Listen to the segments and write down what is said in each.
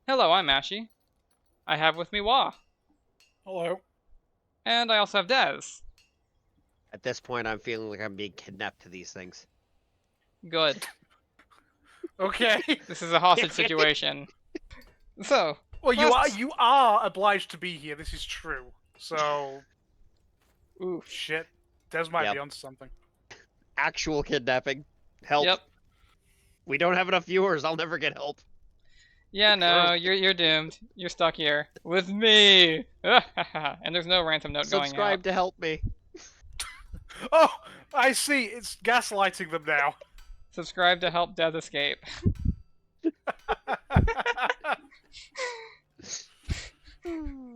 Hello, I'm Ashy. I have with me Wah. Hello. And I also have Dez. At this point, I'm feeling like I'm being kidnapped to these things. Good. Okay. This is a hostage situation. So, Well, you are last... you are obliged to be here. This is true. So Oof. shit. Des might Yep. be onto something. Actual kidnapping. Help. Yep. We don't have enough viewers. I'll never get help. Yeah, True. no, you're doomed. You're stuck here. With me! And there's no ransom note going out. Subscribe to help me. Oh, I see. It's gaslighting them now. Subscribe to help Dez escape.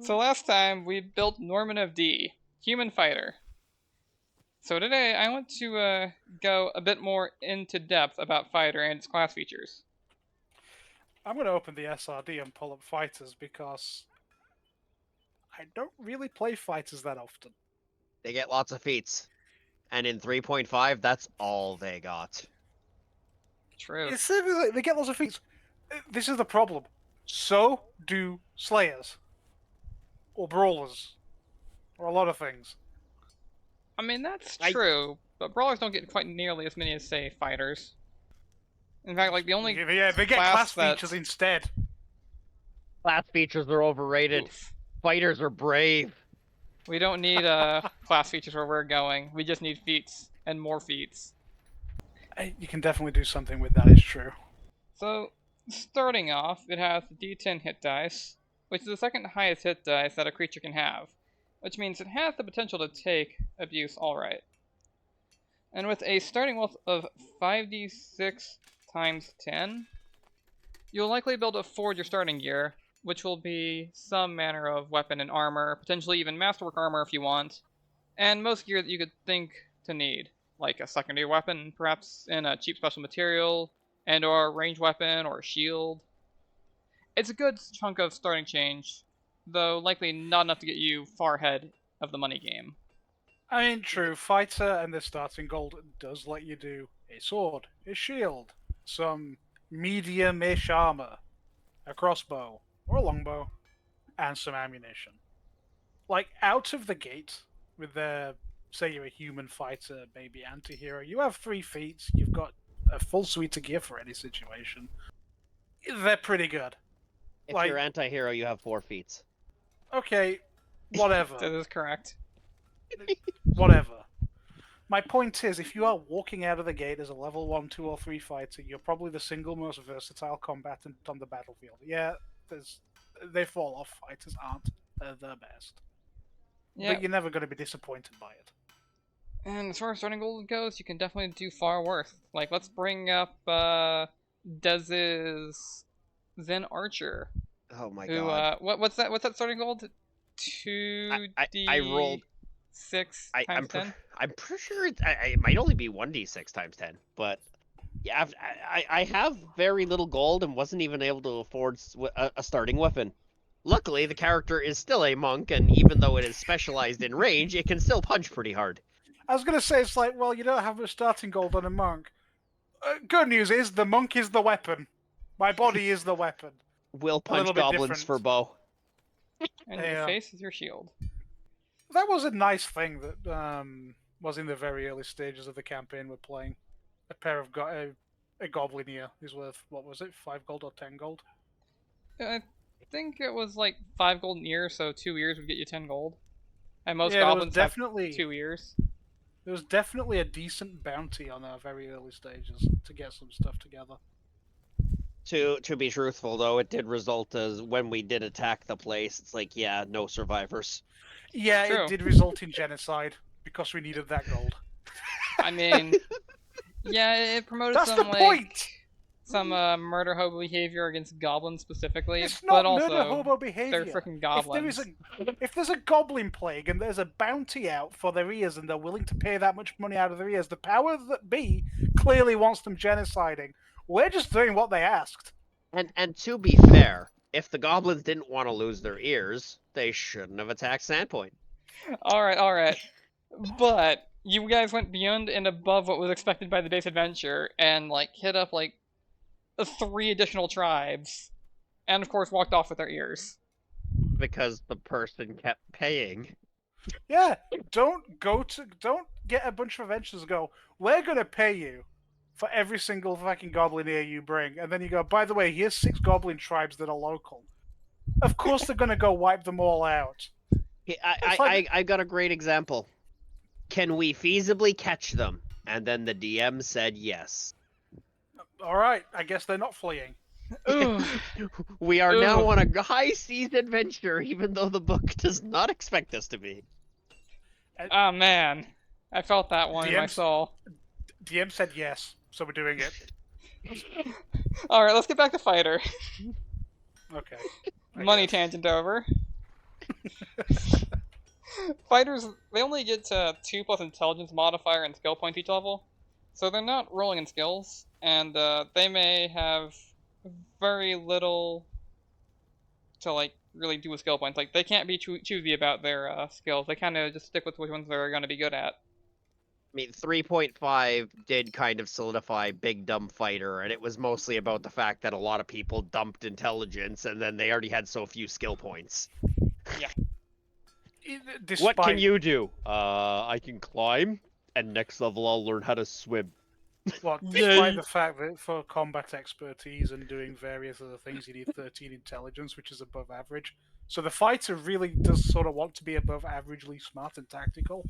So last time, we built Norman of D, human fighter. So today, I want to go a bit more into depth about fighter and its class features. I'm going to open the SRD and pull up fighters because I don't really play fighters that often. They get lots of feats. And in 3.5, that's all they got. True. It's seriously, they get lots of feats. This is the problem. So do Slayers. Or Brawlers. Or a lot of things. I mean, that's I- true, but brawlers don't get quite nearly as many as, say, fighters. In fact, like, the only Yeah, they get class features instead. Class features are overrated. Oof. Fighters are brave. We don't need class features where we're going. We just need feats, and more feats. You can definitely do something with that, it's true. So, starting off, it has D10 hit dice, which is the second highest hit dice that a creature can have, which means it has the potential to take abuse alright. And with a starting wealth of 5d6 times 10, you'll likely be able to afford your starting gear, which will be some manner of weapon and armor, potentially even masterwork armor if you want, and most gear that you could think to need, like a secondary weapon, perhaps in a cheap special material, and or a ranged weapon or a shield. It's a good chunk of starting change, though likely not enough to get you far ahead of the money game. I mean, true, fighter and the starting gold does let you do a sword, a shield, some medium-ish armor, a crossbow, or a longbow, and some ammunition. Like, out of the gate, with the, say you're a human fighter, maybe anti-hero, you have 3 feats, you've got a full suite of gear for any situation. They're pretty good. If Like- you're anti-hero, you have 4 feats. Okay, whatever. That is correct. Whatever. My point is, if you are walking out of the gate as a level 1, 2, or 3 fighter, you're probably the single most versatile combatant on the battlefield. Yeah, they fall off. Fighters aren't the best. Yeah, But you're never going to be disappointed by it. and as far as starting gold goes, you can definitely do far worse. Like, let's bring up Dez's Zen Archer. Oh my Who, god. what's that starting gold? 2d I rolled 6 I'm times 10? I'm pretty sure it might only be 1d6 times 10, but yeah, I have very little gold and wasn't even able to afford a starting weapon. Luckily, the character is still a monk, and even though it is specialized in range, it can still punch pretty hard. I was going to say, it's like, well, you don't have a starting gold on a monk. Good news is, the monk is the weapon. My body is the weapon. Will punch little bit goblins different. for bow. And your Yeah. face is your shield. That was a nice thing that was in the very early stages of the campaign we're playing. A pair of a goblin here is worth, what was it, 5 gold or 10 gold? I think it was like 5 golden ears, so 2 ears would get you 10 gold. And most Yeah, there was goblins definitely- have 2 ears. There was definitely a decent bounty on our very early stages to get some stuff together. To be truthful, though, it did result as when we did attack the place, it's like, yeah, no survivors. Yeah, True. it did result in genocide because we needed that gold. I mean, yeah, it promoted That's some, the like, point! some murder hobo behavior against goblins specifically, It's but not also murder hobo behavior. they're freaking goblins. If there's a goblin plague and there's a bounty out for their ears and they're willing to pay that much money out of their ears, the power that be clearly wants them genociding. We're just doing what they asked. And to be fair, if the goblins didn't want to lose their ears, they shouldn't have attacked Sandpoint. Alright. But you guys went beyond and above what was expected by the base adventure and, like, hit up, like, 3 additional tribes. and of course walked off with their ears. Because the person kept paying. Yeah, don't get a bunch of adventurers and go, we're gonna pay you for every single fucking goblin ear you bring, and then you go, by the way, here's 6 goblin tribes that are local. Of course they're gonna go wipe them all out. I got a great example. Can we feasibly catch them? And then the DM said yes. Alright, I guess they're not fleeing. Ooh. We are Ooh. now on a high seas adventure, even though the book does not expect us to be. Oh man, I felt that one in my DM's soul. DM said yes, so we're doing it. All right, let's get back to fighter. Okay. Money tangent over. Fighters, they only get 2 plus intelligence modifier and skill points each level, so they're not rolling in skills, and they may have very little to like really do with skill points. Like they can't be choosy about their skills. They kind of just stick with which ones they're going to be good at. I mean, 3.5 did kind of solidify Big Dumb Fighter, and it was mostly about the fact that a lot of people dumped intelligence, and then they already had so few skill points. What can you do? I can climb, and next level I'll learn how to swim. Well, despite the fact that for combat expertise and doing various other things, you need 13 intelligence, which is above average. So the fighter really does sort of want to be above averagely smart and tactical.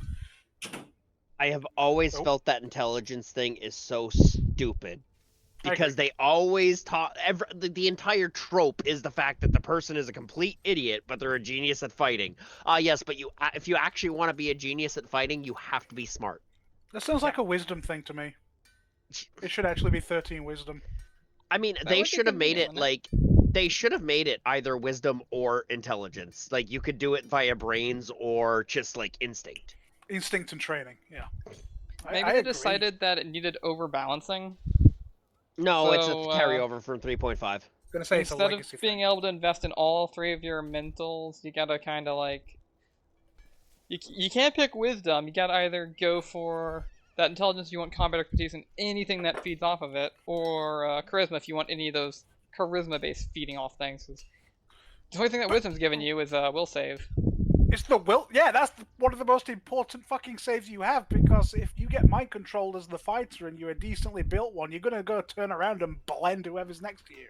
I have always felt that intelligence thing is so stupid. Because they always taught the entire trope is the fact that the person is a complete idiot, but they're a genius at fighting. Yes, but if you actually want to be a genius at fighting, you have to be smart. That sounds like a wisdom thing to me. It should actually be 13 wisdom. I mean, they should have made it like they should have made it either wisdom or intelligence. Like you could do it via brains or just like instinct. Instinct and training, yeah. Maybe they decided that it needed overbalancing. No, So, it's a carryover from 3.5. Gonna say instead of being able to invest in all 3 of your mentals, you gotta kind of like you can't pick wisdom. You gotta either go for that intelligence if you want combat expertise and anything that feeds off of it, or charisma if you want any of those charisma-based feeding off things. The only thing that wisdom's given you is will save. It's the will. Yeah, that's one of the most important fucking saves you have, because if you get mind controlled as the fighter and you're a decently built one, you're gonna go turn around and blend whoever's next to you.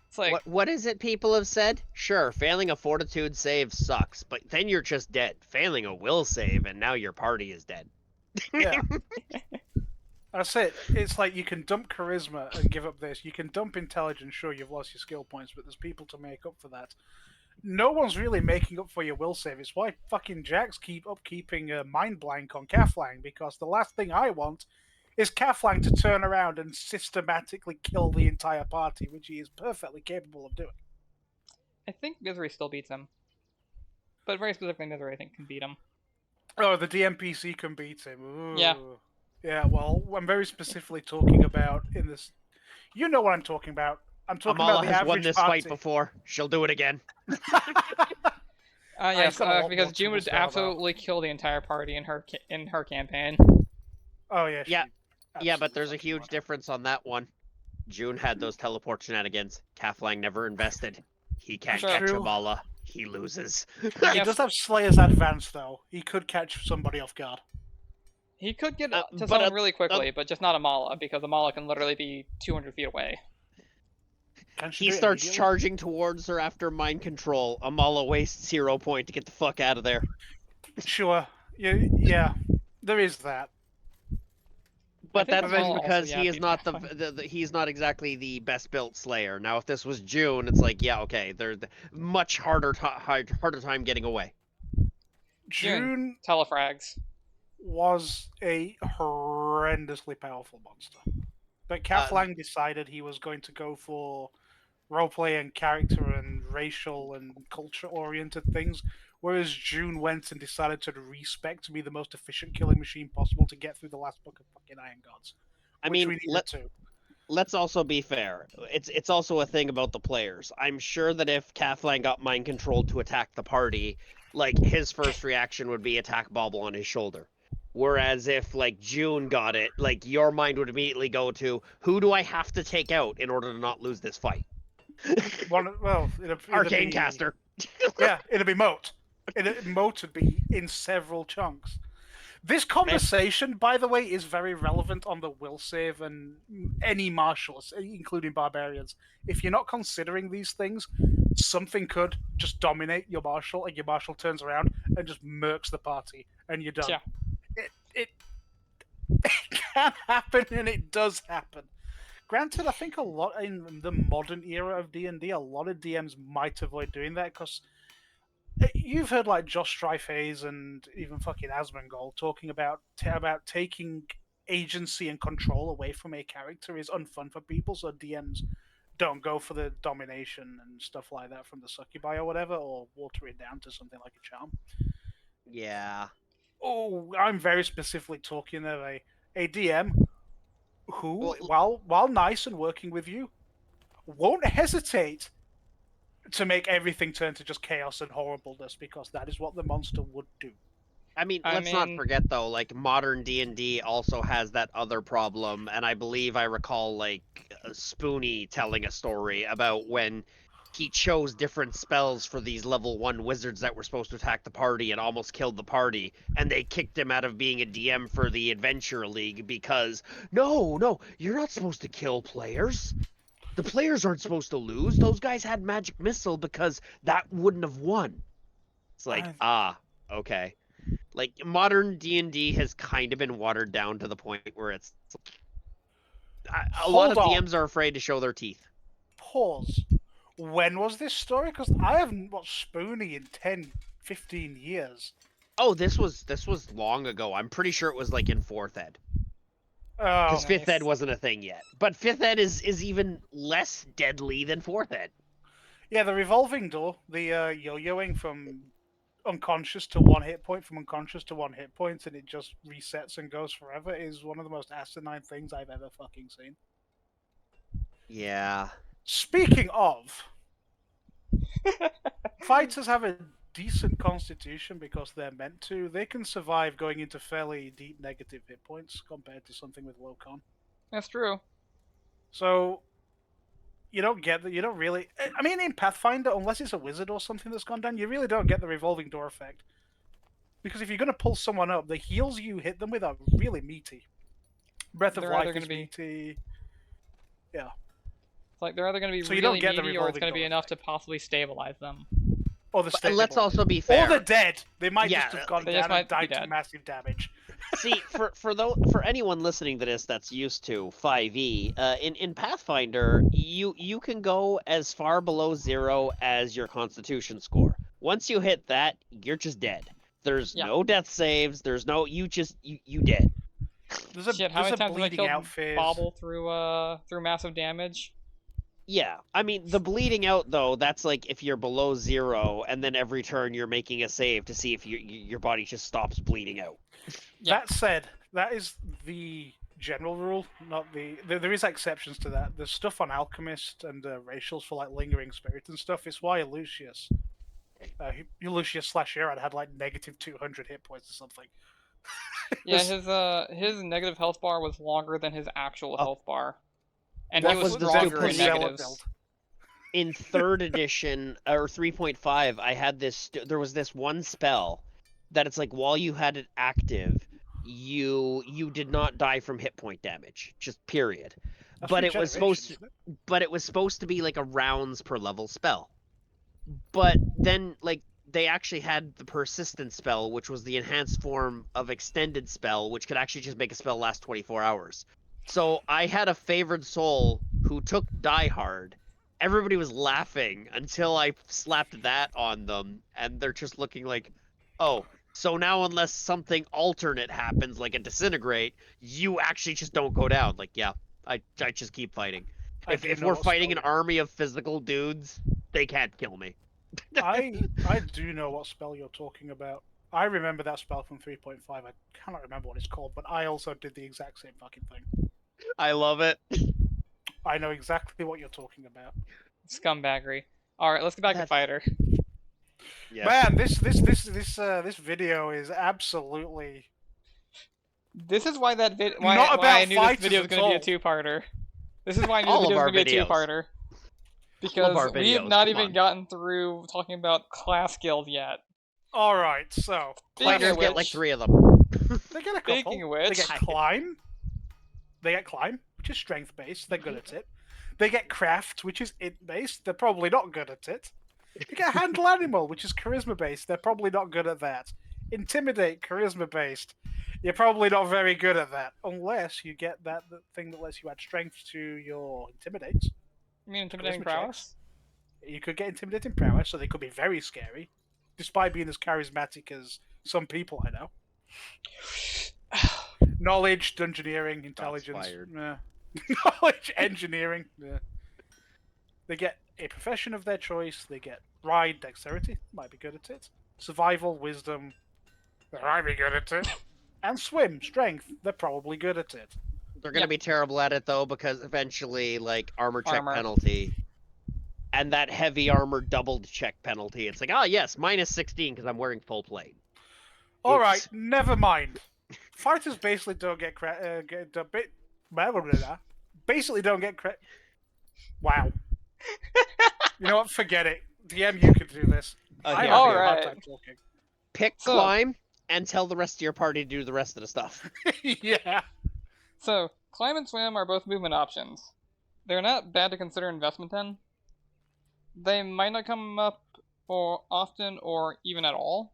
It's like what is it people have said? Sure, failing a fortitude save sucks, but then you're just dead. Failing a will save, and now your party is dead. Yeah. That's it. It's like you can dump charisma and give up this. You can dump intelligence. Sure, you've lost your skill points, but there's people to make up for that. No one's really making up for your will save. It's why fucking Jacks keeping a mind blank on Kaflang, because the last thing I want is Kaflang to turn around and systematically kill the entire party, which he is perfectly capable of doing. I think Misery still beats him. But very specifically Misery, I think, can beat him. Oh, the DMPC can beat him. Ooh. Yeah. Yeah, well, I'm very specifically talking about in this... You know what I'm talking about. I'm talking Amala about the has average won this party. fight before. She'll do it again. Yes, got a lot because more June tools would now, absolutely kill the entire party in her campaign. Oh, yeah. Yeah, but there's a huge difference on that one. June had those teleport shenanigans. Kaflang never invested. He can't Sure. catch True. Amala. He loses. He does have Slayer's Advance, though. He could catch somebody off guard. He could get but to someone really quickly, but just not Amala, because Amala can literally be 200 feet away. He starts charging towards her after mind control. Amala wastes 0 point to get the fuck out of there. Sure. Yeah. There is that. But think that's Amala just also, because he is beats not Kaflang. he's not exactly the best built Slayer. Now, if this was June, it's like, yeah, okay, they're much harder time getting away. June Telefrags. was a horrendously powerful monster. But Kaflang decided he was going to go for roleplay and character and racial and culture-oriented things, whereas June went and decided to respec to be the most efficient killing machine possible to get through the last book of fucking Iron Gods. I mean, let's also be fair. It's also a thing about the players. I'm sure that if Kaflang got mind controlled to attack the party, like his first reaction would be attack Bobble on his shoulder. Whereas if like June got it, like your mind would immediately go to, who do I have to take out in order to not lose this fight? It'd Arcane be, caster. Yeah, it'd be moat. Moat would be in several chunks. This conversation, by the way, is very relevant on the will save and any martials, including barbarians. If you're not considering these things, something could just dominate your martial, and your martial turns around and just murks the party, and you're done. Yeah. It can happen, and it does happen. Granted, I think a lot in the modern era of D&D, a lot of DMs might avoid doing that because you've heard like Josh Strifaze and even fucking Asmongold talking about taking agency and control away from a character is unfun for people, so DMs don't go for the domination and stuff like that from the succubi or whatever, or water it down to something like a charm. Yeah. Oh, I'm very specifically talking of a DM who, Well, while nice and working with you, won't hesitate to make everything turn to just chaos and horribleness because that is what the monster would do. I mean, I let's not mean- forget though, like modern D&D also has that other problem, and I believe I recall like Spoonie telling a story about when he chose different spells for these level 1 wizards that were supposed to attack the party and almost killed the party, and they kicked him out of being a DM for the Adventure League because no, you're not supposed to kill players. The players aren't supposed to lose. Those guys had magic missile because that wouldn't have won. It's like, okay. Like modern D&D has kind of been watered down to the point where it's a lot of DMs are afraid to show their teeth. Pause. When was this story? Because I haven't watched Spoonie in 10, 15 years. Oh, this was long ago. I'm pretty sure it was like in 4th ed. Because Oh, 5th ed wasn't a thing yet. But 5th ed is even less deadly than 4th ed. yeah, the revolving door, the yo-yoing from unconscious to 1 hit point, from unconscious to 1 hit point, and it just resets and goes forever is one of the most asinine things I've ever fucking seen. Yeah. Speaking of, fighters have a decent constitution because they're meant to. They can survive going into fairly deep negative hit points compared to something with low con. That's true. So you don't get that. You don't really. I mean, in Pathfinder, unless it's a wizard or something that's gone down, you really don't get the revolving door effect. Because if you're going to pull someone up, the heals you hit them with are really meaty. Breath of They're Life either is gonna be- meaty. Yeah. It's like they're either going to be So you don't really get the meaty or it's revolving going to be door enough to possibly stabilize them. Or the And let's stable. also be Or fair. they're dead. They might Yeah, just have gone they down just might and be died to dead. massive damage. See, for anyone listening to this that's used to 5e, in Pathfinder, you can go as far below 0 as your Constitution score. Once you hit that, you're just dead. There's no death saves. There's no you dead. Shit, how many times have I bleeding killed out phase. Bobble through massive damage? Yeah, I mean the bleeding out though. That's like if you're below 0, and then every turn you're making a save to see if your body just stops bleeding out. Yeah. That said, that is the general rule, not the. There is exceptions to that. There's stuff on Alchemist and racials for like lingering spirit and stuff. It's why Lucius /Erad had like negative 200 hit points or something. Yeah, his negative health bar was longer than his actual health bar, and That he was was the stronger in stupid negatives. build. In 3rd edition or 3.5, I had this. There was this one spell that it's like while you had it active, you did not die from hit point damage, just period. That's But it was supposed regeneration, to, isn't it? but it was supposed to be like a rounds per level spell. But then like they actually had the persistent spell, which was the enhanced form of extended spell, which could actually just make a spell last 24 hours. So I had a favored soul who took Die Hard. Everybody was laughing until I slapped that on them, and they're just looking like, oh, so now unless something alternate happens, like a disintegrate, you actually just don't go down. Like, yeah, I just keep fighting. If we're fighting an army of physical dudes, they can't kill me. I do know what spell you're talking about. I remember that spell from 3.5. I cannot remember what it's called, but I also did the exact same fucking thing. I love it. I know exactly what you're talking about. Scumbaggery. All right, let's get back to Fighter. Yeah. Man, this video is absolutely This is why Not why I about knew this fighters video was at going to be a all. two-parter. This is why I knew All the of video was our going to be a videos. two-parter. Because our we have videos, not come even on. gotten through talking about class guild yet. All right, so Speaking Fighters of get like which, 3 of them. they get a Speaking couple. of They which- get climb. They get climb, which is strength based. They're good at it. They get craft, which is int based. They're probably not good at it. They get handle animal, which is charisma based. They're probably not good at that. Intimidate, charisma based. You're probably not very good at that, unless you get that thing that lets you add strength to your intimidate. you mean intimidating Charisma prowess? You could get intimidating prowess, so they could be very scary, despite being as charismatic as some people I know. Knowledge, dungeoneering, intelligence. fired. Knowledge, engineering. Yeah. They get a profession of their choice. They get ride, dexterity. Might be good at it. Survival, wisdom. They might be good at it. And swim, strength. They're probably good at it. They're gonna Yep. be terrible at it though, because eventually, like, armor check Armor. penalty and that heavy armor doubled check penalty. It's like, oh yes, minus 16 because I'm wearing full plate. All right, It's- never mind. Fighters basically don't get basically don't get credit. Wow. You know what? Forget it. DM, you could do this. I'm here, having here. a hard Alright. time talking. Pick So- climb and tell the rest of your party to do the rest of the stuff. Yeah. So, climb and swim are both movement options. They're not bad to consider investment in. They might not come up or often or even at all,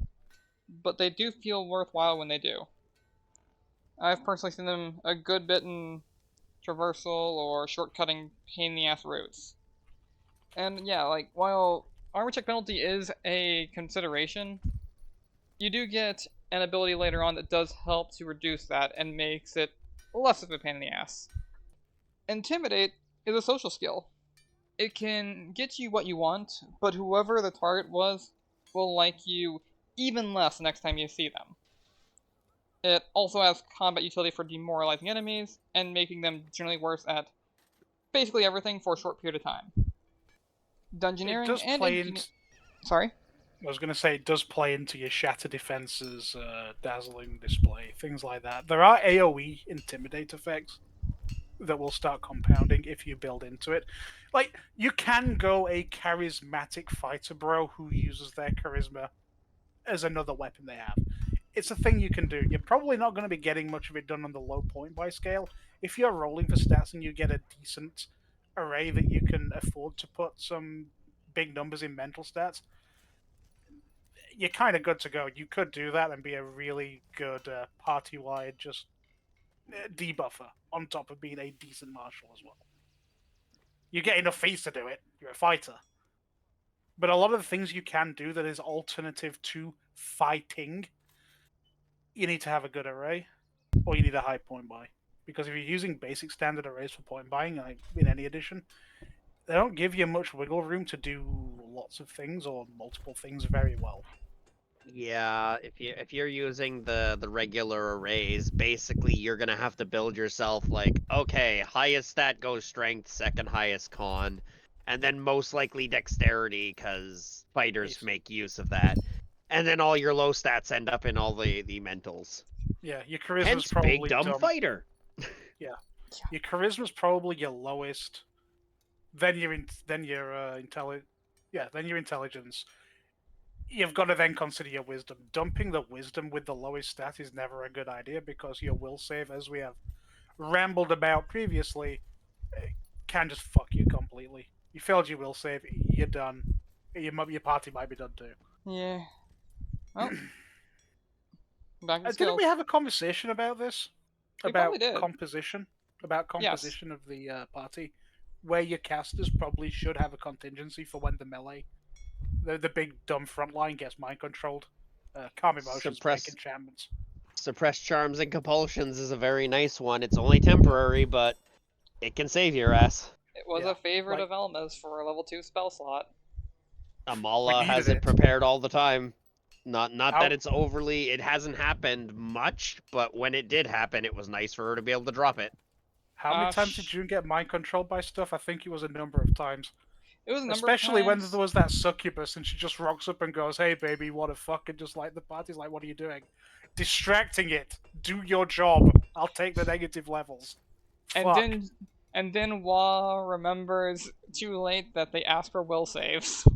but they do feel worthwhile when they do. I've personally seen them a good bit in traversal or shortcutting pain in the ass routes. And yeah, like, while armor check penalty is a consideration, you do get an ability later on that does help to reduce that and makes it less of a pain in the ass. Intimidate is a social skill. It can get you what you want, but whoever the target was will like you even less the next time you see them. It also has combat utility for demoralizing enemies and making them generally worse at basically everything for a short period of time. Dungeoneering It does and play into. Sorry? I was going to say it does play into your shatter defenses, dazzling display, things like that. There are AoE intimidate effects that will start compounding if you build into it. Like, you can go a charismatic fighter bro who uses their charisma as another weapon they have. It's a thing you can do. You're probably not going to be getting much of it done on the low point buy scale. If you're rolling for stats and you get a decent array that you can afford to put some big numbers in mental stats, you're kind of good to go. You could do that and be a really good party-wide just debuffer on top of being a decent martial as well. You get enough feats to do it. You're a fighter. But a lot of the things you can do that is alternative to fighting, you need to have a good array, or you need a high point buy. Because if you're using basic standard arrays for point buying, like in any edition, they don't give you much wiggle room to do lots of things or multiple things very well. Yeah, if you're using the regular arrays, basically you're gonna have to build yourself like, okay, highest stat goes strength, second highest con, and then most likely dexterity, because fighters make use of that. And then all your low stats end up in all the mentals. Yeah, your charisma's Hence, probably big dumb fighter. Your charisma's probably your lowest. Then your intelligence. You've got to then consider your wisdom. Dumping the wisdom with the lowest stat is never a good idea because your will save, as we have rambled about previously, can just fuck you completely. You failed your will save, you're done. Your party might be done too. Yeah. Well. Back to Didn't skills. we have a conversation about this? We About probably did. composition? About composition of the party? Where your casters probably should have a contingency for when the melee, the big dumb front line gets mind controlled. Calm emotions, Suppress- make enchantments. Suppress charms and compulsions is a very nice one. It's only temporary, but it can save your ass. It was Yeah, a favorite like- of Elma's for a level 2 spell slot. Amala We has needed it it. prepared all the time. Not How- that it's overly. It hasn't happened much, but when it did happen, it was nice for her to be able to drop it. How many times did June get mind controlled by stuff? I think it was a number of times. It was a number Especially of when times. there was that succubus and she just rocks up and goes, "Hey baby, what the fuck?" And just like the party's like, "What are you doing?" Distracting it. Do your job. I'll take the negative levels. And Fuck. And then Wah remembers too late that they ask for will saves.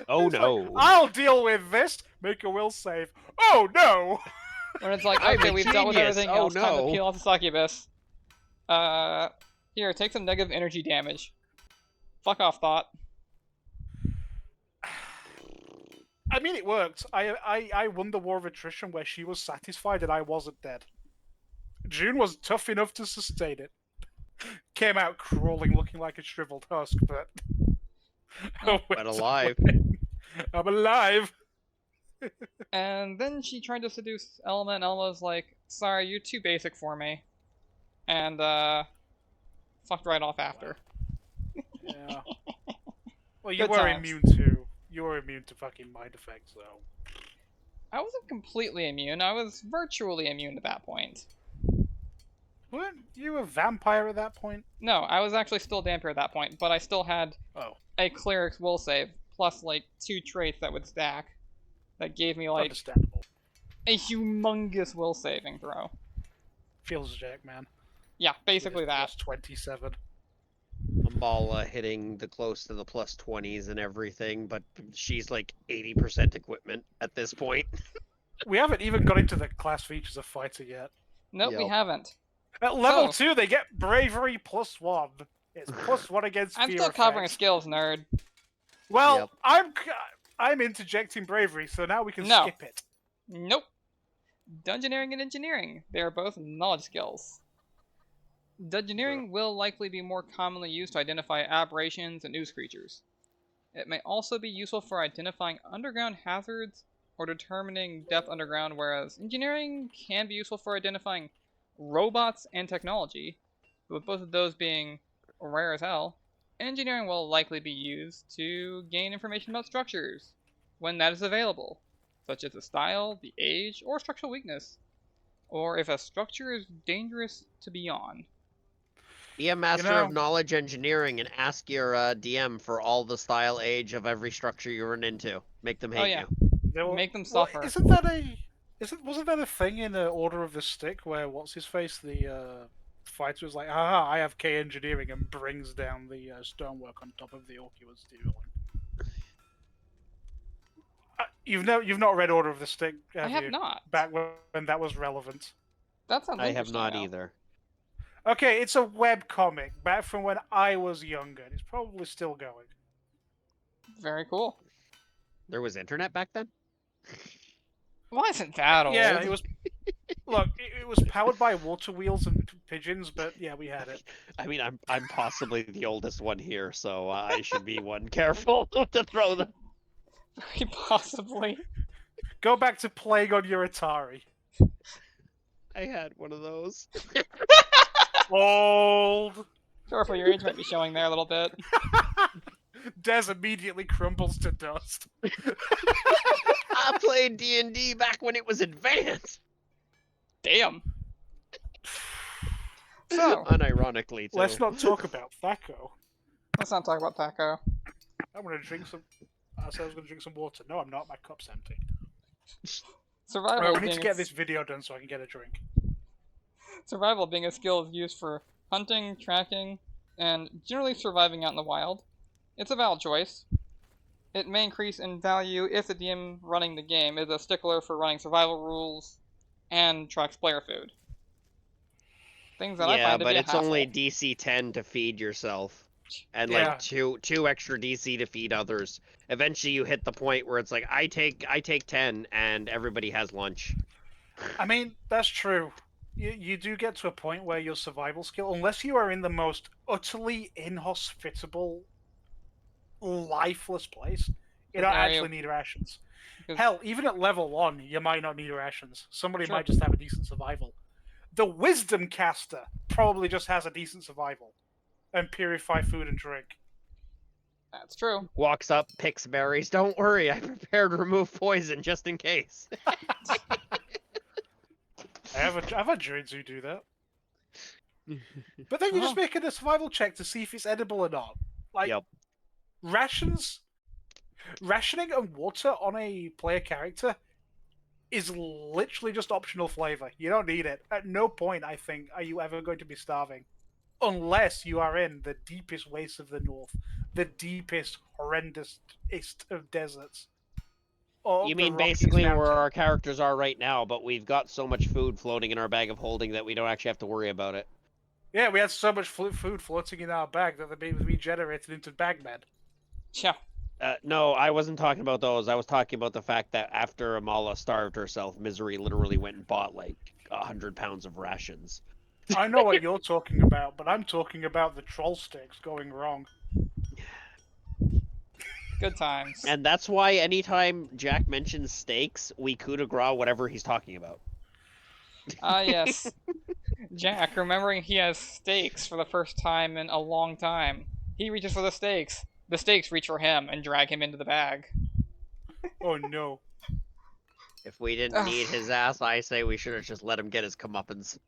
Oh It's like, no. I'll deal with this. Make a will save. Oh no! When it's like, I'm okay, a we've dealt with genius. everything Oh else, time to no. peel off the succubus. Here, take some negative energy damage. Fuck off, Thought. I mean, it worked. I won the war of attrition where she was satisfied and I wasn't dead. June was tough enough to sustain it. Came out crawling, looking like a shriveled husk, but But alive. I'm alive. And then she tried to seduce Elma, and Elma's like, sorry, you're too basic for me. And, fucked right off after. Yeah. Well, you Good were times. immune to. You were immune to fucking mind effects, though. I wasn't completely immune, I was virtually immune at that point. Weren't you a vampire at that point? No, I was actually still Dampier at that point, but I still had Oh, a Cleric's will save, plus, like, 2 traits that would stack. That gave me, like, understandable. a humongous will saving throw. Feels Jack, man. Yeah, basically With that. his plus 27. Mala hitting the close to the plus 20s and everything, but she's like 80% equipment at this point. We haven't even got into the class features of fighter yet. Nope, we Yep. haven't. At level So- 2, they get bravery +1. It's +1 against I'm fear still covering effects. skills, nerd. Well, Yep. I'm interjecting bravery, so now we can No. skip it. Nope. Dungeoneering and engineering. They are both knowledge skills. Dungeoneering will likely be more commonly used to identify aberrations and ooze creatures. It may also be useful for identifying underground hazards or determining depth underground, whereas engineering can be useful for identifying robots and technology, with both of those being rare as hell. Engineering will likely be used to gain information about structures, when that is available, such as the style, the age, or structural weakness, or if a structure is dangerous to be on. Be a master know- of knowledge engineering and ask your DM for all the style age of every structure you run into. Make them hate Oh, yeah. you. There Make them well, suffer. wasn't that a thing in Order of the Stick where what's his face, the fighter was like, haha, I have K engineering and brings down the stonework on top of the orc he was stealing. You've not read Order of the Stick, have I have you? not. Back when that was relevant. That sounds I have interesting, not though. either. Okay, it's a web comic back from when I was younger. It's probably still going. Very cool. There was internet back then? Why isn't that old? Yeah, it was. Look, it was powered by water wheels and pigeons, but yeah, we had it. I mean, I'm possibly the oldest one here, so I should be one careful to throw them. Very possibly. Go back to playing on your Atari. I had one of those. Old. Careful, your age might be showing there a little bit. Des immediately crumbles to dust. I played D&D back when it was advanced. Damn. So, Unironically, too. Let's not talk about Thaco. let's not talk about Thaco. I'm gonna drink some. I said I was gonna drink some water. No, I'm not. My cup's empty. Survival Right, we need being to get this video done so I can get a drink. Survival being a skill is used for hunting, tracking, and generally surviving out in the wild. It's a valid choice. It may increase in value if the DM running the game is a stickler for running survival rules and tracks player food. Things that I Yeah, find to but be a it's hassle. only DC 10 to feed yourself. And Yeah. like two extra DC to feed others. Eventually you hit the point where it's like I take 10 and everybody has lunch. I mean, that's true. You do get to a point where your survival skill, unless you are in the most utterly inhospitable, lifeless place, you don't Area- actually need rations. because- Hell, even at level 1, you might not need rations. Somebody Sure. might just have a decent survival. The Wisdom Caster probably just has a decent survival. And purify food and drink. That's true. Walks up, picks berries. Don't worry, I prepared to remove poison just in case. I've had druids who do that. But then you just make it a survival check to see if it's edible or not. Like, Yep. rationing and water on a player character is literally just optional flavor. You don't need it. At no point, I think, are you ever going to be starving. Unless you are in the deepest wastes of the north, the deepest, horrendous of deserts. Or You the mean Rockies basically where Mountain. our characters are right now, but we've got so much food floating in our bag of holding that we don't actually have to worry about it. Yeah, we had so much food floating in our bag that they was regenerated into bagmen. Yeah. No, I wasn't talking about those. I was talking about the fact that after Amala starved herself, Misery literally went and bought like 100 pounds of rations. I know what you're talking about, but I'm talking about the troll sticks going wrong. Good times. And that's why anytime Jack mentions steaks, we coup de grace whatever he's talking about. Ah, yes. Jack, remembering he has steaks for the first time in a long time. He reaches for the steaks. The steaks reach for him and drag him into the bag. Oh no. If we didn't need his ass, I say we should have just let him get his comeuppance.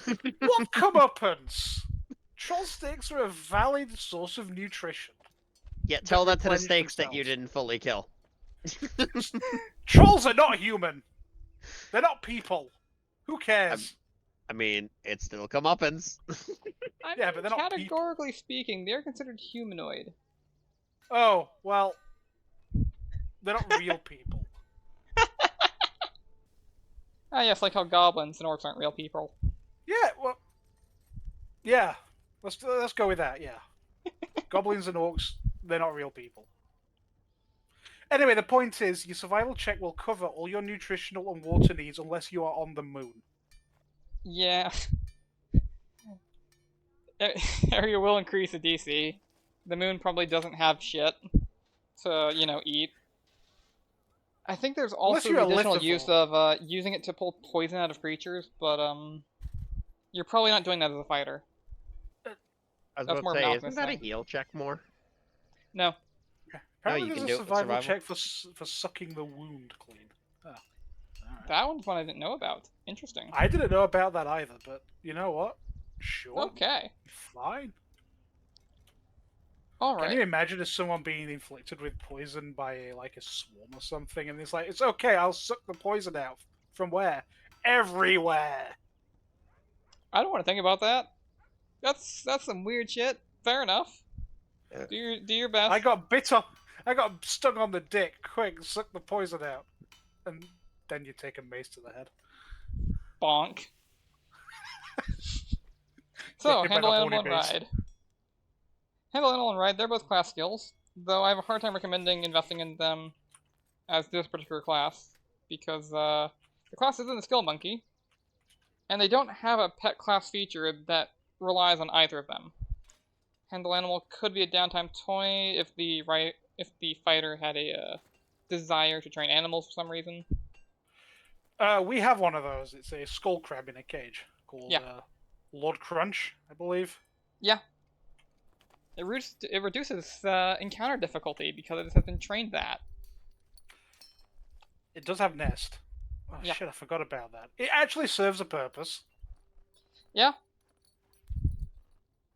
What comeuppance? Troll sticks are a valid source of nutrition. Yeah, tell that to the replenish steaks that you themselves. didn't fully kill. Trolls are not human. They're not people. Who cares? I mean, it's still comeuppance. I Yeah, mean, but they're not people. categorically speaking, they're considered humanoid. Oh, well, they're not real people. Ah, yes, like how goblins and orcs aren't real people. Yeah, well, yeah. Let's go with that. Yeah, goblins and orcs, they're not real people. Anyway, the point is, your survival check will cover all your nutritional and water needs unless you are on the moon. Yeah. Area will increase the DC. The moon probably doesn't have shit to, eat. I think there's also you're the a additional lithivore. use of using it to pull poison out of creatures, but you're probably not doing that as a fighter. I was That's about more to of an say, alchemist isn't that a thing. heal check more? No. Apparently, you there's can a do it with survival survival. check for sucking the wound clean. Oh, alright. That one's one I didn't know about. Interesting. I didn't know about that either, but you know what? Sure, Okay. fine. Can Alright. you imagine if someone being inflicted with poison by a swarm or something, and it's like, it's okay, I'll suck the poison out. From where? Everywhere. I don't want to think about that. That's some weird shit. Fair enough. Yeah. Do your best. I got bit up. I got stung on the dick. Quick, suck the poison out, and then you take a mace to the head. Bonk. So, Hit by handle the animal horny and mace. ride. Handle animal and ride, they're both class skills, though I have a hard time recommending investing in them as this particular class, because the class isn't a skill monkey, and they don't have a pet class feature that relies on either of them. Handle animal could be a downtime toy if the fighter had a desire to train animals for some reason. We have one of those. It's a skull crab in a cage called Lord Crunch, I believe. Yeah. It reduces encounter difficulty because it has been trained that. It does have nest. Oh Yeah. shit, I forgot about that. It actually serves a purpose. Yeah.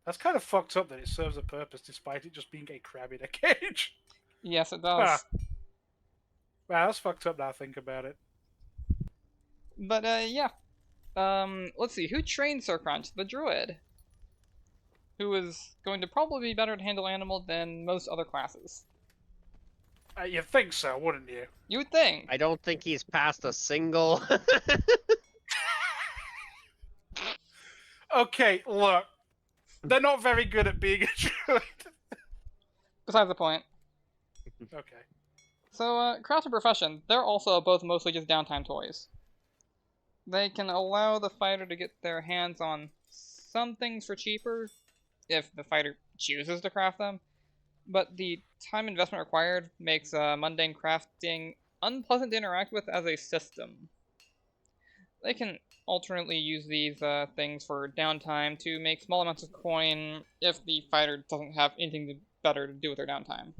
That's kind of fucked up that it serves a purpose despite it just being a crab in a cage. Yes, it does. Wow, that's fucked up now I think about it. But yeah. Let's see. Who trained Sir Crunch? The druid, who is going to probably be better at handle animal than most other classes. You'd think so, wouldn't you? You would think. I don't think he's passed a single. Okay, look. They're not very good at being a druid. Besides the point. Okay. So, craft and profession, they're also both mostly just downtime toys. They can allow the fighter to get their hands on some things for cheaper, if the fighter chooses to craft them, but the time investment required makes mundane crafting unpleasant to interact with as a system. They can alternately use these things for downtime to make small amounts of coin if the fighter doesn't have anything better to do with their downtime.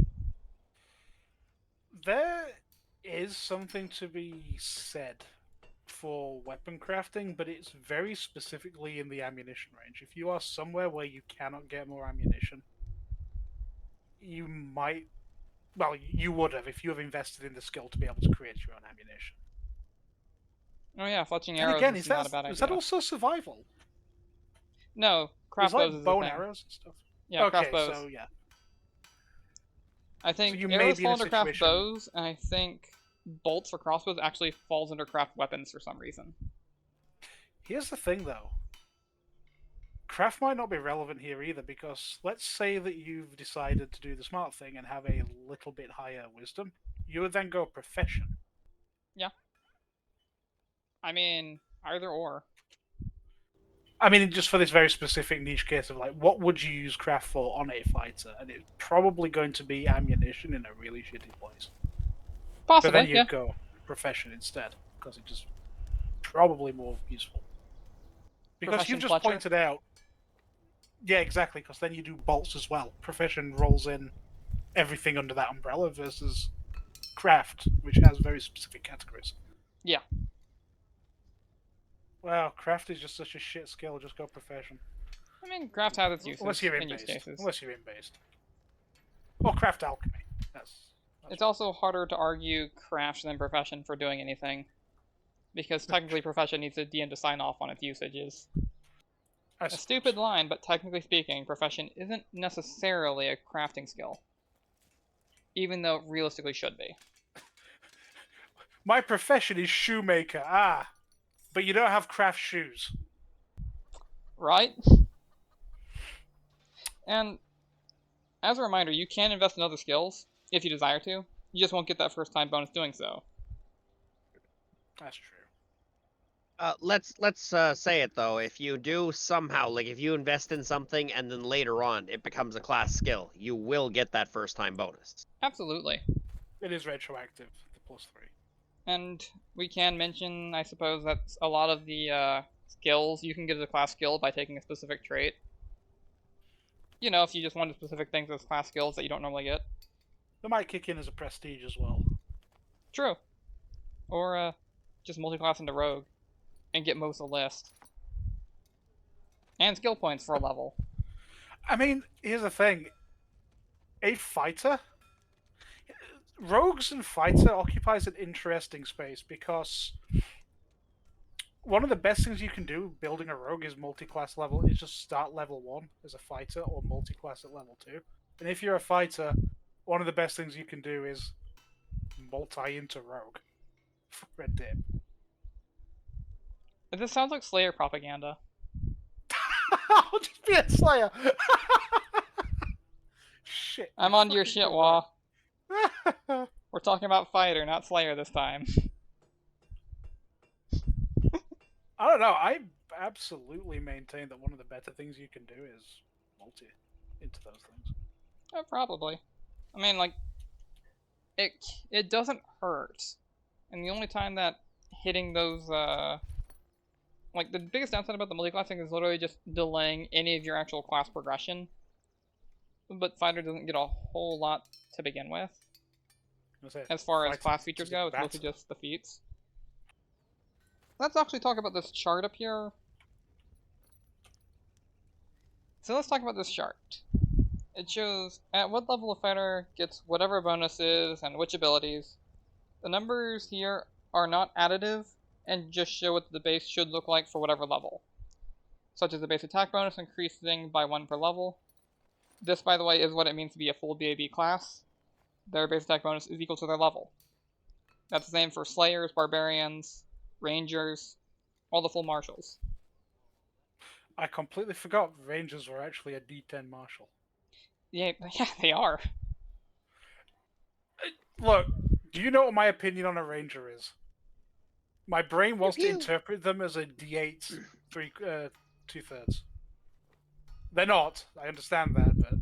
There is something to be said for weapon crafting, but it's very specifically in the ammunition range. If you are somewhere where you cannot get more ammunition, you might... Well, you would have if you have invested in the skill to be able to create your own ammunition. Oh yeah, fletching And arrows again, is not a bad is idea. that also survival? No, There's crossbows like is the bow and thing. arrows and stuff. Yeah, Okay, crossbows. so yeah. I think you may arrows be in fall a under craft situation- bows, and I think bolts for crossbows actually falls under craft weapons for some reason. Here's the thing, though. Craft might not be relevant here either, because let's say that you've decided to do the smart thing and have a little bit higher wisdom. You would then go profession. I mean, either or. I mean, just for this very specific niche case of like, what would you use craft for on a fighter? And it's probably going to be ammunition in a really shitty place. But then Possibly, you'd yeah. go profession instead, because it's just probably more useful. Because Profession you've just Fletcher? pointed out. Yeah, exactly, because then you do bolts as well. Profession rolls in everything under that umbrella versus craft, which has very specific categories. Yeah. Wow, craft is just such a shit skill, just go profession. I mean, craft has its uses Unless you're in in use based. cases. Unless you're in based. Or craft alchemy. That's It's also harder to argue craft than profession for doing anything. Because technically profession needs a DM to sign off on its usages. A stupid line, but technically speaking, profession isn't necessarily a crafting skill. Even though it realistically should be. My profession is shoemaker. Ah. But you don't have craft shoes. Right? And as a reminder, you can invest in other skills if you desire to. You just won't get that first time bonus doing so. That's true. Let's say it though. If you do somehow, like if you invest in something and then later on it becomes a class skill, you will get that first time bonus. Absolutely. It is retroactive, the +3. And we can mention, I suppose, that a lot of the skills you can get as a class skill by taking a specific trait. You know, if you just wanted specific things as class skills that you don't normally get. They might kick in as a prestige as well. True. Or just multi-class into rogue and get most of the list. And skill points for a level. I mean, here's the thing. A fighter? Rogues and fighter occupies an interesting space because one of the best things you can do building a rogue is multi-class level. Is just start level 1 as a fighter or multi-class at level 2. And if you're a fighter, one of the best things you can do is multi into rogue. Red dip. This sounds like Slayer propaganda. I'll just be a slayer. Shit. I'm on your shit, Wah. We're talking about fighter, not Slayer this time. I don't know. I absolutely maintain that one of the better things you can do is multi into those things. Probably. I mean, like, it doesn't hurt. And the only time that hitting those, like, the biggest downside about the multi-class thing is literally just delaying any of your actual class progression. But fighter doesn't get a whole lot to begin with. As far as class features go, it's mostly just the feats. Let's actually talk about this chart up here. So let's talk about this chart. It shows at what level a fighter gets whatever bonuses and which abilities. The numbers here are not additive and just show what the base should look like for whatever level. Such as the base attack bonus increasing by 1 per level. This, by the way, is what it means to be a full BAB class. Their base attack bonus is equal to their level. That's the same for Slayers, Barbarians, Rangers, all the full Marshals. I completely forgot Rangers were actually a D10 Marshal. Yeah, they are. Look, do you know what my opinion on a Ranger is? My brain wants to Pew. interpret them as a D8 2/3. They're not. I understand that, but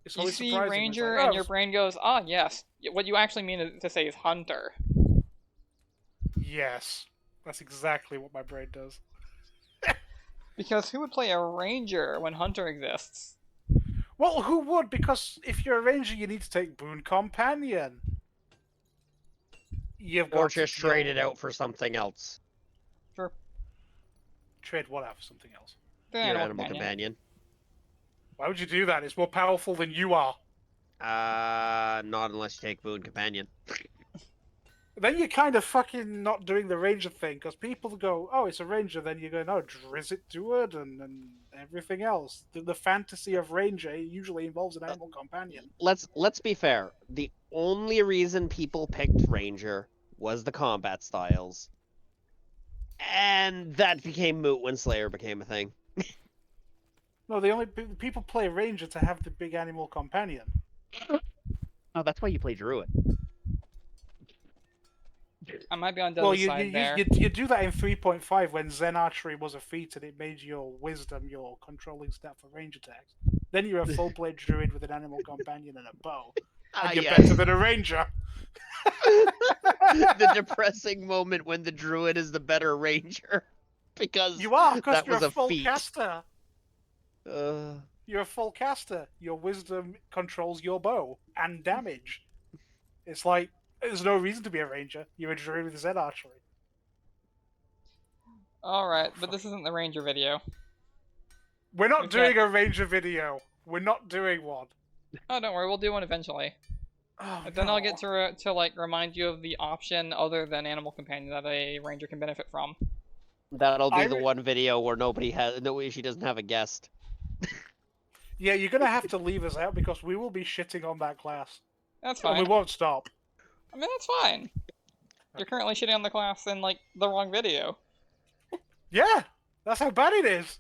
it's You always see surprising. Ranger It's like, and oh, your brain goes, ah, yes. What you actually mean to say is Hunter. yes, that's exactly what my brain does. Because who would play a Ranger when Hunter exists? Well, who would? Because if you're a Ranger, you need to take Boon Companion. You've got Or to just trade it out for something else. Sure. Trade what out for something else? The Your animal animal companion. Why would you do that? It's more powerful than you are. Not unless you take Boon Companion. then you're kind of fucking not doing the ranger thing, because people go, oh, it's a ranger, then you go, no, Drizzt Druid and everything else. The fantasy of ranger usually involves an animal companion. Let's be fair. The only reason people picked Ranger was the combat styles, and that became moot when Slayer became a thing. No, the only people play ranger to have the big animal companion. Oh, that's why you play Druid. I might be on Well, Deza's side there. you do that in 3.5 when Zen Archery was a feat and it made your wisdom your controlling stat for range attacks. Then you're a full-played druid with an animal companion and a bow, and you're better than a ranger. The depressing moment when the Druid is the better Ranger, because You are, because that you're was a a full feat. caster. You're a full caster. Your wisdom controls your bow and damage. It's like, there's no reason to be a ranger. You're a druid with Zen Archery. Alright, but this isn't the ranger video. We're not We've doing a ranger video. We're not doing one. Oh, don't worry, we'll do one eventually. Oh, But then I'll no. get to like remind you of the option other than animal companion that a ranger can benefit from. That'll be the one video where she doesn't have a guest. Yeah, you're gonna have to leave us out because we will be shitting on that class. That's And fine. we won't stop. I mean, that's fine. You're currently shitting on the class in like the wrong video. Yeah, that's how bad it is.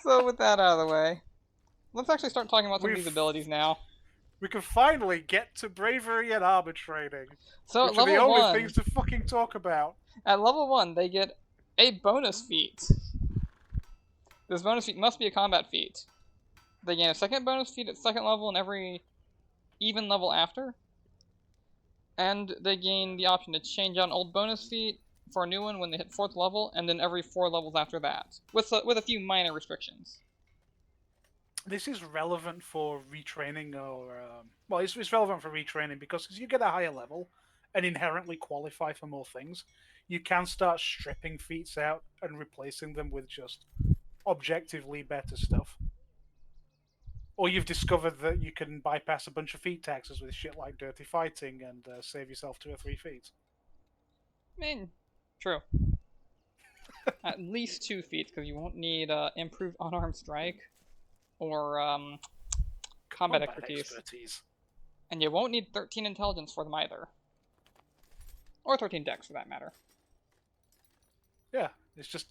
So with that out of the way, let's actually start talking about some of these abilities now. We can finally get to bravery and armor training, So which at are the level only 1, things to fucking talk about. at level 1, they get a bonus feat. This bonus feat must be a combat feat. They gain a second bonus feat at second level and every even level after. And they gain the option to change out an old bonus feat for a new one when they hit 4th level, and then every 4 levels after that, with a few minor restrictions. This is relevant for retraining, or well, it's relevant for retraining because as you get a higher level and inherently qualify for more things, you can start stripping feats out and replacing them with just objectively better stuff. Or you've discovered that you can bypass a bunch of feat taxes with shit like dirty fighting and save yourself 2 or 3 feats. I mean, true. At least 2 feats, because you won't need improved unarmed strike or combat expertise. And you won't need 13 intelligence for them either. Or 13 dex, for that matter. Yeah, it's just,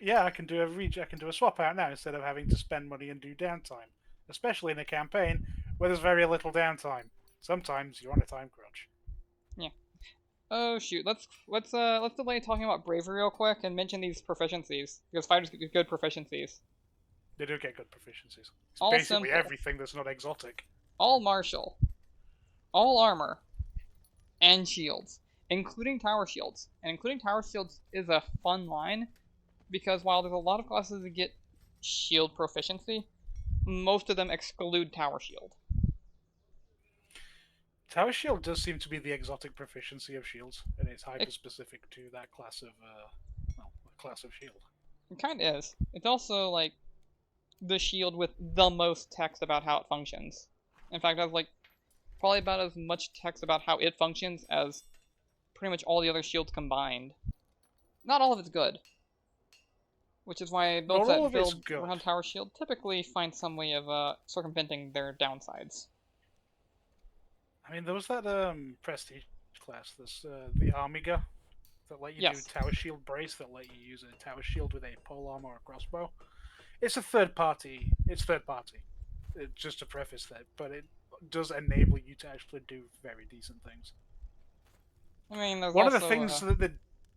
yeah, I can do a swap out now instead of having to spend money and do downtime. Especially in a campaign where there's very little downtime. Sometimes you're on a time crunch. Yeah. Oh shoot, let's delay talking about bravery real quick and mention these proficiencies, because fighters get good proficiencies. They do get good proficiencies. It's all basically simple. Everything that's not exotic. All martial, all armor, and shields, including tower shields. And including tower shields is a fun line, because while there's a lot of classes that get shield proficiency, most of them exclude tower shield. Tower shield does seem to be the exotic proficiency of shields, and it's hyper-specific to that class of shield. It kind of is. It's also like the shield with the most text about how it functions. In fact, it has like probably about as much text about how it functions as pretty much all the other shields combined. Not all of it's good. Which is why builds that build around Tower Shield typically find some way of circumventing their downsides. I mean, there was that prestige class, the Armiga, that let you do Tower Shield Brace, that let you use a Tower Shield with a polearm or a crossbow. It's third party. Just to preface that, but it does enable you to actually do very decent things. I mean, there's one of the things that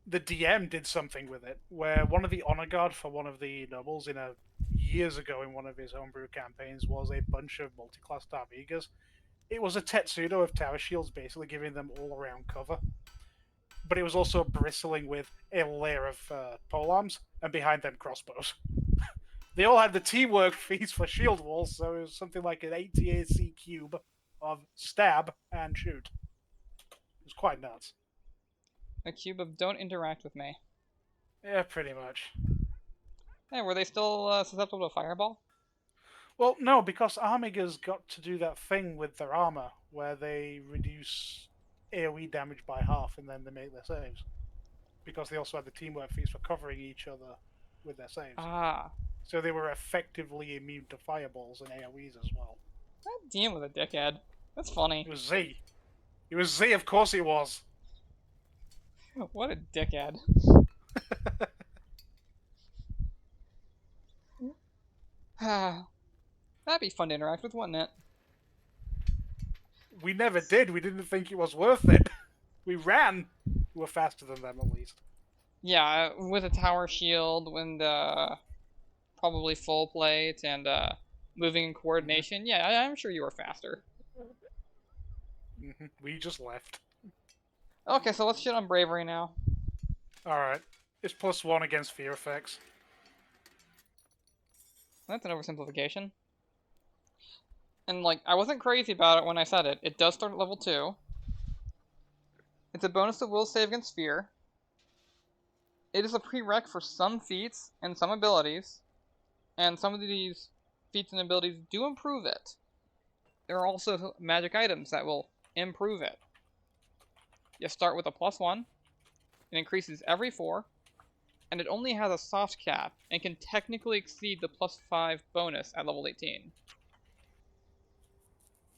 the DM did something with it, where one of the honor guard for one of the nobles years ago in one of his homebrew campaigns was a bunch of multi-class Darvigas. It was a Tetsudo of tower shields, basically giving them all-around cover. But it was also bristling with a layer of polearms, and behind them crossbows. They all had the teamwork feats for shield walls, so it was something like an 80 AC cube of stab and shoot. It was quite nuts. A cube of don't interact with me. Yeah, pretty much. Hey, were they still susceptible to fireball? Well, no, because Armiga's got to do that thing with their armor where they reduce AoE damage by half and then they make their saves. Because they also had the teamwork feats for covering each other with their saves. Ah. So they were effectively immune to fireballs and AoEs as well. That DM was a dickhead. That's funny. It was Z. It was Z, of course it was. What a dickhead. That'd be fun to interact with, wouldn't it? We never did. We didn't think it was worth it. We ran. We were faster than them, at least. Yeah, with a tower shield, when the probably full plate and moving in coordination. Yeah, I'm sure you were faster. We just left. Okay, so let's shit on bravery now. Alright. It's +1 against fear effects. That's an oversimplification. And like, I wasn't crazy about it when I said it. It does start at level 2. It's a bonus to will save against fear. It is a prereq for some feats and some abilities. And some of these feats and abilities do improve it. There are also magic items that will improve it. You start with a +1. It increases every 4. And it only has a soft cap and can technically exceed the +5 bonus at level 18.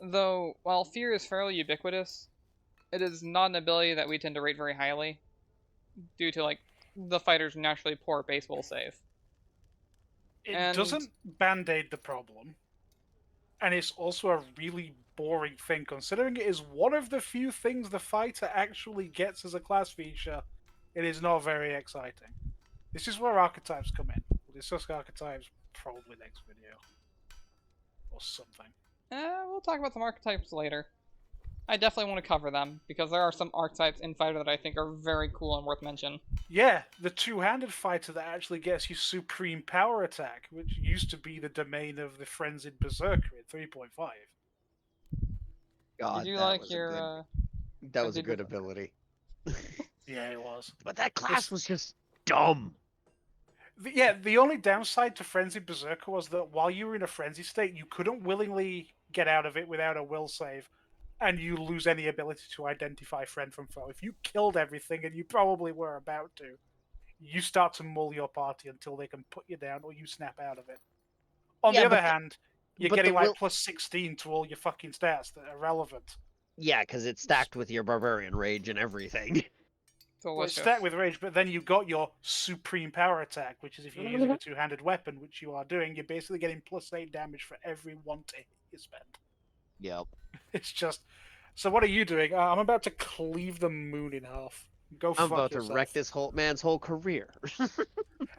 Though, while fear is fairly ubiquitous, it is not an ability that we tend to rate very highly, due to, like, the fighter's naturally poor base will save. It doesn't band-aid the problem, and it's also a really boring thing, considering it is one of the few things the fighter actually gets as a class feature. It is not very exciting. This is where archetypes come in. We'll discuss archetypes probably next video. Or something. We'll talk about some archetypes later. I definitely want to cover them, because there are some archetypes in Fighter that I think are very cool and worth mention. Yeah, the two-handed fighter that actually gets you Supreme Power Attack, which used to be the domain of the Frenzied Berserker in 3.5. God, Did you that like was your, that was a good ability. Yeah, it was. But that class was just dumb. The only downside to Frenzied Berserker was that while you were in a frenzy state, you couldn't willingly get out of it without a will save, and you lose any ability to identify friend from foe. If you killed everything, and you probably were about to, you start to mull your party until they can put you down or you snap out of it. On the other hand, you're getting like +16 to all your fucking stats that are relevant. Yeah, because it's stacked with your Barbarian Rage and everything. Well, it's stacked with rage, but then you got your Supreme Power Attack, which is if you're using a two-handed weapon, which you are doing, you're basically getting +8 damage for every 1 to hit you spend. Yep. It's just... So what are you doing? I'm about to cleave the moon in half. Go fuck yourself. I'm about to wreck this man's whole career.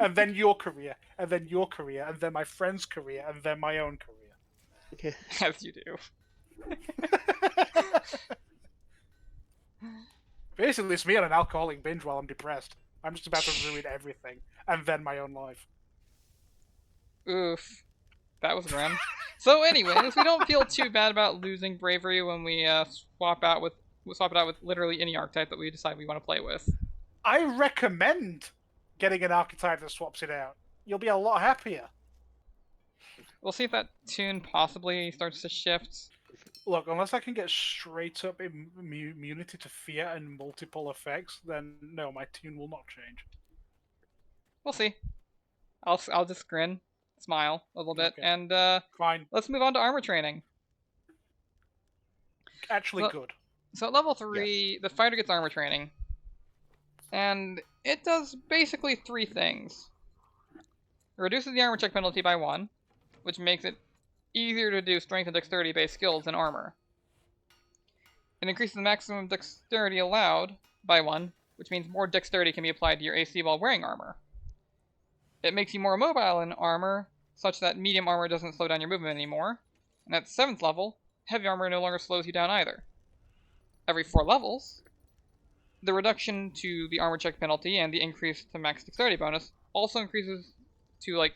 And then your career, and then your career, and then my friend's career, and then my own career. As you do. Basically, it's me on an alcoholic binge while I'm depressed. I'm just about to ruin everything, and then my own life. Oof. That was grim. So anyways, we don't feel too bad about losing bravery when we swap it out with literally any archetype that we decide we want to play with. I recommend getting an archetype that swaps it out. You'll be a lot happier. We'll see if that tune possibly starts to shift. Look, unless I can get straight up immunity to fear and multiple effects, then no, my tune will not change. We'll see. I'll just grin, smile a little bit, Okay. and Fine. let's move on to armor training. Actually, good. So at level 3, the fighter gets armor training, and it does basically 3 things. It reduces the armor check penalty by 1, which makes it easier to do strength and dexterity based skills in armor. It increases the maximum dexterity allowed by 1, which means more dexterity can be applied to your AC while wearing armor. It makes you more mobile in armor, such that medium armor doesn't slow down your movement anymore. And at 7th level, heavy armor no longer slows you down either. Every 4 levels, the reduction to the armor check penalty and the increase to max dexterity bonus also increases to like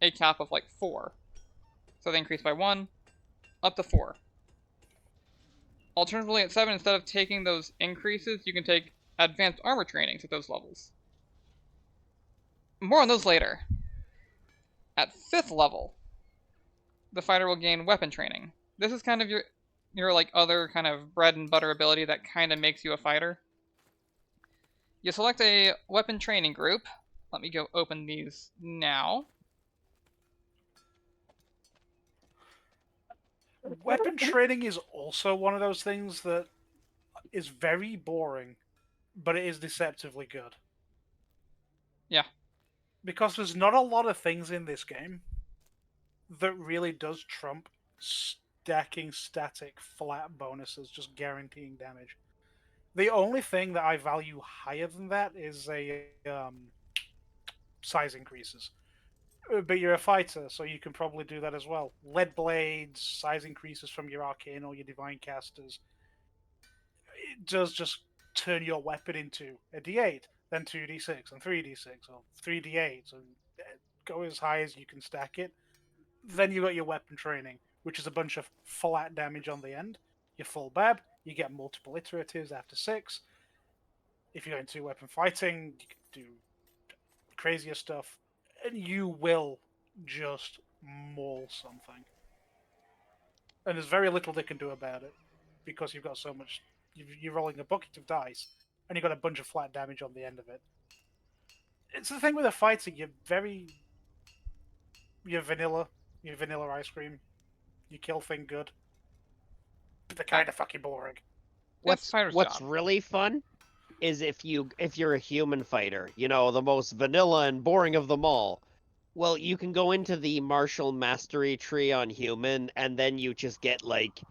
a cap of like 4. So they increase by 1, up to 4. Alternatively, at 7, instead of taking those increases, you can take advanced armor trainings at those levels. More on those later. At 5th level, the fighter will gain weapon training. This is kind of your like other kind of bread and butter ability that kind of makes you a fighter. You select a weapon training group. Let me go open these now. Weapon training is also one of those things that is very boring, but it is deceptively good. Yeah. Because there's not a lot of things in this game that really does trump stacking static flat bonuses, just guaranteeing damage. The only thing that I value higher than that is a size increases. But you're a fighter, so you can probably do that as well. Lead blades, size increases from your arcane or your divine casters. It does just turn your weapon into a d8, then 2d6 and 3d6 or 3d8, and go as high as you can stack it. Then you got your weapon training, which is a bunch of flat damage on the end. Your full bab, you get multiple iteratives after 6. If you're into weapon fighting, you can do crazier stuff, and you will just maul something. And there's very little they can do about it because you've got so much. You're rolling a bucket of dice, and you've got a bunch of flat damage on the end of it. It's the thing with a fighter. You're vanilla. You're vanilla ice cream. You kill thing good. But they're kind of fucking boring. It's fighter's What's job. really fun is if you're a human fighter, you know, the most vanilla and boring of them all. Well, you can go into the martial mastery tree on human, and then you just get like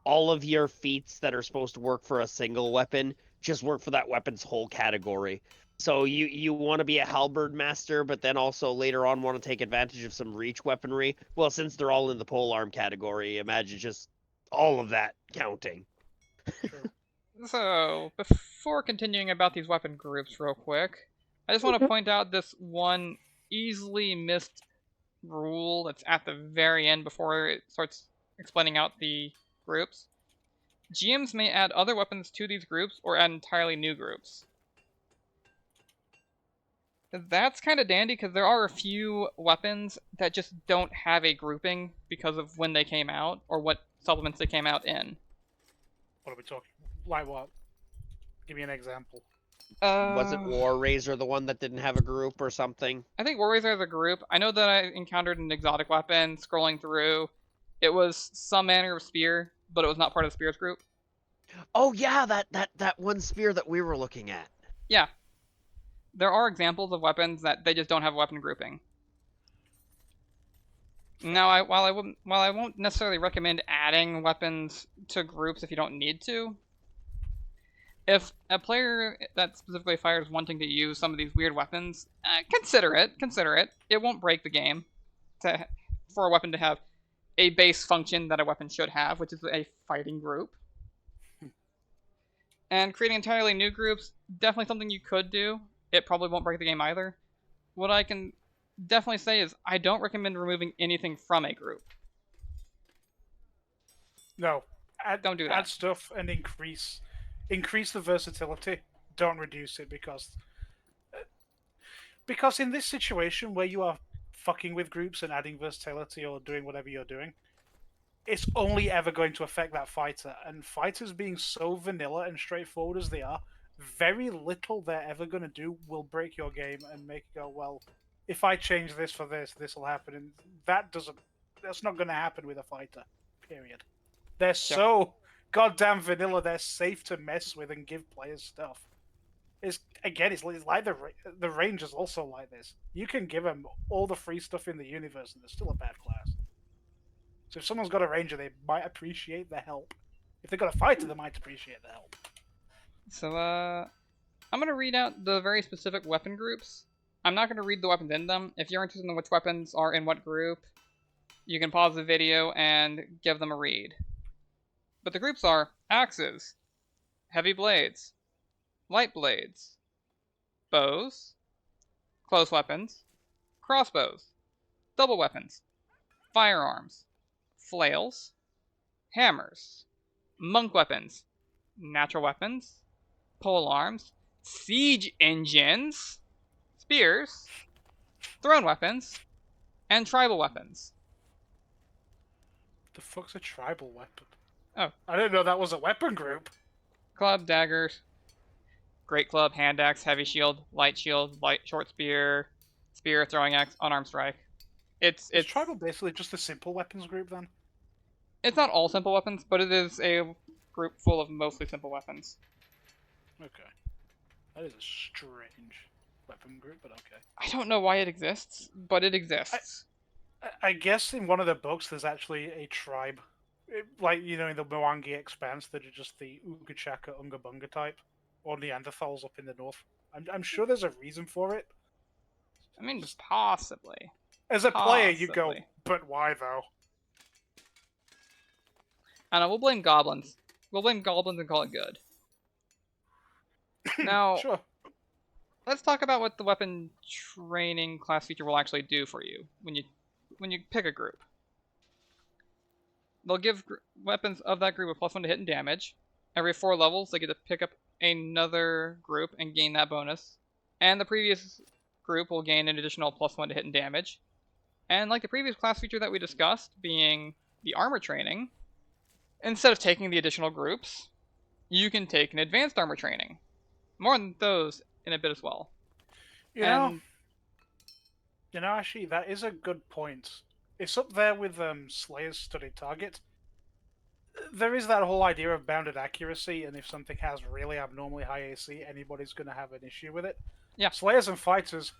all of your feats that are supposed to work for a single weapon just work for that weapon's whole category. So you want to be a halberd master, but then also later on want to take advantage of some reach weaponry. Well, since they're all in the polearm category, imagine just all of that counting. True. So, before continuing about these weapon groups real quick, I just want to point out this one easily missed rule that's at the very end before it starts explaining out the groups. GMs may add other weapons to these groups or add entirely new groups. That's kind of dandy because there are a few weapons that just don't have a grouping because of when they came out or what supplements they came out in. What are we talking? Like what? Give me an example. Wasn't War Razor the one that didn't have a group or something? I think War Razor is a group. I know that I encountered an exotic weapon scrolling through. It was some manner of spear, but it was not part of the spears group. Oh yeah, that one spear that we were looking at. Yeah. There are examples of weapons that they just don't have weapon grouping. Now, while I won't necessarily recommend adding weapons to groups if you don't need to, if a player that specifically fires wanting to use some of these weird weapons, consider it. Consider it. It won't break the game for a weapon to have a base function that a weapon should have, which is a fighting group. And creating entirely new groups, definitely something you could do. It probably won't break the game either. What I can definitely say is I don't recommend removing anything from a group. No, Don't do that. Add stuff and increase the versatility. Don't reduce it because in this situation where you are fucking with groups and adding versatility or doing whatever you're doing, it's only ever going to affect that fighter. And fighters being so vanilla and straightforward as they are, very little they're ever going to do will break your game and make it go, well, if I change this for this, this will happen. And that's not going to happen with a fighter, period. They're so goddamn vanilla, they're safe to mess with and give players stuff. It's like the range is also like this. You can give them all the free stuff in the universe and they're still a bad class. So if someone's got a ranger, they might appreciate the help. If they've got a fighter, they might appreciate the help. So, I'm going to read out the very specific weapon groups. I'm not going to read the weapons in them. If you're interested in which weapons are in what group, you can pause the video and give them a read. But the groups are axes, heavy blades, light blades, bows, close weapons, crossbows, double weapons, firearms, flails, hammers, monk weapons, natural weapons, polearms, siege engines, spears, thrown weapons, and tribal weapons. The fuck's a tribal weapon? Oh. I didn't know that was a weapon group. Club, daggers, great club, hand axe, heavy shield, light short spear, spear, throwing axe, unarmed strike. Is It's tribal basically just a simple weapons group then? it's not all simple weapons, but it is a group full of mostly simple weapons. Okay. That is a strange weapon group, but okay. I don't know why it exists, but it exists. I guess in one of the books there's actually a tribe. Like, you know, in the Mwangi Expanse, that are just the Ugachaka Ungabunga type. Or Neanderthals up in the north. I'm sure there's a reason for it. I mean, possibly. As a player, you go, Possibly. but why though? I don't know, we'll blame goblins. We'll blame goblins and call it good. Now, Sure. let's talk about what the weapon training class feature will actually do for you when you pick a group. They'll give weapons of that group a +1 to hit and damage. Every 4 levels, they get to pick up another group and gain that bonus. And the previous group will gain an additional +1 to hit and damage. And like the previous class feature that we discussed, being the armor training, instead of taking the additional groups, you can take an advanced armor training. More on those in a bit as well. You know, actually, that is a good point. It's up there with Slayer's Study Target. There is that whole idea of bounded accuracy, and if something has really abnormally high AC, anybody's going to have an issue with it. Yeah. Slayers and Fighters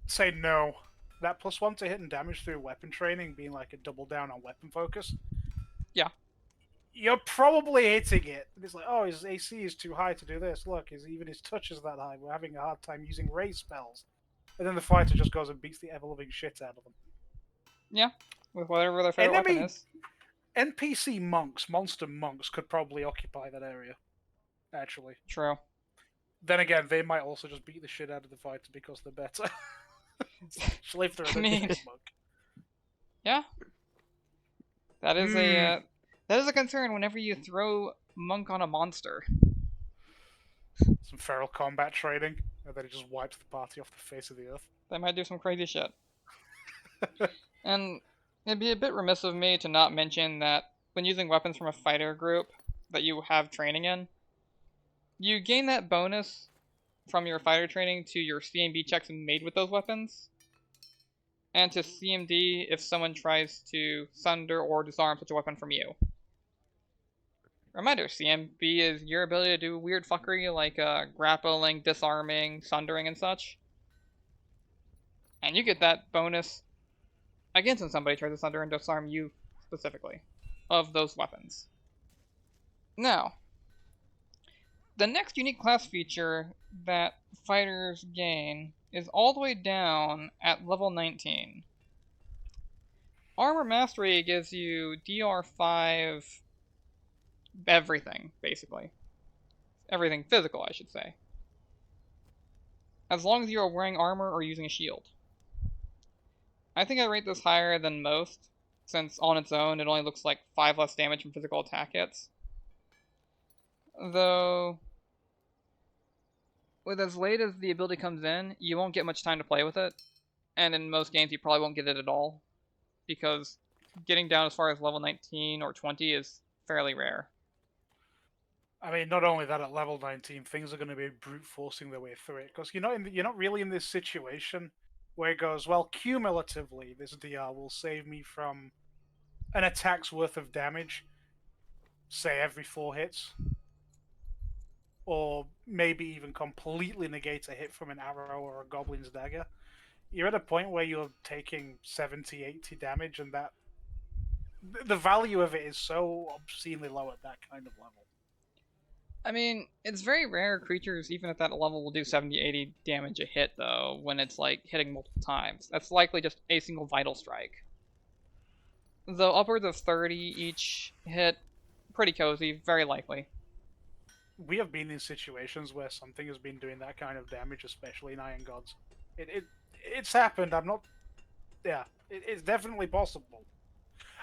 say no. That +1 to hit and damage through weapon training being like a double down on weapon focus. Yeah. You're probably hitting it. It's like, oh, his AC is too high to do this. Look, even his touch is that high. We're having a hard time using raise spells. And then the fighter just goes and beats the ever-living shit out of them. Yeah, with whatever their favorite weapon is. NPC monks, monster monks, could probably occupy that area. Actually. True. Then again, they might also just beat the shit out of the fighter because they're better. Especially if they're an NPC monk. Yeah. That is a concern whenever you throw monk on a monster. Some feral combat training, and then it just wipes the party off the face of the earth. They might do some crazy shit. And it'd be a bit remiss of me to not mention that when using weapons from a fighter group that you have training in, you gain that bonus from your fighter training to your CMB checks made with those weapons, and to CMD if someone tries to sunder or disarm such a weapon from you. Reminder, CMB is your ability to do weird fuckery like grappling, disarming, sundering, and such. And you get that bonus against when somebody tries to sunder and disarm you specifically of those weapons. Now, the next unique class feature that fighters gain is all the way down at level 19. Armor Mastery gives you DR5 everything, basically. Everything physical, I should say. As long as you are wearing armor or using a shield. I think I rate this higher than most, since on its own it only looks like 5 less damage from physical attack hits. Though, with as late as the ability comes in, you won't get much time to play with it, and in most games you probably won't get it at all, because getting down as far as level 19 or 20 is fairly rare. I mean, not only that, at level 19, things are going to be brute forcing their way through it, because you're not really in this situation where it goes, well, cumulatively, this DR will save me from an attack's worth of damage, say every 4 hits, or maybe even completely negate a hit from an arrow or a goblin's dagger. You're at a point where you're taking 70, 80 damage, and that the value of it is so obscenely low at that kind of level. I mean, it's very rare creatures, even at that level, will do 70, 80 damage a hit, though, when it's, like, hitting multiple times. That's likely just a single Vital Strike. Though upwards of 30 each hit, pretty cozy, very likely. We have been in situations where something has been doing that kind of damage, especially in Iron Gods. It's happened, I'm not... Yeah, it's definitely possible.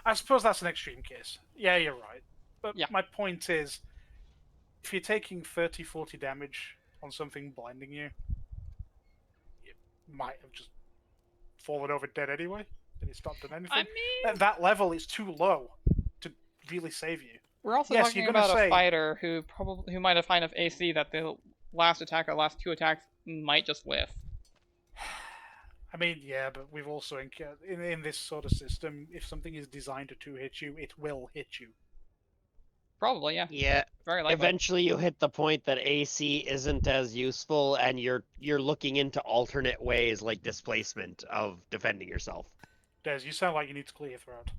I suppose that's an extreme case. Yeah, you're right. But yeah. My point is, if you're taking 30, 40 damage on something blinding you, you might have just fallen over dead anyway. Did it stop doing anything? I mean, At that level, it's too low to really save you. we're also Yes, talking you're gonna about a say- fighter who might have high enough AC that the last attack or last two attacks might just whiff. I mean, yeah, but we've also in this sort of system, if something is designed to hit you, it will hit you. Probably, yeah. Yeah. Very likely. Eventually, you hit the point that AC isn't as useful, and you're looking into alternate ways like displacement of defending yourself. Des, you sound like you need to clear your throat.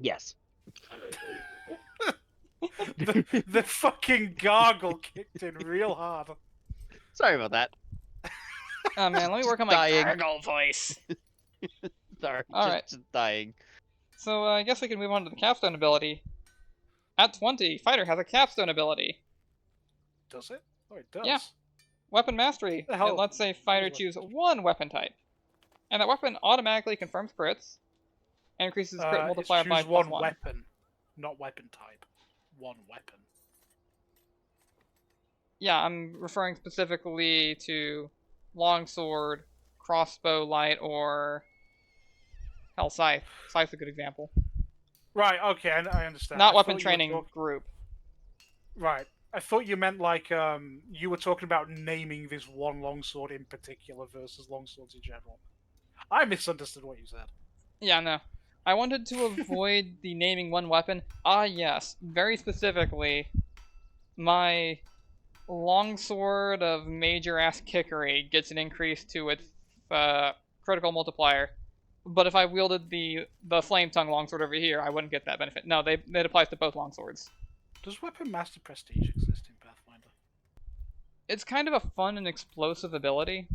Yes. The fucking gargle kicked in real hard. Sorry about that. Oh man, let me work on my Dying. gargle voice. Sorry. Alright. Just dying. So I guess we can move on to the capstone ability. At 20, fighter has a capstone ability. Does it? Oh, it does. Yeah. Weapon mastery. The hell? It lets a fighter What is choose one weapon type. And that weapon automatically confirms crits and increases crit multiplier it's by choose one +1. weapon, not weapon type. One weapon. Yeah, I'm referring specifically to longsword, crossbow light, or hell, scythe. Scythe's a good example. Right. Okay, I understand. Not I weapon thought you were training group. Right. I thought you meant like you were talking about naming this one longsword in particular versus longswords in general. I misunderstood what you said. Yeah, no. I wanted to avoid the naming one weapon. Ah, yes. Very specifically, my longsword of major ass kickery gets an increase to its critical multiplier. But if I wielded the flame tongue longsword over here, I wouldn't get that benefit. No, it applies to both longswords. Does weapon master prestige exist in Pathfinder? It's kind of a fun and explosive ability.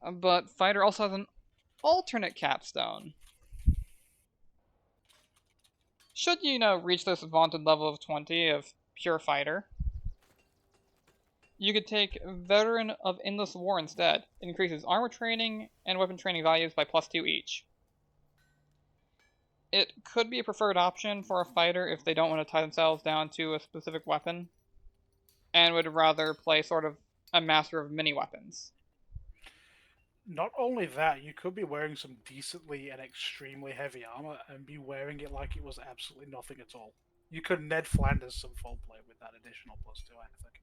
But fighter also has an alternate capstone. Should you, reach this vaunted level of 20 of pure fighter, you could take Veteran of Endless War instead. It increases armor training and weapon training values by +2 each. It could be a preferred option for a fighter if they don't want to tie themselves down to a specific weapon, and would rather play sort of a master of many weapons. Not only that, you could be wearing some decently and extremely heavy armor and be wearing it like it was absolutely nothing at all. You could Ned Flanders some full play with that additional +2, I think.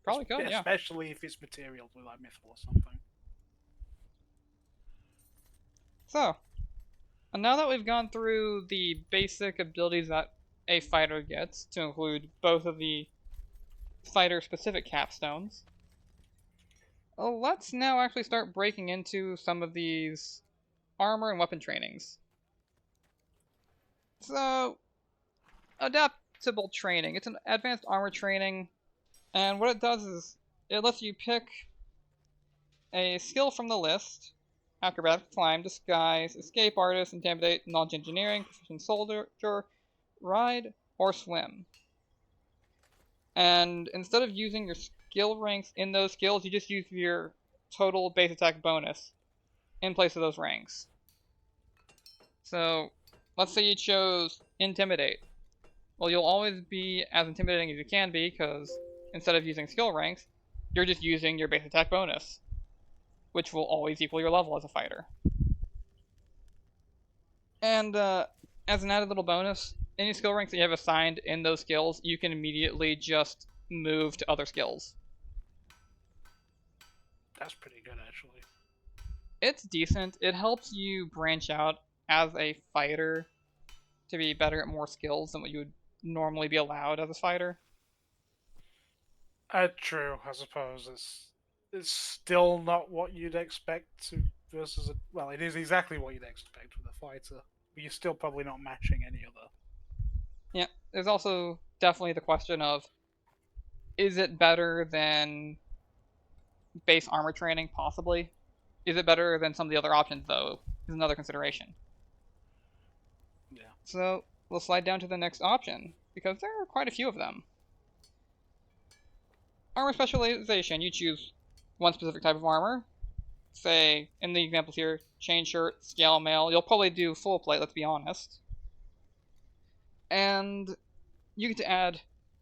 Probably could, yeah. Especially if it's material with like Mithril or something. So, and now that we've gone through the basic abilities that a fighter gets, to include both of the fighter-specific capstones, let's now actually start breaking into some of these armor and weapon trainings. So, adaptable training. It's an advanced armor training, and what it does is it lets you pick a skill from the list: acrobatic, climb, disguise, escape artist, intimidate, knowledge engineering, proficient soldier, ride, or swim. And instead of using your skill ranks in those skills, you just use your total base attack bonus in place of those ranks. So, let's say you chose intimidate. Well, you'll always be as intimidating as you can be, because instead of using skill ranks, you're just using your base attack bonus, which will always equal your level as a fighter. And as an added little bonus, any skill ranks that you have assigned in those skills, you can immediately just move to other skills. That's pretty good, actually. It's decent. It helps you branch out as a fighter to be better at more skills than what you would normally be allowed as a fighter. True, I suppose. It's still not what you'd expect to versus a... Well, it is exactly what you'd expect with a fighter, but you're still probably not matching any other. Yeah, there's also definitely the question of, is it better than base armor training? Possibly. Is it better than some of the other options, though? Is another consideration. Yeah. So, we'll slide down to the next option, because there are quite a few of them. Armor specialization. You choose one specific type of armor. Say, in the examples here, chain shirt, scale mail. You'll probably do full plate, let's be honest. And you get to add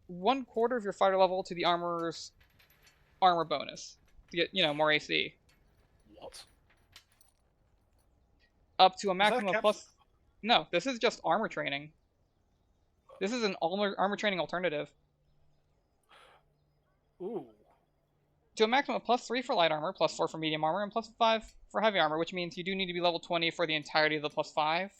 1/4 of your fighter level to the armor's armor bonus to get, more AC. What? up to a Is that maximum of cap- plus... No, this is just armor training. This is an armor training alternative. Ooh. To a maximum of +3 for light armor, +4 for medium armor, and +5 for heavy armor, which means you do need to be level 20 for the entirety of the +5.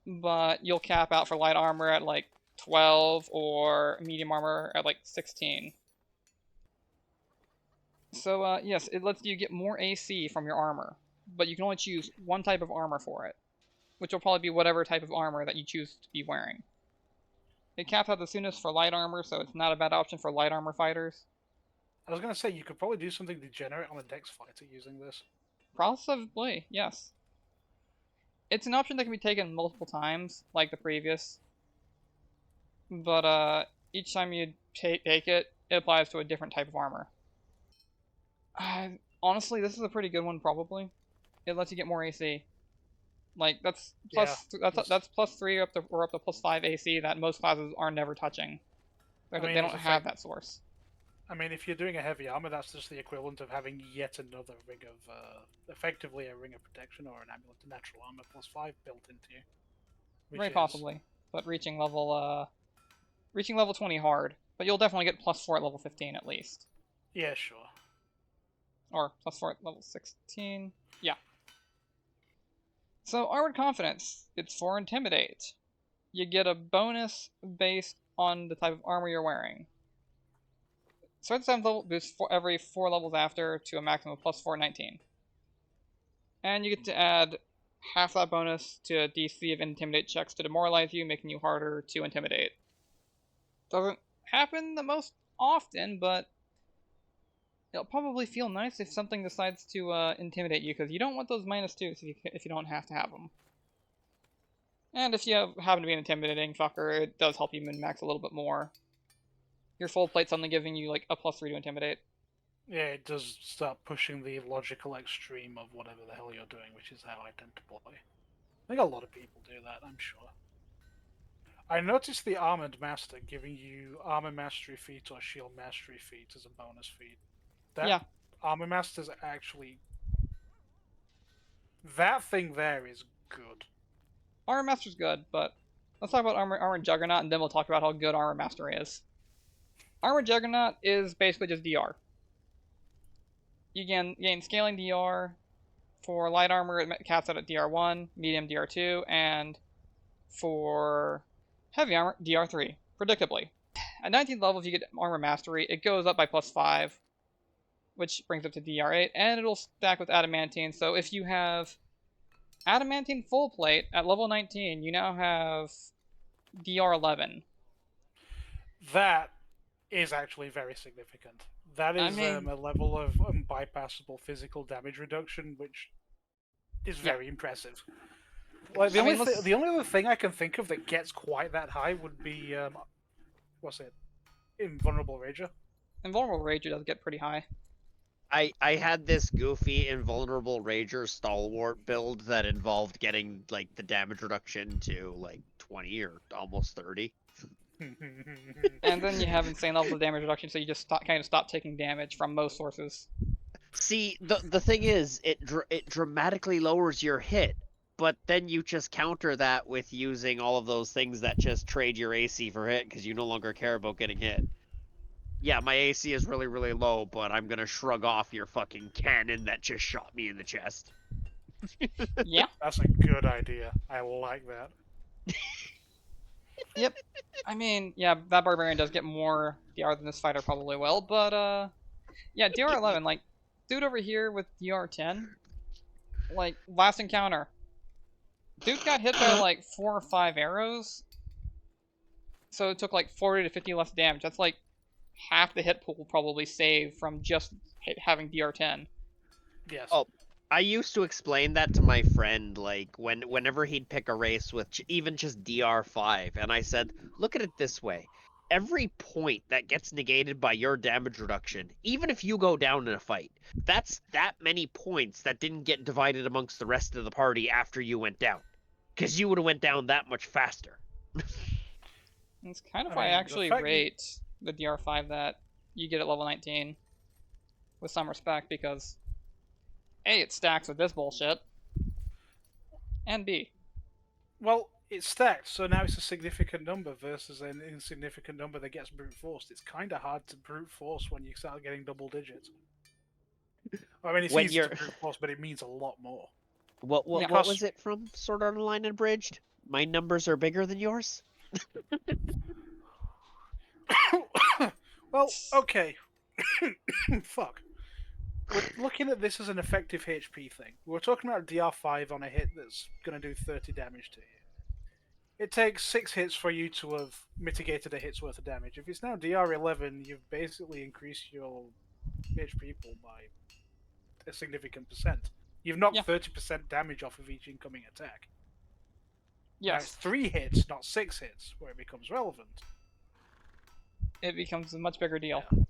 But you'll cap out for light armor at like 12 or medium armor at like 16. So yes, it lets you get more AC from your armor, but you can only choose one type of armor for it, which will probably be whatever type of armor that you choose to be wearing. It caps out the soonest for light armor, so it's not a bad option for light armor fighters. I was gonna say you could probably do something degenerate on a Dex fighter using this. Possibly, yes. It's an option that can be taken multiple times, like the previous. But each time you take it, it applies to a different type of armor. Honestly, this is a pretty good one, probably. It lets you get more AC. Like that's +3 up to +5 AC that most classes are never touching. They don't have that source. I mean, if you're doing a heavy armor, that's just the equivalent of having yet another ring of, effectively a ring of protection or an amulet of natural armor +5 built into you. Very possibly, but reaching level 20 hard. But you'll definitely get +4 at level 15 at least. Yeah, sure. Or +4 at level 16. Yeah. So Armored Confidence, it's for Intimidate. You get a bonus based on the type of armor you're wearing. Sword 7 level boosts every 4 levels after to a maximum of +419. And you get to add half that bonus to a DC of Intimidate checks to demoralize you, making you harder to intimidate. Doesn't happen the most often, but it'll probably feel nice if something decides to intimidate you, because you don't want those -2s if you don't have to have them. And if you happen to be an intimidating fucker, it does help you min-max a little bit more. Your full plate suddenly giving you like a +3 to intimidate. Yeah, it does start pushing the logical extreme of whatever the hell you're doing, which is how I tend to play. I think a lot of people do that, I'm sure. I noticed the Armored Master giving you Armor Mastery feat or Shield Mastery feat as a bonus feat. That Armor Master's actually... That thing there is good. Armor Master's good, but let's talk about Armor Juggernaut, and then we'll talk about how good Armor Master is. Armor Juggernaut is basically just DR. You gain scaling DR. For light armor, it caps out at DR1, medium DR2, and for heavy armor, DR3, predictably. At 19th level, if you get Armor Mastery, it goes up by +5, which brings it to DR8, and it'll stack with Adamantine, so if you have Adamantine full plate at level 19, you now have DR11. That is actually very significant. That is a level of unbypassable physical damage reduction, which is very impressive. Like the only other thing I can think of that gets quite that high would be Invulnerable Rager. Invulnerable Rager does get pretty high. I had this goofy Invulnerable Rager Stalwart build that involved getting like the damage reduction to like 20 or almost 30. And then you have insane levels of damage reduction, so you just kind of stop taking damage from most sources. See, the thing is, it dramatically lowers your hit, but then you just counter that with using all of those things that just trade your AC for hit, because you no longer care about getting hit. Yeah, my AC is really, really low, but I'm gonna shrug off your fucking cannon that just shot me in the chest. Yeah. That's a good idea. I like that. Yep. I mean, yeah, that barbarian does get more DR than this fighter probably will, but yeah, DR11, like, dude over here with DR10, like, last encounter, dude got hit by like 4 or 5 arrows, so it took like 40 to 50 less damage. That's like half the hit pool probably saved from just having DR10. Yes. Oh, I used to explain that to my friend, like, whenever he'd pick a race with even just DR5, and I said, look at it this way. Every point that gets negated by your damage reduction, even if you go down in a fight, that's that many points that didn't get divided amongst the rest of the party after you went down. Because you would have went down that much faster. That's kind of why I actually rate the DR5 that you get at level 19 with some respect, because A, it stacks with this bullshit, and B. Well, it's stacked, so now it's a significant number versus an insignificant number that gets brute forced. It's kind of hard to brute force when you start getting double digits. I mean, it's When easy you're to brute force, but it means a lot more. what Yeah. was it from Sword Art Online Unabridged? My numbers are bigger than yours. Well, okay. Fuck. We're looking at this as an effective HP thing. We're talking about DR5 on a hit that's going to do 30 damage to you. It takes 6 hits for you to have mitigated a hit's worth of damage. If it's now DR11, you've basically increased your HP pool by a significant percent. You've knocked Yeah. 30% damage off of each incoming attack. Now it's Yes, 3 hits, not 6 hits, where it becomes relevant. it becomes a much bigger deal. Yeah.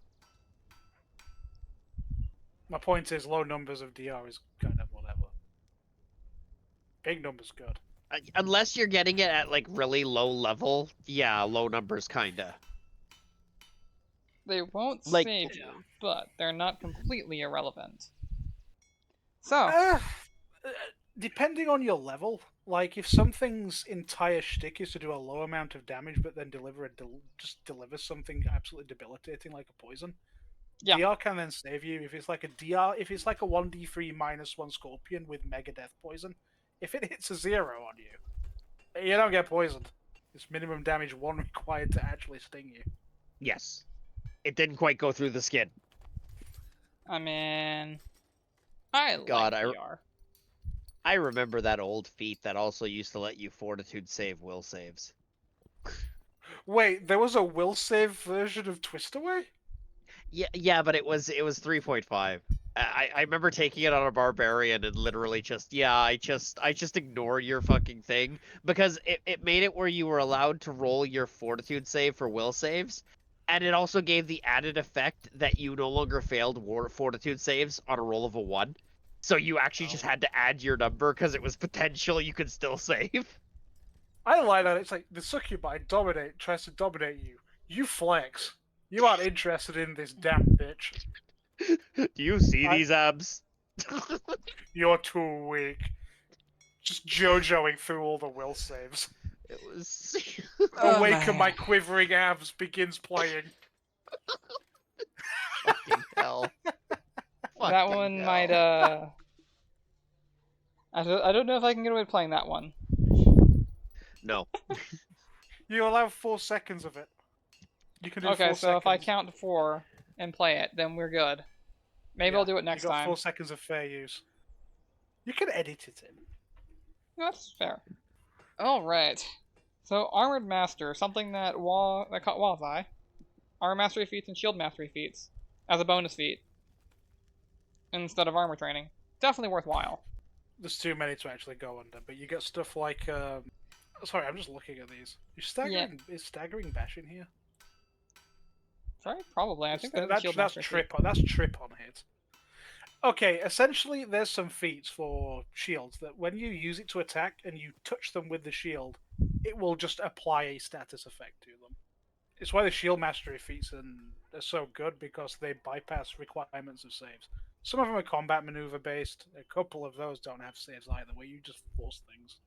My point is, low numbers of DR is kind of whatever. Big numbers good. Unless you're getting it at like really low level, yeah, low numbers kinda. They won't Like- save you, but they're not completely irrelevant. So, Uh, depending on your level, like if something's entire shtick is to do a low amount of damage, but then just deliver something absolutely debilitating like a poison, yeah, DR can then save you. If it's like a DR, if it's like a 1d3 -1 scorpion with mega death poison, if it hits a 0 on you, you don't get poisoned. It's minimum damage 1 required to actually sting you. Yes. It didn't quite go through the skin. I mean, I God, like VR. I remember that old feat that also used to let you fortitude save will saves. Wait, there was a will save version of Twistaway? Yeah, but it was 3.5. I remember taking it on a barbarian and literally just I just ignore your fucking thing because it made it where you were allowed to roll your fortitude save for will saves, and it also gave the added effect that you no longer failed fortitude saves on a roll of a 1. So you actually just had to add your number because it was potential you could still save. I like that. It's like the succubi tries to dominate you. You flex. You aren't interested in this damn bitch. Do you see I- these abs? You're too weak. Just JoJoing through all the will saves. It was Oh, Awaken my man. quivering abs begins playing. fucking hell. That Fucking one hell. might, I don't know if I can get away with playing that one. No. You allow 4 seconds of it. You can do 4 Okay, seconds. so if I count to 4 and play it, then we're good. Maybe I'll do it next you got time. 4 seconds of fair use. You can edit it in. That's fair. Alright. So, Armored Master, something that caught Wall's eye. Armor Mastery feats and Shield Mastery feats as a bonus feat instead of armor training. Definitely worthwhile. There's too many to actually go under, but you get stuff like. Sorry, I'm just looking at these. Is staggering bash in here? Sorry, probably. I think that's That's Shield Mastery feat. That's trip on hit. Okay, essentially, there's some feats for shields that when you use it to attack and you touch them with the shield, it will just apply a status effect to them. It's why the shield mastery feats are so good because they bypass requirements of saves. Some of them are combat maneuver based. A couple of those don't have saves either, where you just force things.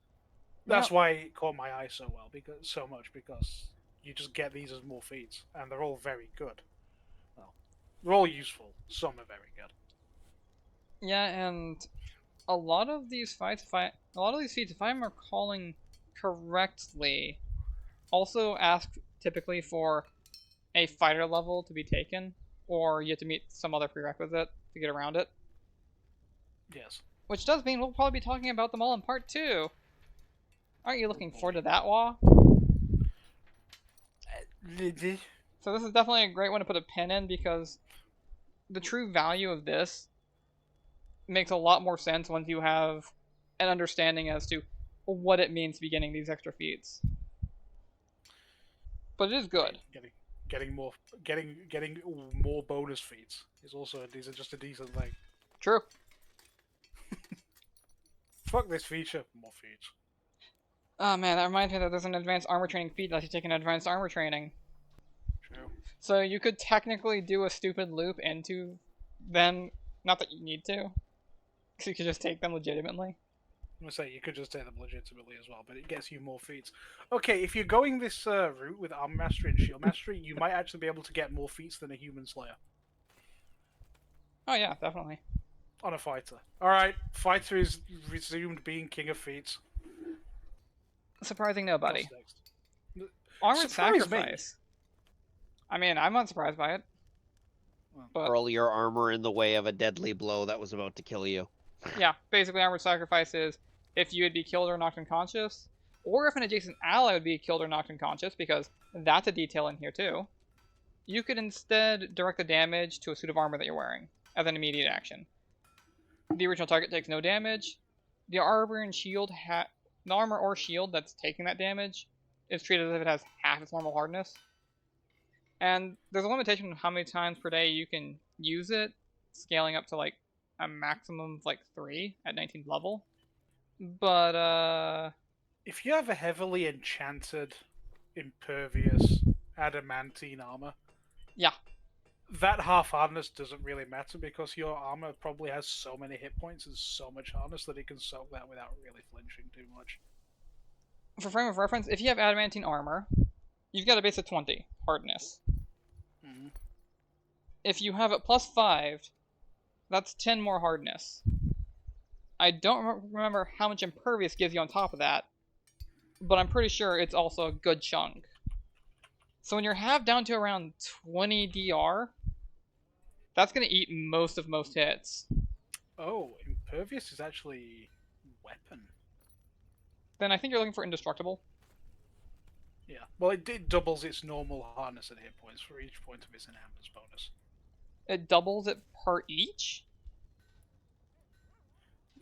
That's why it caught my eye so much because you just get these as more feats, and they're all very good. Well, they're all useful. Some are very good. Yeah, and a lot of these feats, if I'm recalling correctly, also ask typically for a fighter level to be taken, or you have to meet some other prerequisite to get around it. Yes. Which does mean we'll probably be talking about them all in part 2. Aren't you looking forward to that, Wah? So this is definitely a great one to put a pin in because the true value of this makes a lot more sense once you have an understanding as to what it means to be getting these extra feats. But it is good. Getting more bonus feats is also just a decent thing. True. Fuck this feature, more feats. Oh man, that reminds me that there's an advanced armor training feat that you take in advanced armor training. True. So you could technically do a stupid loop into them, not that you need to, because you could just take them legitimately. I'm gonna say you could just take them legitimately as well, but it gets you more feats. Okay, if you're going this route with Armor Mastery and Shield Mastery, you might actually be able to get more feats than a Human Slayer Oh yeah, definitely. on a fighter. Alright, fighter is resumed being king of feats. Surprising What's nobody. next? Armored Surprise me. Sacrifice. I mean, I'm not surprised by it. But Hurl your armor in the way of a deadly blow that was about to kill you. yeah, basically Armored Sacrifice is if you would be killed or knocked unconscious, or if an adjacent ally would be killed or knocked unconscious, because that's a detail in here too, you could instead direct the damage to a suit of armor that you're wearing as an immediate action. The original target takes no damage. The armor and shield the armor or shield that's taking that damage is treated as if it has half its normal hardness. And there's a limitation on how many times per day you can use it, scaling up to like a maximum of like 3 at 19th level. But If you have a heavily enchanted, impervious, adamantine armor, yeah, that half hardness doesn't really matter because your armor probably has so many hit points and so much hardness that it can soak that without really flinching too much. for frame of reference, if you have adamantine armor, you've got a base of 20 hardness. Mm-hmm. If you have it plus 5, that's 10 more hardness. I don't remember how much impervious gives you on top of that, but I'm pretty sure it's also a good chunk. So when you're half down to around 20 DR, that's going to eat most hits. Oh, impervious is actually weapon. Then I think you're looking for indestructible. Yeah. Well, it doubles its normal hardness and hit points for each point of its enhancement bonus. It doubles it per each?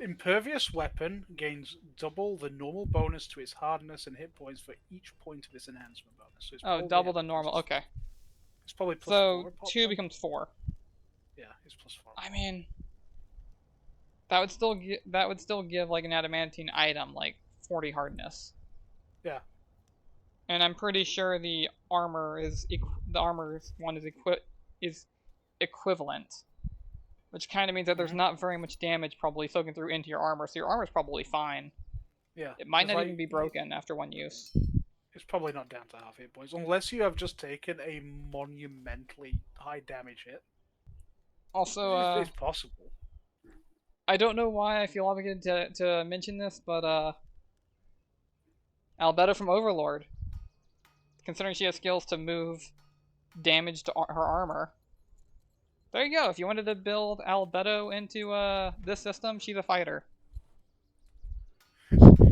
Impervious weapon gains double the normal bonus to its hardness and hit points for each point of its enhancement bonus. So it's Oh, probably double the normal. plus- Okay. It's probably plus So 4. 2 then? becomes 4. Yeah, it's plus 4. I mean, that would still give like an adamantine item like 40 hardness. Yeah. And I'm pretty sure the armor one is equivalent, which kind of means that there's not very much damage probably soaking through into your armor, so your armor's probably fine. Yeah. It might It's not like- even be broken after one use. It's probably not down to half hit points, unless you have just taken a monumentally high damage hit. Also, It's possible. I don't know why I feel obligated to mention this, but Albedo from Overlord, considering she has skills to move damage to her armor. There you go. If you wanted to build Albedo into this system, she's a fighter.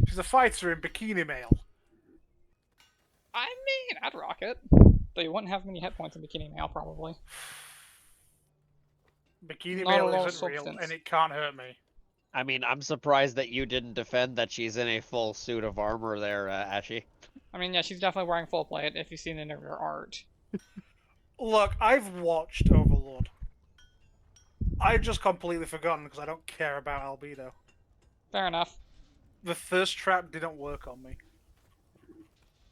She's a fighter in bikini mail. I mean, I'd rock it. Though you wouldn't have many hit points in Bikini Mail, probably. Bikini Not a mail lot of isn't real, substance. and it can't hurt me. I mean, I'm surprised that you didn't defend that she's in a full suit of armor there, Ashy. I mean, yeah, she's definitely wearing full plate if you've seen any of her art. Look, I've watched Overlord. I've just completely forgotten because I don't care about Albedo. Fair enough. The thirst trap didn't work on me.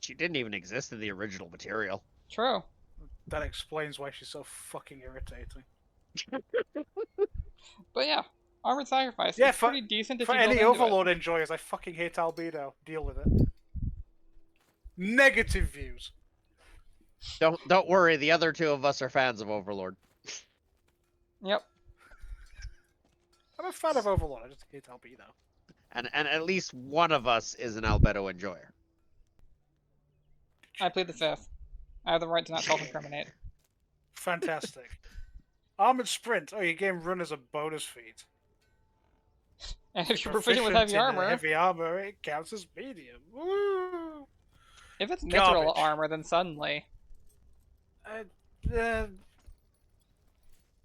She didn't even exist in the original material. True. That explains why she's so fucking irritating. But yeah, Armored Sacrifice. Yeah, it's pretty decent if For you build any into Overlord it. enjoyers, I fucking hate Albedo. Deal with it. Negative views. Don't worry, the other two of us are fans of Overlord. Yep. I'm a fan of Overlord, I just hate Albedo. And at least one of us is an Albedo enjoyer. I plead the fifth. I have the right to not self-incriminate. Fantastic. Armored Sprint. Oh, you gain run as a bonus feat. And if you're proficient with heavy in armor, heavy armor, it counts as medium. Woo! if it's mithril Garbage. armor, then suddenly. Uh,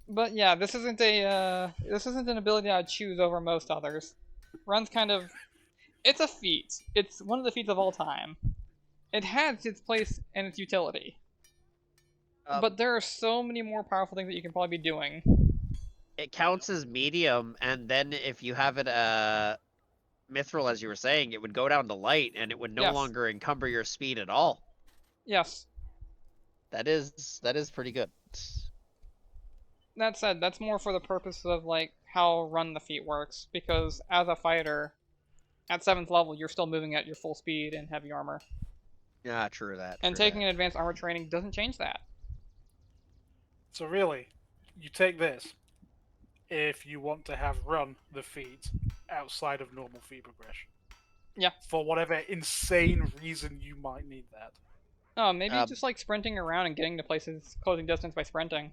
But yeah, this isn't an ability I'd choose over most others. Run's kind of, it's a feat. It's one of the feats of all time. It has its place and its utility. But there are so many more powerful things that you can probably be doing. It counts as medium, and then if you have it mithril, as you were saying, it would go down to light, and it would no Yes. longer encumber your speed at all. Yes. That is pretty good. That said, that's more for the purpose of like how run the feat works, because as a fighter, at 7th level, you're still moving at your full speed and heavy armor. Yeah, true that. And true taking that. an advanced armor training doesn't change that. So really, you take this if you want to have run the feat outside of normal feat progression. Yeah. For whatever insane reason you might need that. Oh, maybe Um, just like sprinting around and getting to places closing distance by sprinting.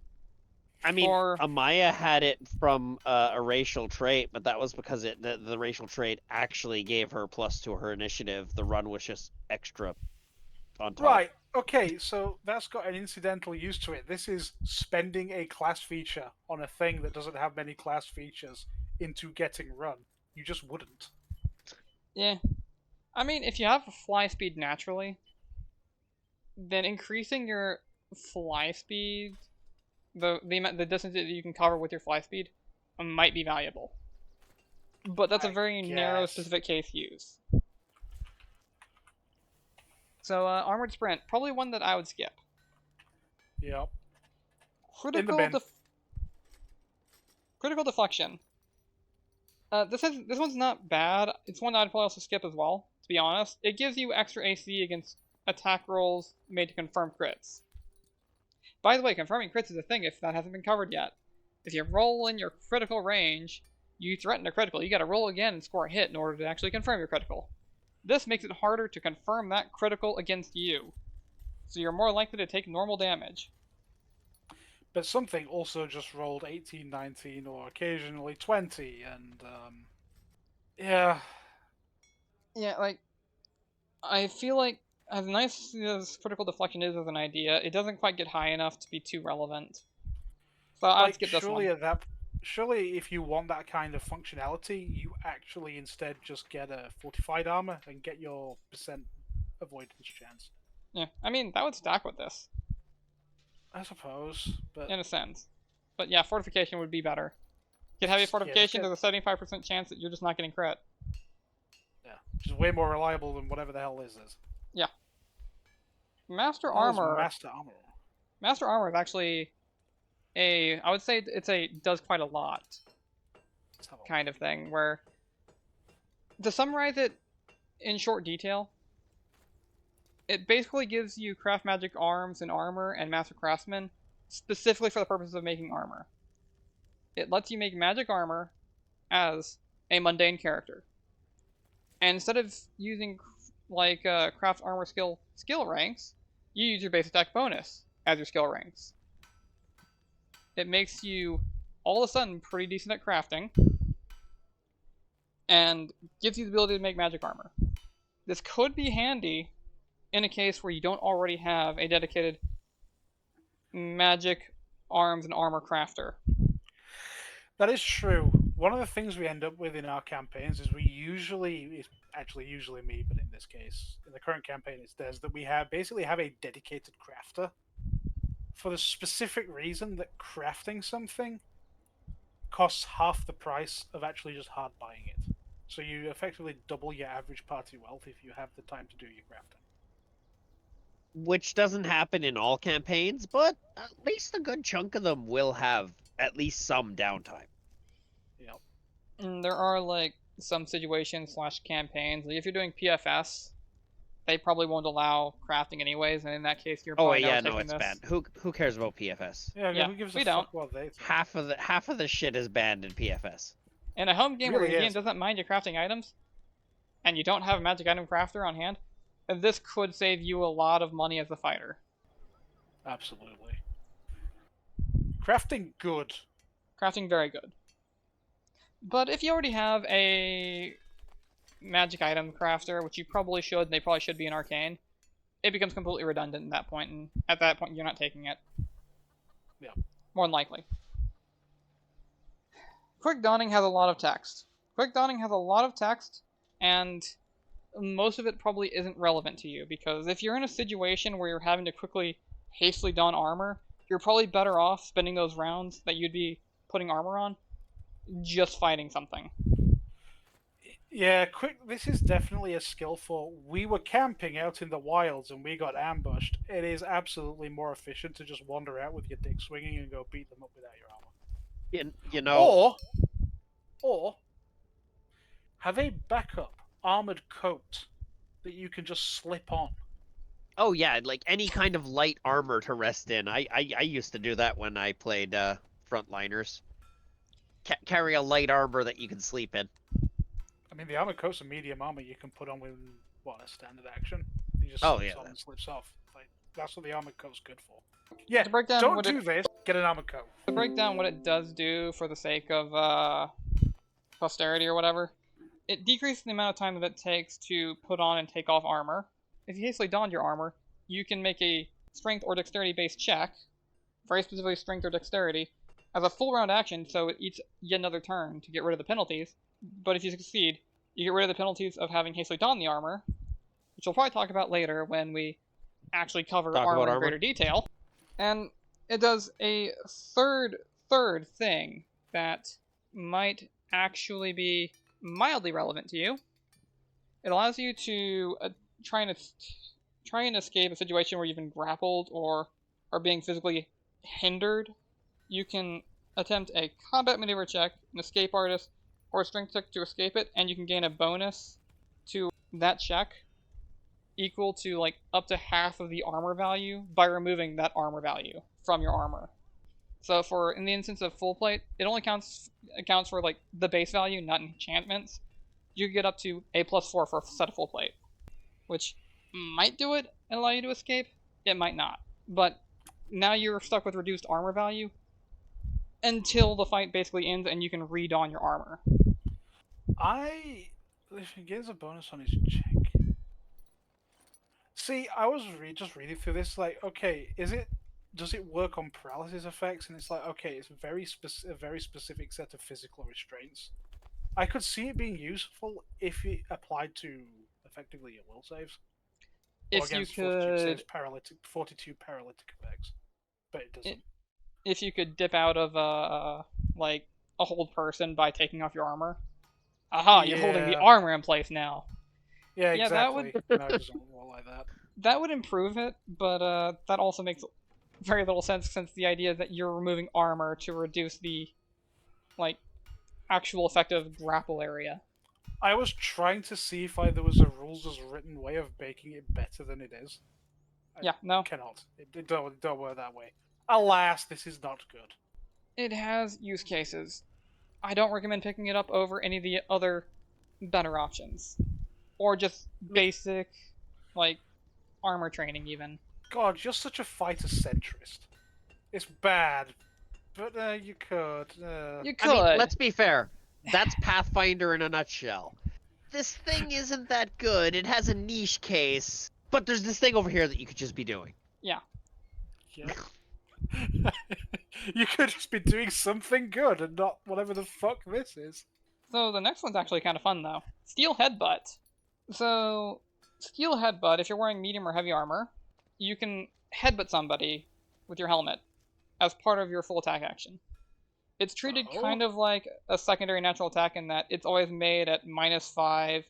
I mean, For Amaya had it from a racial trait, but that was because the racial trait actually gave her plus to her initiative. The run was just extra on top. Right, okay, so that's got an incidental use to it. This is spending a class feature on a thing that doesn't have many class features into getting run. You just wouldn't. yeah, I mean, if you have fly speed naturally, then increasing your fly speed, the distance that you can cover with your fly speed, might be valuable. But that's a I very narrow, guess. specific case use. So, Armored Sprint, probably one that I would skip. Yep. Critical bin. Critical Deflection. This one's not bad. It's one that I'd probably also skip as well, to be honest. It gives you extra AC against attack rolls made to confirm crits. By the way, confirming crits is a thing if that hasn't been covered yet. If you roll in your critical range, you threaten a critical. You gotta roll again and score a hit in order to actually confirm your critical. This makes it harder to confirm that critical against you, so you're more likely to take normal damage. But something also just rolled 18, 19, or occasionally 20, and, yeah. Yeah, like, I feel like as nice as Critical Deflection is as an idea, it doesn't quite get high enough to be too relevant. So I'd Like, skip this one. surely if you want that kind of functionality, you actually instead just get a fortified armor and get your percent avoidance chance. Yeah, I mean, that would stack with this, I suppose, but in a sense. But yeah, Fortification would be better. Get heavy Fortification, get- there's a 75% chance that you're just not getting crit. yeah, which is way more reliable than whatever the hell this is. Yeah. Master What is Armor. Master Armor. Master Armor is actually I would say it's does quite a lot Let's have a kind of thing, where, to summarize it in short detail, it basically gives you craft magic arms and armor and master craftsman specifically for the purpose of making armor. It lets you make magic armor as a mundane character. And instead of using like craft armor skill ranks, you use your base attack bonus as your skill ranks. It makes you all of a sudden pretty decent at crafting, and gives you the ability to make magic armor. This could be handy in a case where you don't already have a dedicated magic arms and armor crafter. That is true. One of the things we end up with in our campaigns is it's actually usually me, but in this case, in the current campaign it's Des, that we basically have a dedicated crafter for the specific reason that crafting something costs half the price of actually just hard buying it. So you effectively double your average party wealth if you have the time to do your crafting. Which doesn't happen in all campaigns, but at least a good chunk of them will have at least some downtime. Yep. And there are like some situations / campaigns. Like if you're doing PFS, they probably won't allow crafting anyways, and in that case, you're Oh probably yeah, never no, taking it's this. banned. Who cares about PFS? Yeah, who gives we a don't. fuck what they think? Half of the shit is banned in PFS. In a home game where Really your game is. doesn't mind you crafting items, and you don't have a magic item crafter on hand, this could save you a lot of money as a fighter. Absolutely. Crafting good. Crafting very good. But if you already have a magic item crafter, which you probably should, and they probably should be in Arcane, it becomes completely redundant at that point, and at that point you're not taking it. Yeah. More than likely. Quick Dawning has a lot of text. And most of it probably isn't relevant to you, because if you're in a situation where you're having to quickly, hastily don armor, you're probably better off spending those rounds that you'd be putting armor on just fighting something. Yeah, this is definitely a skill for. We were camping out in the wilds and we got ambushed. It is absolutely more efficient to just wander out with your dick swinging and go beat them up without your armor. You know, Or have a backup armored coat that you can just slip on. Oh yeah, like any kind of light armor to rest in. I used to do that when I played frontliners. Carry a light armor that you can sleep in. I mean, the armored coat's a medium armor you can put on with, a standard action. He just Oh, slips yeah, on that- and slips off. Like, that's what the armored coat's good for. Yeah, To break down don't what do this. Get an armored coat. to break down what it does do for the sake of posterity or whatever, it decreases the amount of time that it takes to put on and take off armor. If you hastily don your armor, you can make a strength or dexterity based check, very specifically strength or dexterity, as a full round action, so it eats yet another turn to get rid of the penalties. But if you succeed, you get rid of the penalties of having hastily donned the armor, which we'll probably talk about later when we actually cover Talk about armor in armor? greater detail. And it does a third thing that might actually be mildly relevant to you. It allows you to try and escape a situation where you've been grappled or are being physically hindered. You can attempt a combat maneuver check, an escape artist, or a strength check to escape it, and you can gain a bonus to that check equal to like up to half of the armor value by removing that armor value from your armor. So for in the instance of full plate, it only accounts for like the base value, not enchantments. You get up to a +4 for a set of full plate, which might do it and allow you to escape. It might not, but now you're stuck with reduced armor value until the fight basically ends and you can re-don your armor. If he gives a bonus on his check. See, I was just reading through this, like, okay, does it work on paralysis effects? And it's like, okay, it's a very specific set of physical restraints. I could see it being useful if it applied to effectively your will saves. Or If you against fortitude saves, could, fortitude paralytic effects, but it doesn't. if you could dip out of like a hold person by taking off your armor. Aha, you're holding the Yeah. armor in place now. Yeah, Yeah, that would- exactly. No, it doesn't work like that. That would improve it, but that also makes very little sense since the idea is that you're removing armor to reduce the like actual effective grapple area. I was trying to see if there was a rules as written way of making it better than it is. Yeah, no. Cannot. It don't work that way. Alas, this is not good. It has use cases. I don't recommend picking it up over any of the other better options. Or just basic, like, armor training, even. God, you're such a fighter centrist. It's bad, but you could. You I could. mean, let's be fair. That's Pathfinder in a nutshell. This thing isn't that good. It has a niche case, but there's this thing over here that you could just be doing. Yeah. Yeah. You could just be doing something good and not whatever the fuck this is. So the next one's actually kind of fun, though. Steel Headbutt. So, Steel Headbutt, if you're wearing medium or heavy armor, you can headbutt somebody with your helmet as part of your full attack action. It's treated Oh. kind of like a secondary natural attack in that it's always made at -5,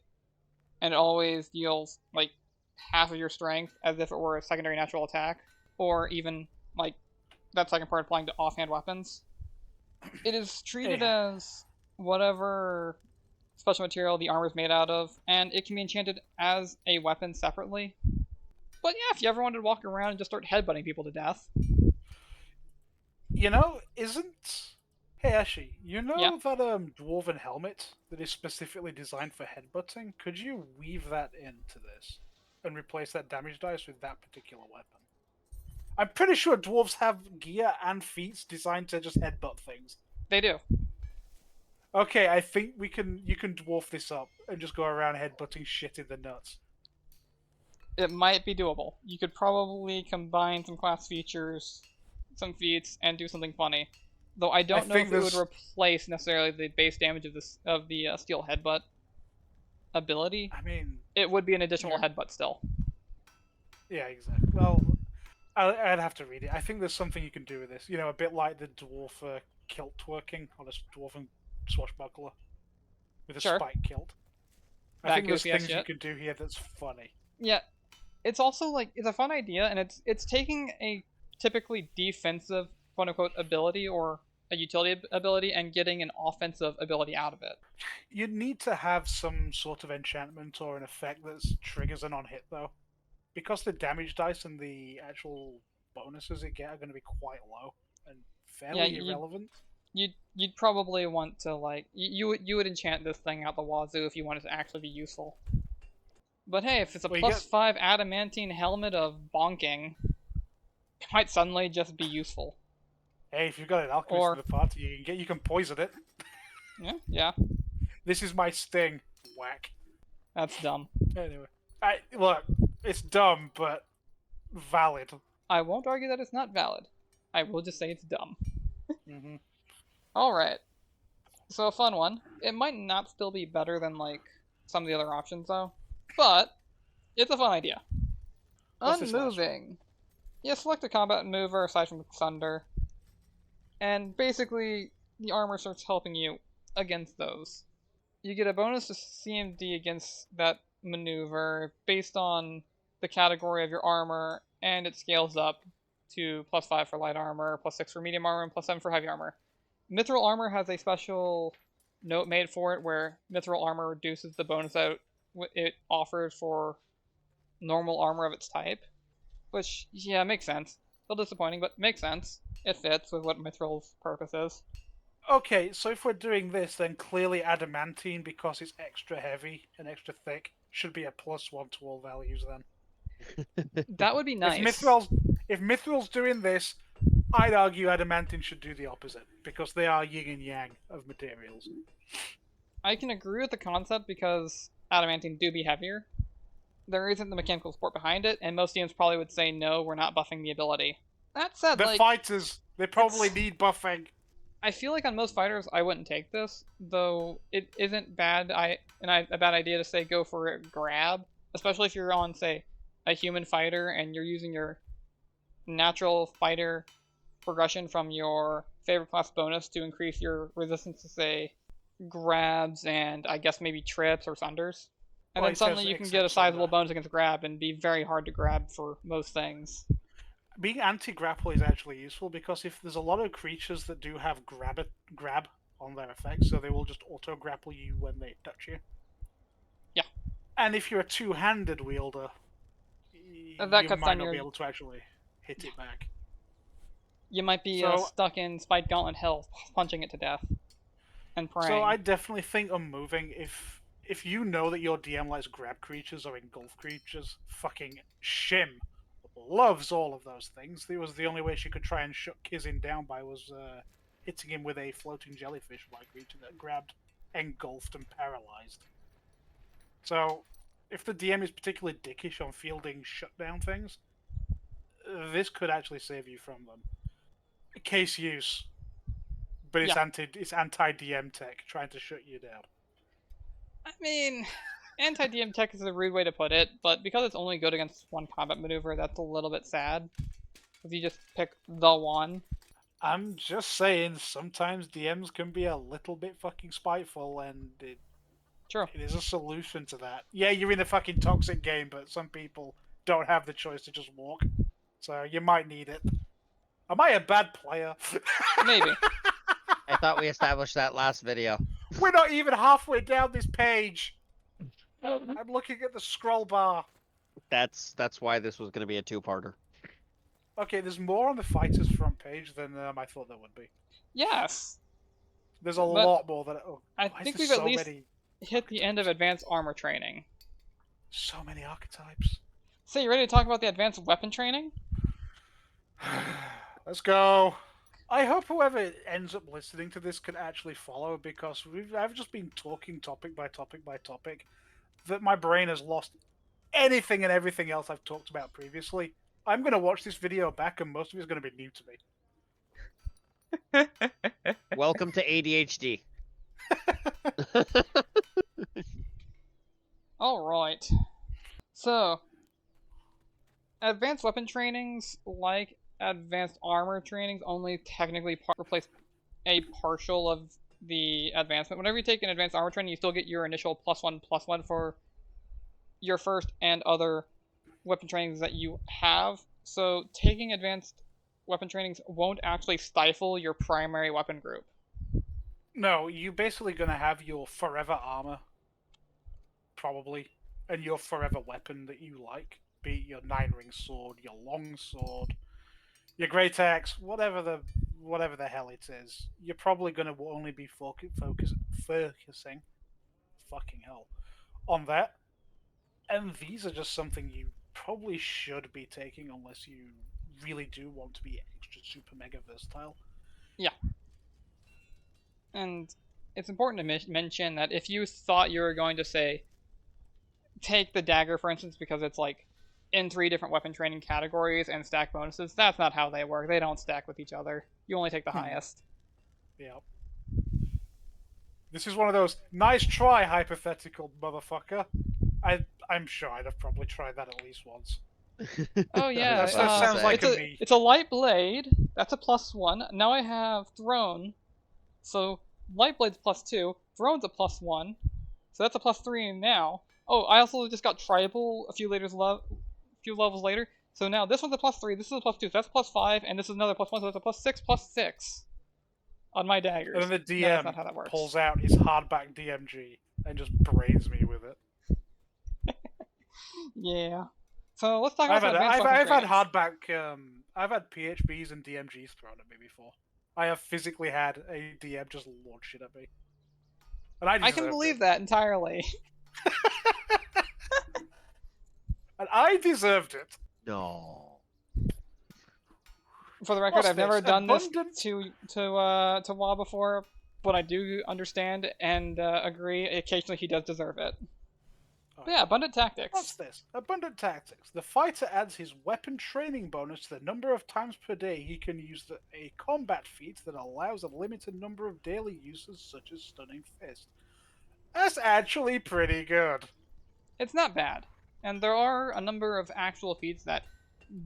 and it always deals like half of your strength as if it were a secondary natural attack, or even like that second part applying to offhand weapons. It is treated as whatever special material the armor is made out of, and it can be enchanted as a weapon separately. But yeah, if you ever wanted to walk around and just start headbutting people to death. You know, Hey Ashy, you know Yeah. that dwarven helmet that is specifically designed for headbutting? Could you weave that into this and replace that damage dice with that particular weapon? I'm pretty sure dwarves have gear and feats designed to just headbutt things. They do. Okay, I think you can dwarf this up and just go around headbutting shit in the nuts. It might be doable. You could probably combine some class features, some feats, and do something funny. Though I don't know think if it would this- replace necessarily the base damage of the steel headbutt ability. I mean, It would be an additional Yeah. headbutt still. yeah, exactly. Well, I'd have to read it. I think there's something you can do with this. You know, a bit like the dwarf kilt twerking on a dwarven swashbuckler with a Sure. spike kilt. I That think there's goofy ass things you shit. can do here that's funny. Yeah, it's also like it's a fun idea, and it's taking a typically defensive quote unquote ability or a utility ability and getting an offensive ability out of it. You need to have some sort of enchantment or an effect that triggers an on-hit, though. Because the damage dice and the actual bonuses it get are going to be quite low and fairly irrelevant. You'd probably want to, like, you would enchant this thing out the wazoo if you want it to actually be useful. But hey, if it's a +5 adamantine helmet of bonking, it might suddenly just be useful. Hey, if you've got an alchemist in the party, you can poison it. Yeah. This is my sting. Whack. That's dumb. Anyway, look, it's dumb, but valid. I won't argue that it's not valid. I will just say it's dumb. Mm-hmm. Alright. So a fun one. It might not still be better than, like, some of the other options, though. But, it's a fun idea. Unmoving. You select a combat mover aside from the Thunder. And basically, the armor starts helping you against those. You get a bonus to CMD against that maneuver based on the category of your armor, and it scales up to +5 for light armor, +6 for medium armor, and +7 for heavy armor. Mithril armor has a special note made for it where mithril armor reduces the bonus that it offers for normal armor of its type. Which, yeah, makes sense. Still disappointing, but makes sense. It fits with what mithril's purpose is. Okay, so if we're doing this, then clearly adamantine, because it's extra heavy and extra thick, should be a +1 to all values then. That would be nice. If mithril's doing this, I'd argue adamantine should do the opposite, because they are yin and yang of materials. I can agree with the concept because adamantine do be heavier. There isn't the mechanical support behind it, and most DMs probably would say, no, we're not buffing the ability. That said, the fighters, they probably need buffing. I feel like on most fighters, I wouldn't take this, though it isn't bad. A bad idea to say go for a grab, especially if you're on, say, a human fighter and you're using your natural fighter progression from your favorite class bonus to increase your resistance to, say, grabs and I guess maybe trips or thunders. And then suddenly you can get a sizable bonus against grab and be very hard to grab for most things. Being anti-grapple is actually useful because if there's a lot of creatures that do have grab on their effects, so they will just auto-grapple you when they touch you. Yeah. And if you're a two-handed wielder, you might not be able to actually hit it back. You might be stuck in Spite Gauntlet Hell, punching it to death and praying. So I definitely think unmoving, if you know that your DM likes grab creatures or engulf creatures, fucking Shim loves all of those things. It was the only way she could try and shut Kizin down by was hitting him with a floating jellyfish-like creature that grabbed, engulfed, and paralyzed. So, if the DM is particularly dickish on fielding shutdown things, this could actually save you from them. Case use, but it's anti-DM tech trying to shut you down. I mean, anti-DM tech is a rude way to put it, but because it's only good against one combat maneuver, that's a little bit sad. If you just pick the one. I'm just saying, sometimes DMs can be a little bit fucking spiteful, and it is a solution to that. Yeah, you're in a fucking toxic game, but some people don't have the choice to just walk. So you might need it. Am I a bad player? Maybe. I thought we established that last video. We're not even halfway down this page. I'm looking at the scroll bar. That's why this was going to be a two-parter. Okay, there's more on the fighter's front page than I thought there would be. Yes. There's a lot more than... I think we've at least hit the end of advanced armor training. So many archetypes. So you ready to talk about the advanced weapon training? Let's go. I hope whoever ends up listening to this can actually follow, because I've just been talking topic by topic by topic, that my brain has lost anything and everything else I've talked about previously. I'm going to watch this video back, and most of it is going to be new to me. Welcome to ADHD. Alright. So, advanced weapon trainings, like advanced armor trainings, only technically replace a partial of the advancement. Whenever you take an advanced armor training, you still get your initial +1/+1 for your first and other weapon trainings that you have. So taking advanced weapon trainings won't actually stifle your primary weapon group. No, you're basically going to have your forever armor, probably, and your forever weapon that you like, be it your 9-ring sword, your long sword, your great axe, whatever the hell it is. You're probably going to only be focusing, fucking hell, on that. And these are just something you probably should be taking unless you really do want to be extra super mega versatile. Yeah. And it's important to mention that if you thought you were going to, say, take the dagger, for instance, because it's like in 3 different weapon training categories and stack bonuses, that's not how they work. They don't stack with each other. You only take the highest. Yeah. This is one of those nice try hypothetical motherfucker. I'm sure I'd have probably tried that at least once. Oh yeah, That sounds like me. it's a light blade. That's a +1. Now I have thrown, so light blade's +2. Throne's a +1, so that's a +3 now. Oh, I also just got tribal a few levels later. So now this one's a +3. This is a +2. So that's +5, and this is another +1. So that's a +6 on my daggers. And then the No, that's DM not how that works. pulls out his hardback DMG and just brains me with it. Yeah. So let's talk about I've had hardback. I've had PHBs and DMGs thrown at me before. I have physically had a DM just launch it at me, and I can believe that entirely. And I deserved it. No. For the record, What's I've never this? done Abundant- this to WoW before, but I do understand and agree. Occasionally, he does deserve it. But yeah, abundant tactics. What's this? Abundant Tactics. The fighter adds his weapon training bonus to the number of times per day he can use a combat feat that allows a limited number of daily uses, such as Stunning Fist. That's actually pretty good. It's not bad, and there are a number of actual feats that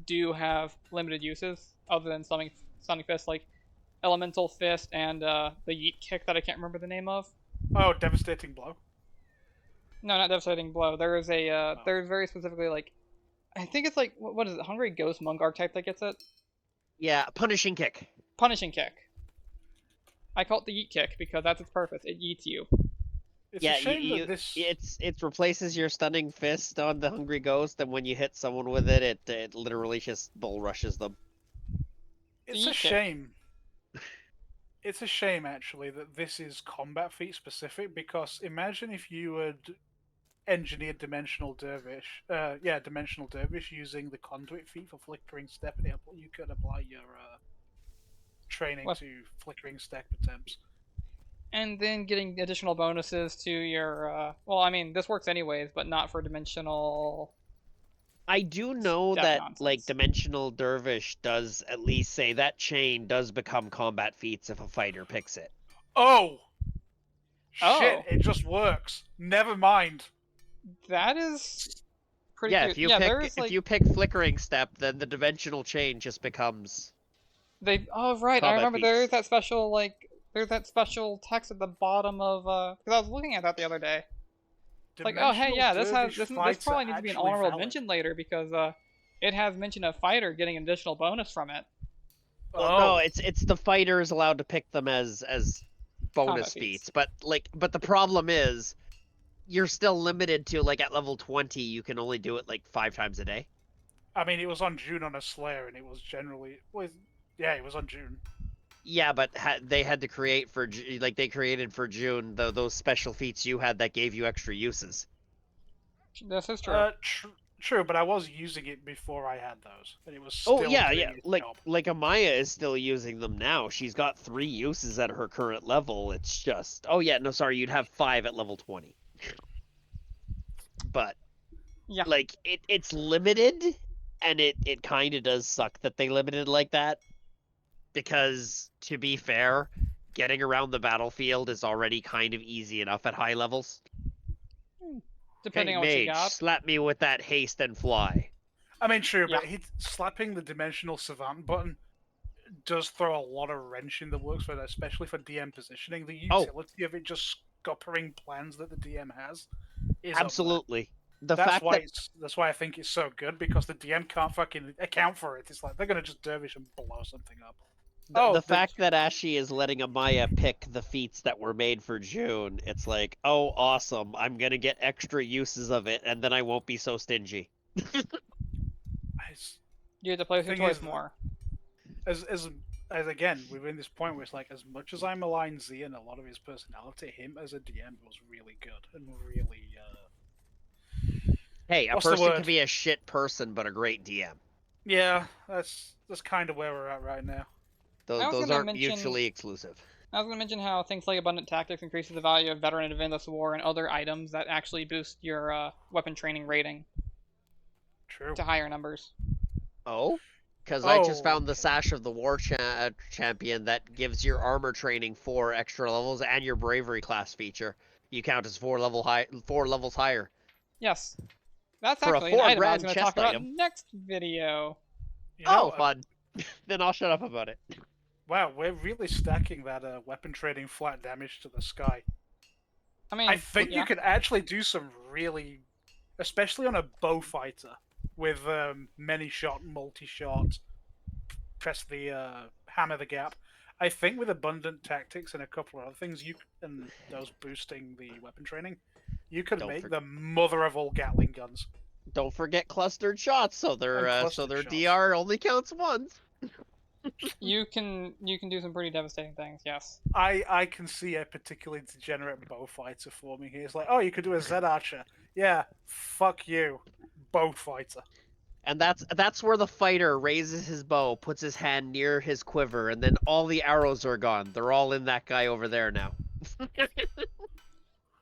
do have limited uses other than Stunning Fist, like Elemental Fist and the Yeet Kick that I can't remember the name of. Oh, Devastating Blow. No, not Devastating Blow. There is a there's very specifically, like, I think it's like what is it? Hungry Ghost Monk archetype that gets it. Yeah, punishing kick. Punishing Kick. I call it the Yeet Kick because that's its purpose. It yeets you. It's a shame that this. It replaces your stunning fist on the hungry ghost, and when you hit someone with it, it literally just bull rushes them. It's a shame. It's a shame, actually, that this is combat feat specific, because imagine if you had engineered Dimensional Dervish, Dimensional Dervish using the Conduit feat for Flickering Step, and you could apply your training to Flickering Step attempts. And then getting additional bonuses to your, well, I mean, this works anyways, but not for dimensional. I do know that, nonsense. like, Dimensional Dervish does at least say that chain does become combat feats if a fighter picks it. Oh! Oh. Shit, it just works. Never mind. That is pretty Yeah, cute. if you Yeah, pick there is, like, if you pick Flickering Step, then the dimensional chain just becomes. Oh right, I combat remember there is feats. that special, like, there's that special text at the bottom of because I was looking at that the other day. Like, oh hey, yeah, this probably needs to be an honorable mention later because it has mention of fighter getting an additional bonus from it. Well, no, it's the fighter is allowed to pick them as bonus Combat feats. feats, but the problem is you're still limited to, like, at level 20 you can only do it like 5 times a day. I mean, it was on June on a Slayer, and it was generally it was on June. Yeah, but they had to create they created for June those special feats you had that gave you extra uses. This is true. True, but I was using it before I had those, and it was still Oh yeah, doing yeah. its Like job. Amaya is still using them now. She's got 3 uses at her current level. It's just you'd have 5 at level 20. But Yeah. like it's limited, and it kind of does suck that they limited like that. Because, to be fair, getting around the battlefield is already kind of easy enough at high levels. Depending Hey, on what you mage, got. slap me with that haste and fly. I mean, true, Yeah. but slapping the Dimensional Savant button does throw a lot of wrench in the works for that, especially for DM positioning. The utility of it just scuppering plans that the DM has is Absolutely. The That's fact why that that's why I think it's so good, because the DM can't fucking account for it. It's like they're gonna just dervish and blow something up. the fact that Ashy is letting Amaya pick the feats that were made for June, it's like, oh, awesome! I'm gonna get extra uses of it, and then I won't be so stingy. You get to play with your Thing toys is, more. As again, we're in this point where it's like, as much as I malign Z and a lot of his personality, him as a DM was really good and really. Hey, a What's the person word? can be a shit person, but a great DM. Yeah, that's kind of where we're at right now. I was Those gonna aren't mention. mutually exclusive. I was going to mention how things like Abundant Tactics increases the value of Veteran of Endless War and other items that actually boost your weapon training rating True. to higher numbers. Oh? Because I just Oh, found the Sash of the War Champion that gives your armor training 4 extra levels and your bravery class feature. You count as 4 levels higher. Yes. That's For a actually an 4 item I was grand going to chest talk about item. next video. you know, Fun. Then I'll shut up about it. wow, we're really stacking that weapon trading flat damage to the sky. I mean, I think yeah. you could actually do some really, especially on a bow fighter with many shot, multi shot, press the hammer the gap. I think with abundant tactics and a couple of other things, and those boosting the weapon training, you could Don't make for- the mother of all Gatling guns. Don't forget clustered shots, so And their clustered shots. DR only counts once. You can do some pretty devastating things, yes. I can see a particularly degenerate bow fighter forming here. It's like, oh, you could do a Z Archer. Yeah, fuck you, bow fighter. And that's where the fighter raises his bow, puts his hand near his quiver, and then all the arrows are gone. They're all in that guy over there now.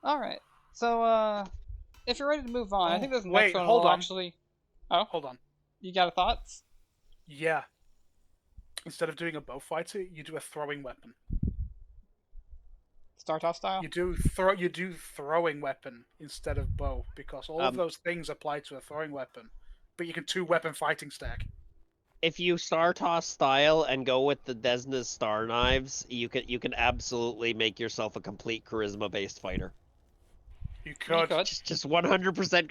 Alright. So, if you're ready to move on, I think this next wait, one hold will on. actually... Oh? Hold on. You got thoughts? Yeah. Instead of doing a bow fighter, you do a throwing weapon. Start-off style? You do throwing weapon instead of bow, because all of those things apply to a throwing weapon, but you can 2-weapon fighting stack. If you star toss style and go with the Desna's star knives, you can absolutely make yourself a complete charisma based fighter. You could. Just 100%.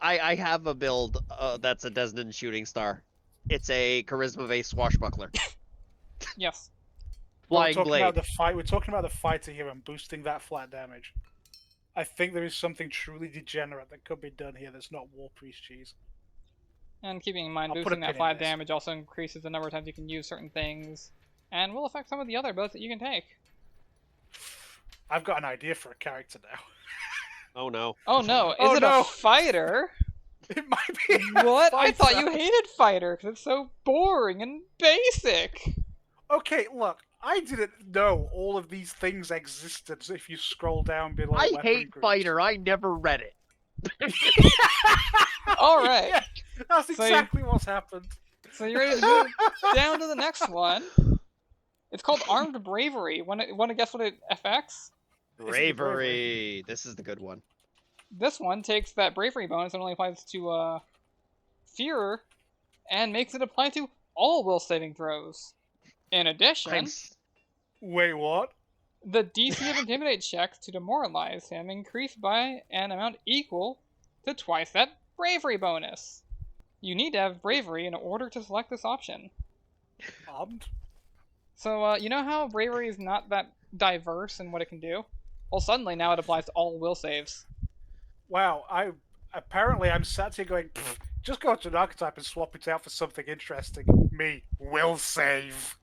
I have a build that's a Desnan shooting star. It's a charisma based swashbuckler. Yes. Flying We're talking blade. about the fight. We're talking about the fighter here and boosting that flat damage. I think there is something truly degenerate that could be done here that's not War Priest cheese. And keeping in mind, I'll put a boosting that pin in flat this. damage also increases the number of times you can use certain things, and will affect some of the other builds that you can take. I've got an idea for a character now. Oh no. Oh no, is Oh, it no. a fighter? It might be. What? I thought you hated fighter because it's so boring and basic. Okay, look. I didn't know all of these things existed. If you scroll down below, I weapon hate groups. fighter. I never read it. All right. Yeah, that's So exactly what's happened. So you're ready to move down to the next one. It's called Armed Bravery. Want to guess what it affects? Bravery. This is the good one. This one takes that bravery bonus and only applies to fear, and makes it apply to all will saving throws. In addition, Wait, what? the DC of Intimidate checks to demoralize him increase by an amount equal to twice that bravery bonus. You need to have bravery in order to select this option. Armed? So, you know how bravery is not that diverse in what it can do? Well, suddenly now it applies to all will saves. Wow, I'm sat here going, just go to an archetype and swap it out for something interesting. Me will save.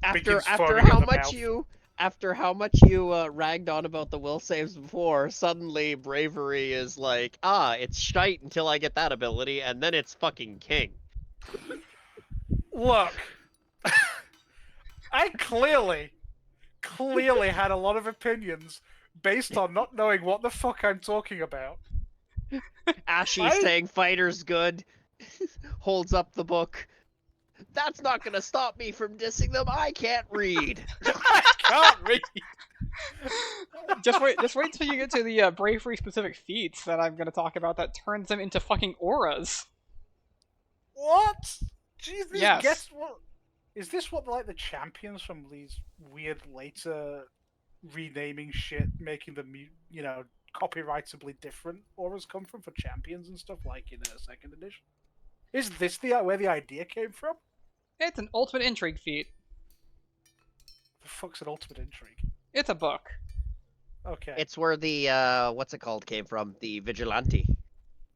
After Begins after foaming how at the much mouth. you after how much you ragged on about the will saves before, suddenly bravery is like, it's shite until I get that ability, and then it's fucking king. Look, I clearly had a lot of opinions based on not knowing what the fuck I'm talking about. Ashy I- saying fighter's good, holds up the book. That's not gonna stop me from dissing them. I can't read. I can't read. Just wait till you get to the bravery specific feats that I'm gonna talk about that turns them into fucking auras. What? Jesus, Yes. guess what? Is this what like the champions from these weird later renaming shit, making them copyrightably different auras come from for champions and stuff like in a second edition? Is this where the idea came from? It's an ultimate intrigue feat. The fuck's an ultimate intrigue? It's a book. Okay. It's where the what's it called came from, the vigilante.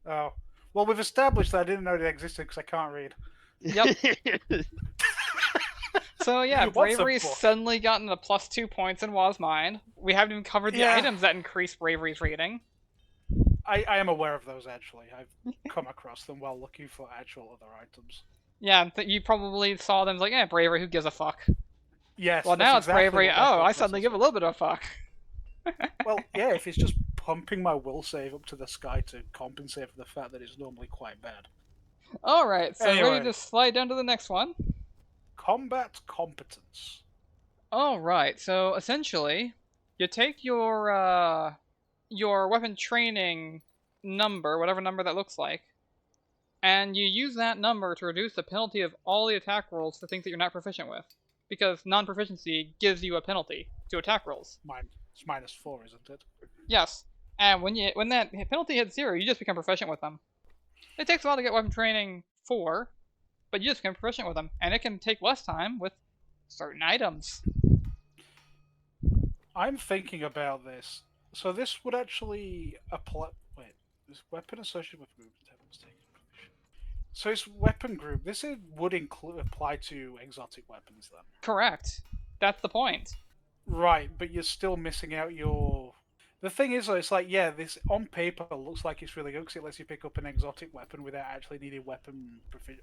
Oh. Well, we've established that I didn't know it existed because I can't read. Yep. So yeah, What's a bravery's book? suddenly gotten a +2 points in Waz mind. We haven't even covered the Yeah. items that increase bravery's rating. I am aware of those, actually. I've come across them while looking for actual other items. Yeah, you probably saw them like, bravery, who gives a fuck? Yes. Well, that's now it's exactly bravery. what my Oh, thought I suddenly process give a was. little bit of a fuck. Well, yeah, if it's just pumping my will save up to the sky to compensate for the fact that it's normally quite bad. Alright, so Anyway. ready to slide down to the next one? Combat competence. Alright, so essentially, you take your weapon training number, whatever number that looks like, and you use that number to reduce the penalty of all the attack rolls for things that you're not proficient with. Because non-proficiency gives you a penalty to attack rolls. It's -4, isn't it? Yes, and when that penalty hits 0, you just become proficient with them. It takes a while to get weapon training 4, but you just become proficient with them, and it can take less time with certain items. I'm thinking about this. So this would actually apply. Wait, this weapon associated with movement. So it's weapon group. This would apply to exotic weapons then. Correct. That's the point. Right, but you're still missing out your. The thing is, though, it's like, yeah, this on paper looks like it's really good because it lets you pick up an exotic weapon without actually needing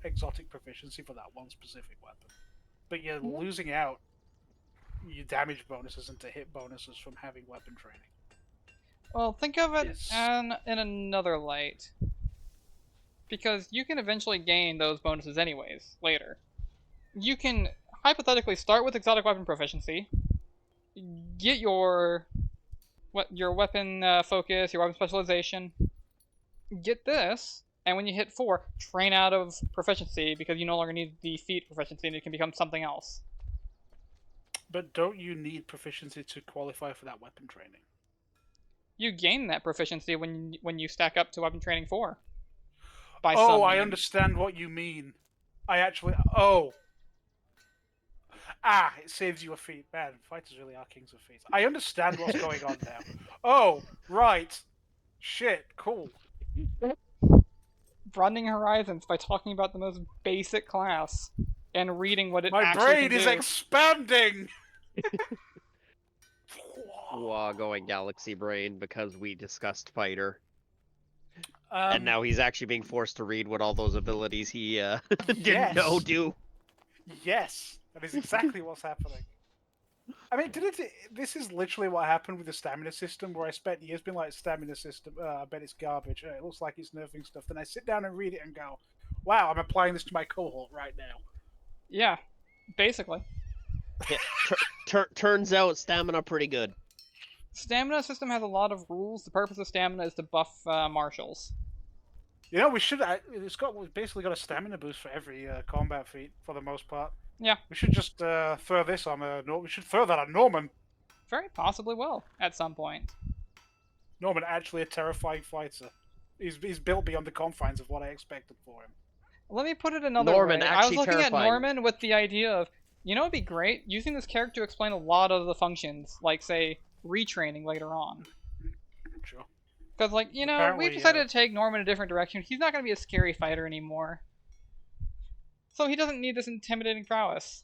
exotic proficiency for that one specific weapon. But you're losing out your damage bonuses and to hit bonuses from having weapon training. Well, think of it Yes. in another light. Because you can eventually gain those bonuses anyways, later. You can hypothetically start with exotic weapon proficiency, get your weapon focus, your weapon specialization, get this, and when you hit 4, train out of proficiency because you no longer need the feat proficiency and it can become something else. But don't you need proficiency to qualify for that weapon training? You gain that proficiency when you stack up to weapon training 4. By Oh, some I means. understand what you mean. I actually. Oh. Ah, it saves you a feat. Man, fighters really are kings of feats. I understand what's going on now. Oh, right. Shit, cool. Broadening horizons by talking about the most basic class and reading what it My actually brain can is do. expanding! Wow, going galaxy brain because we discussed fighter, Um, and now he's actually being forced to read what all those abilities he didn't Yes. know do. Yes, that is exactly what's happening. I mean, this is literally what happened with the stamina system, where I spent years being like, stamina system, I bet it's garbage, it looks like it's nerfing stuff. Then I sit down and read it and go, wow, I'm applying this to my cohort right now. Yeah, basically. Yeah, turns out stamina pretty good. Stamina system has a lot of rules. The purpose of stamina is to buff marshals. You know, we've basically got a stamina boost for every combat feat, for the most part. Yeah. We should just throw this on we should throw that on Norman. Very possibly will, at some point. Norman, actually a terrifying fighter. He's built beyond the confines of what I expected for him. Let me put it another Norman, way. I was actually looking at terrifying. Norman with the idea of, it'd be great using this character to explain a lot of the functions, like, say, retraining later on. Sure. Because, Apparently, we've decided to take Norman in a different direction. He's not going to be a scary fighter anymore. So he doesn't need this intimidating prowess.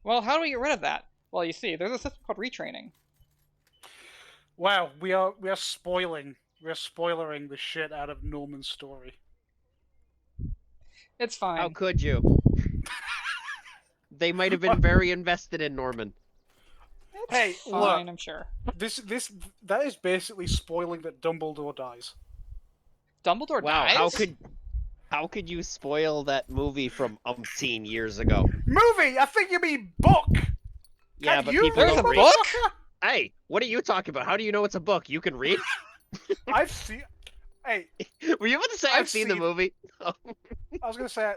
Well, how do we get rid of that? Well, you see, there's a system called retraining. Wow, we are spoiling the shit out of Norman's story. It's fine. How could you? They might have been very invested in Norman. It's Hey, fine, look. I'm sure. That is basically spoiling that Dumbledore dies. Dumbledore Wow, dies? how could you spoil that movie from umpteen years ago? Movie! I think you mean book! Yeah, Can but you people There's don't a read. book? Hey, what are you talking about? How do you know it's a book? You can read? I've seen. Hey, Were you about to say I've I've seen the seen- movie? I was gonna say.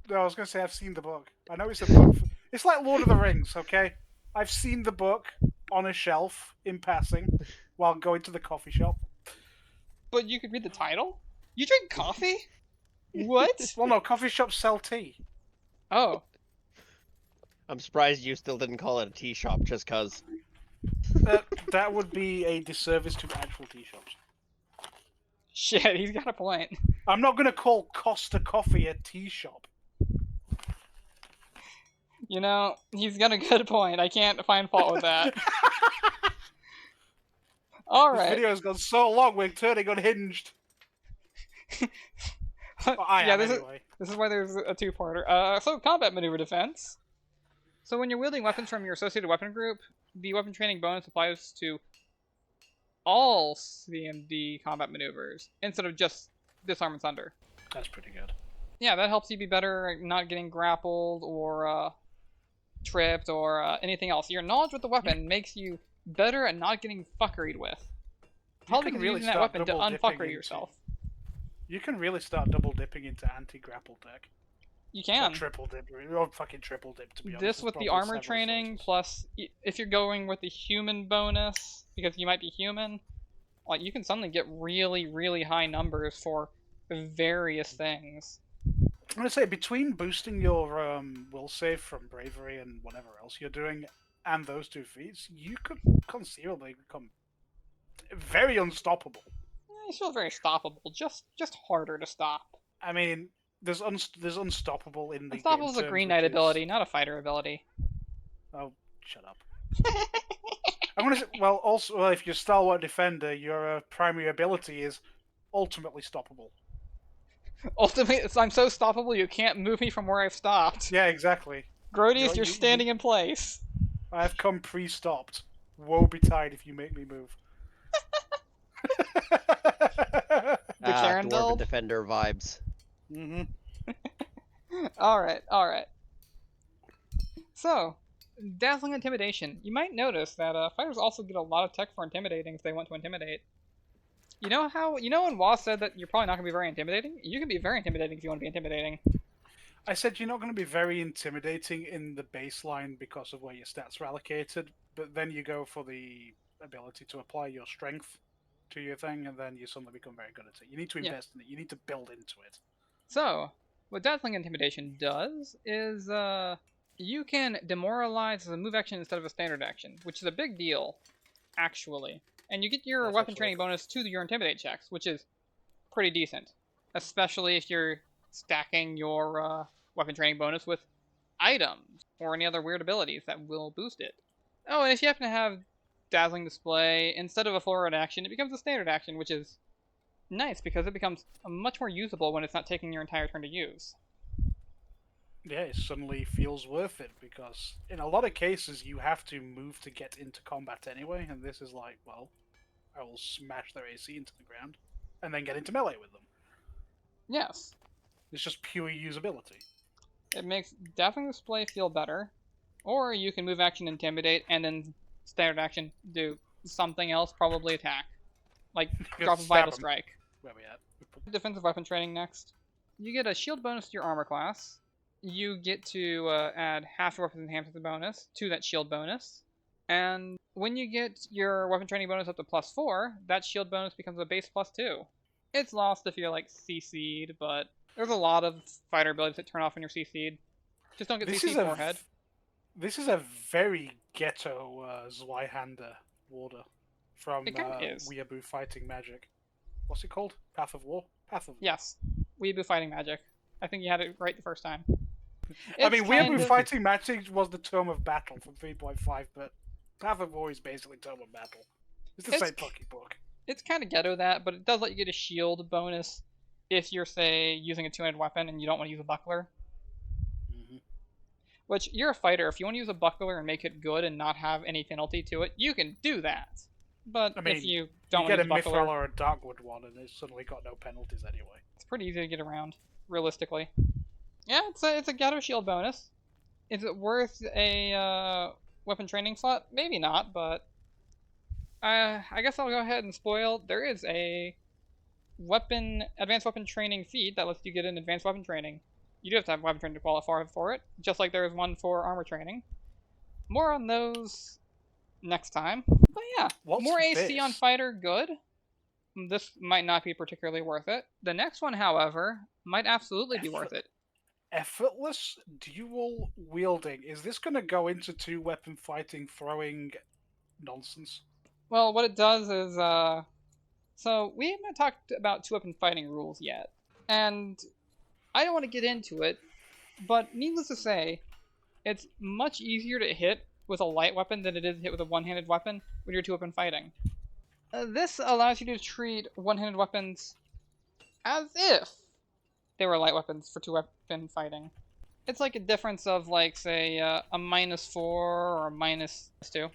No, I was gonna say I've seen the book. I know it's a book. It's like Lord of the Rings, okay? I've seen the book. on a shelf in passing while going to the coffee shop. But you could read the title? You drink coffee? What? Well, no, coffee shops sell tea. Oh. I'm surprised you still didn't call it a tea shop just cause. That would be a disservice to actual tea shops. Shit, he's got a point. I'm not going to call Costa Coffee a tea shop. You know, he's got a good point. I can't find fault with that. Alright. This video has gone so long, we're turning unhinged. Well, I am, anyway. This is why there's a two-parter. So, combat maneuver defense. So when you're wielding weapons from your associated weapon group, the weapon training bonus applies to all CMD combat maneuvers, instead of just disarm and sunder. That's pretty good. Yeah, that helps you be better at not getting grappled, or tripped, or anything else. Your knowledge with the weapon makes you better at not getting fuckeried with. Probably because you're using that weapon to unfuckery yourself. You can really start double dipping into anti-grapple tech. You can. Or triple dip, or fucking triple dip, to be honest. This with the armor training, plus if you're going with the human bonus, because you might be human, like you can suddenly get really, really high numbers for various things. I'm gonna say, between boosting your will save from bravery and whatever else you're doing, and those two feats, you could conceivably become very unstoppable. It's still very stoppable, just harder to stop. I mean, there's unstoppable in the Unstoppable game is a Green Knight ability, not a fighter ability. Oh, shut up. I'm gonna say, well, if you're Stalwart Defender, your primary ability is ultimately stoppable. Ultimately, I'm so stoppable you can't move me from where I've stopped. Yeah, exactly. Grodius, you're standing in place. I've come pre-stopped. Woe betide if you make me move. The Karen Dwarven build? Defender vibes. Mm-hmm. Alright. So, Dazzling Intimidation. You might notice that fighters also get a lot of tech for intimidating if they want to intimidate. You know when Waz said that you're probably not going to be very intimidating? You can be very intimidating if you want to be intimidating. I said you're not going to be very intimidating in the baseline because of where your stats are allocated, but then you go for the ability to apply your strength to your thing, and then you suddenly become very good at it. You need to invest in it. You need to build into it. So, what Dazzling Intimidation does is, you can demoralize as a move action instead of a standard action, which is a big deal, actually. And you get your weapon training bonus to your Intimidate checks, which is pretty decent. Especially if you're stacking your weapon training bonus with items, or any other weird abilities that will boost it. Oh, and if you happen to have Dazzling Display, instead of a forward action, it becomes a standard action, which is nice because it becomes much more usable when it's not taking your entire turn to use. Yeah, it suddenly feels worth it because in a lot of cases you have to move to get into combat anyway, and this is like, well, I will smash their AC into the ground and then get into melee with them. Yes. It's just pure usability. It makes Dazzling Display feel better, or you can move action Intimidate and then standard action do something else, probably attack. Like drop a Vital Strike. Where we at? Defensive weapon training next. You get a shield bonus to your armor class. You get to add half your weapons enhancement bonus to that shield bonus. And when you get your weapon training bonus up to +4, that shield bonus becomes a base +2. It's lost if you're like CC'd, but there's a lot of fighter abilities that turn off when you're CC'd. Just don't get CC'd forehead. This is a very ghetto Zweihander warder from Weeaboo Fighting Magic. What's it called? Path of War? Path of War. Yes. Weeaboo Fighting Magic. I think you had it right the first time. I mean, Weeaboo Fighting Magic was the Tome of Battle from 3.5, but Path of War is basically Tome of Battle. It's the same fucking book. It's kind of ghetto that, but it does let you get a shield bonus if you're, say, using a two-handed weapon and you don't want to use a buckler. Mm-hmm. Which, you're a fighter. If you want to use a buckler and make it good and not have any penalty to it, you can do that. But I mean, if you don't want to use a buckler... You get a Mithril or a Darkwood one, and it's suddenly got no penalties anyway. It's pretty easy to get around, realistically. Yeah, it's a ghetto shield bonus. Is it worth a weapon training slot? Maybe not, but... I guess I'll go ahead and spoil. There is a advanced weapon training feat that lets you get an advanced weapon training. You do have to have weapon training to qualify for it, just like there is one for armor training. More on those next time. But yeah, What's more AC on this? fighter, good. This might not be particularly worth it. The next one, however, might absolutely be worth it. Effortless dual wielding. Is this going to go into 2-weapon fighting throwing nonsense? Well, what it does is, so we haven't talked about 2-weapon fighting rules yet, and I don't want to get into it, but needless to say, it's much easier to hit with a light weapon than it is to hit with a one-handed weapon when you're 2-weapon fighting. This allows you to treat one-handed weapons as if they were light weapons for 2-weapon fighting. It's like a difference of, like, say, a -4 or a -2.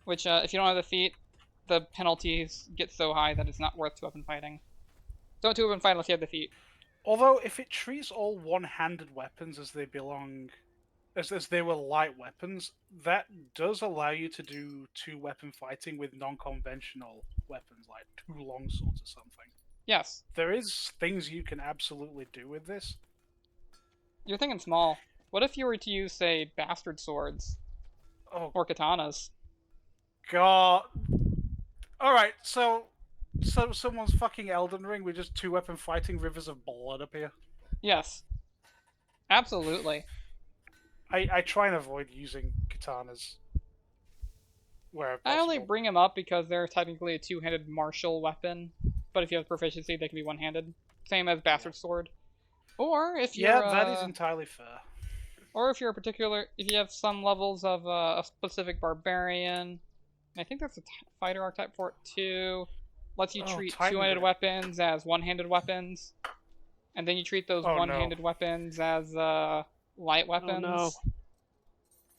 Which, if you don't have the feat, the penalties get so high that it's not worth 2-weapon fighting. Don't 2-weapon fight unless you have the feat. Although, if it treats all one-handed weapons as they belong, as they were light weapons, that does allow you to do 2-weapon fighting with non-conventional weapons, like 2 longswords or something. Yes. There is things you can absolutely do with this. You're thinking small. What if you were to use, say, bastard swords? Oh, Or katanas? God. Alright, so someone's fucking Elden Ring with just 2-weapon fighting rivers of blood appear. Yes. Absolutely. I try and avoid using katanas where possible. I only bring them up because they're technically a 2-handed martial weapon, but if you have proficiency, they can be one-handed. Same as bastard sword. Or if you're that is entirely fair. Or if you're if you have some levels of a specific barbarian, and I think that's a fighter archetype for it too. Lets you treat two-handed weapons as one-handed weapons, and then you treat those one-handed weapons as light weapons.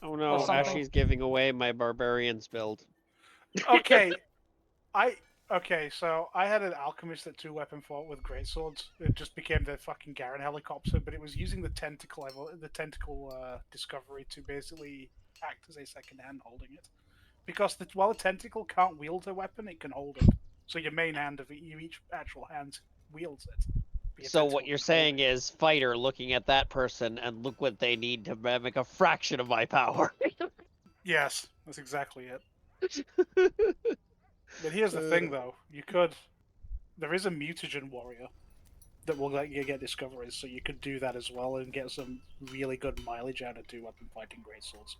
Oh no, Ashy's giving away my barbarian's build. Okay, so I had an alchemist that 2-weapon fought with greatswords. It just became the fucking Garen helicopter, but it was using the tentacle discovery to basically act as a second hand holding it. Because while the tentacle can't wield a weapon, it can hold it. So your main hand of each actual hand wields it. So what you're saying is, fighter looking at that person and look what they need to make a fraction of my power. Yes, that's exactly it. But here's the thing, though. There is a mutagen warrior that will let you get discoveries, so you could do that as well and get some really good mileage out of 2-weapon fighting greatswords.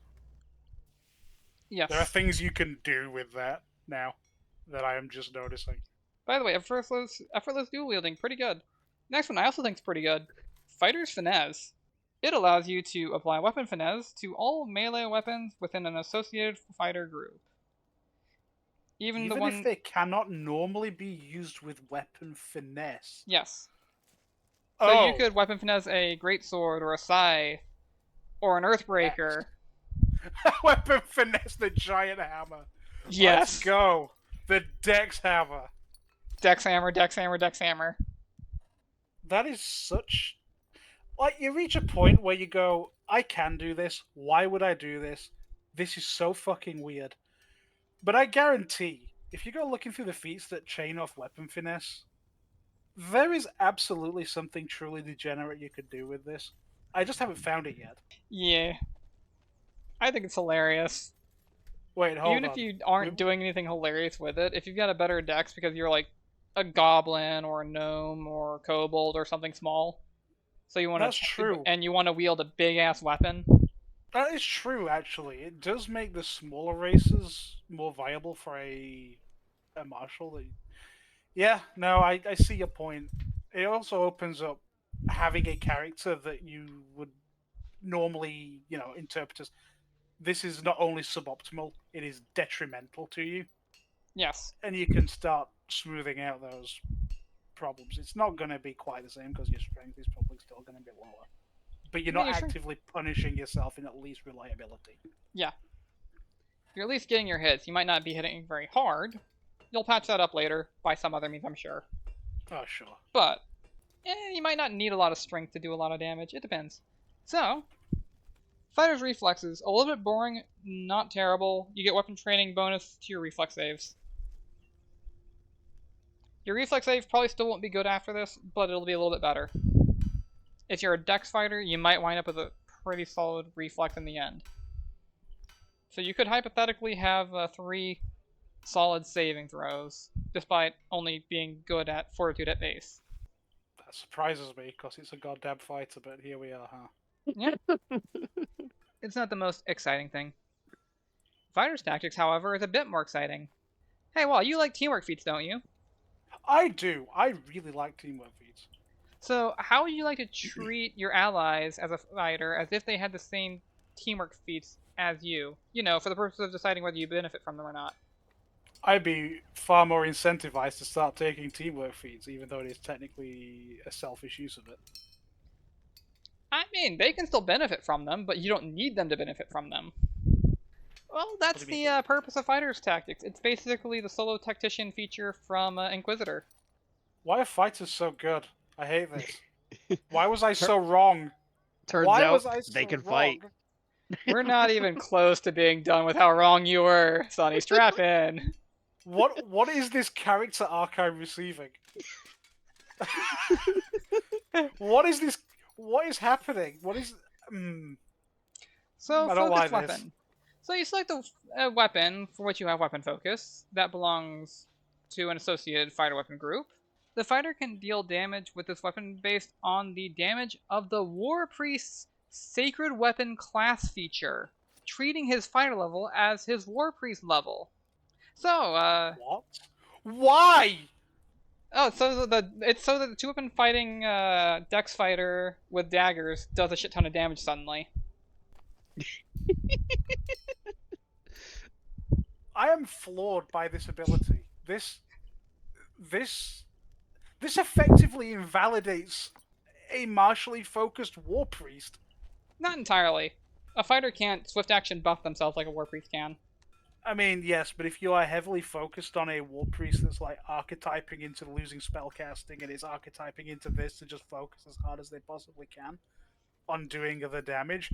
Yes. There are things you can do with that now that I am just noticing. By the way, effortless dual wielding, pretty good. Next one I also think is pretty good. Fighter's Finesse. It allows you to apply weapon finesse to all melee weapons within an associated fighter group. Even if they cannot normally be used with weapon finesse. Yes. So you could weapon finesse a greatsword or a scythe or an earthbreaker. Weapon finesse the giant hammer. Yes. Let's go. The Dex hammer. Dex hammer, Dex hammer, Dex hammer. That is such... Like, you reach a point where you go, I can do this. Why would I do this? This is so fucking weird. But I guarantee, if you go looking through the feats that chain off weapon finesse, there is absolutely something truly degenerate you could do with this. I just haven't found it yet. Yeah. I think it's hilarious. Wait, hold on. Even if you aren't doing anything hilarious with it, if you've got a better dex because you're like a goblin or a gnome or a kobold or something small, so you want That's true. And you want to wield a big ass weapon. That is true, actually. It does make the smaller races more viable for a martial. Yeah, no, I see your point. It also opens up having a character that you would normally, interpret as, this is not only suboptimal, it is detrimental to you. Yes. And you can start smoothing out those problems. It's not going to be quite the same because your strength is probably still going to be lower. But you're not actively punishing yourself in at least reliability. Yeah. You're at least getting your hits. You might not be hitting very hard. You'll patch that up later by some other means, I'm sure. Oh, sure. But you might not need a lot of strength to do a lot of damage. It depends. So, Fighter's Reflexes. A little bit boring, not terrible. You get weapon training bonus to your reflex saves. Your reflex save probably still won't be good after this, but it'll be a little bit better. If you're a dex fighter, you might wind up with a pretty solid reflex in the end. So you could hypothetically have 3 solid saving throws, despite only being good at fortitude at base. That surprises me because it's a goddamn fighter, but here we are, huh? Yeah. It's not the most exciting thing. Fighter's tactics, however, is a bit more exciting. Hey, well, you like teamwork feats, don't you? I do. I really like teamwork feats. So, how would you like to treat your allies as a fighter as if they had the same teamwork feats as you? You know, for the purpose of deciding whether you benefit from them or not. I'd be far more incentivized to start taking teamwork feats, even though it is technically a selfish use of it. I mean, they can still benefit from them, but you don't need them to benefit from them. Well, that's do you mean? the purpose of Fighter's Tactics. It's basically the solo tactician feature from Inquisitor. Why are fighters so good? I hate this. Why was I so wrong? Turns Why out was I so they can wrong? fight. We're not even close to being done with how wrong you were, Sonny. Strap in. What is this character arc I'm receiving? What is this? What is happening? What is? So, I don't focus like this. weapon. So you select a weapon for which you have weapon focus. That belongs to an associated fighter weapon group. The fighter can deal damage with this weapon based on the damage of the War Priest's Sacred Weapon class feature, treating his fighter level as his War Priest level. So, What? Why? it's so that the 2-weapon fighting Dex fighter with daggers does a shit ton of damage suddenly. I am floored by this ability. This effectively invalidates a martially focused war priest. Not entirely. A fighter can't swift action buff themselves like a war priest can. I mean, yes, but if you are heavily focused on a war priest that's like archetyping into losing spellcasting and is archetyping into this to just focus as hard as they possibly can on doing other damage,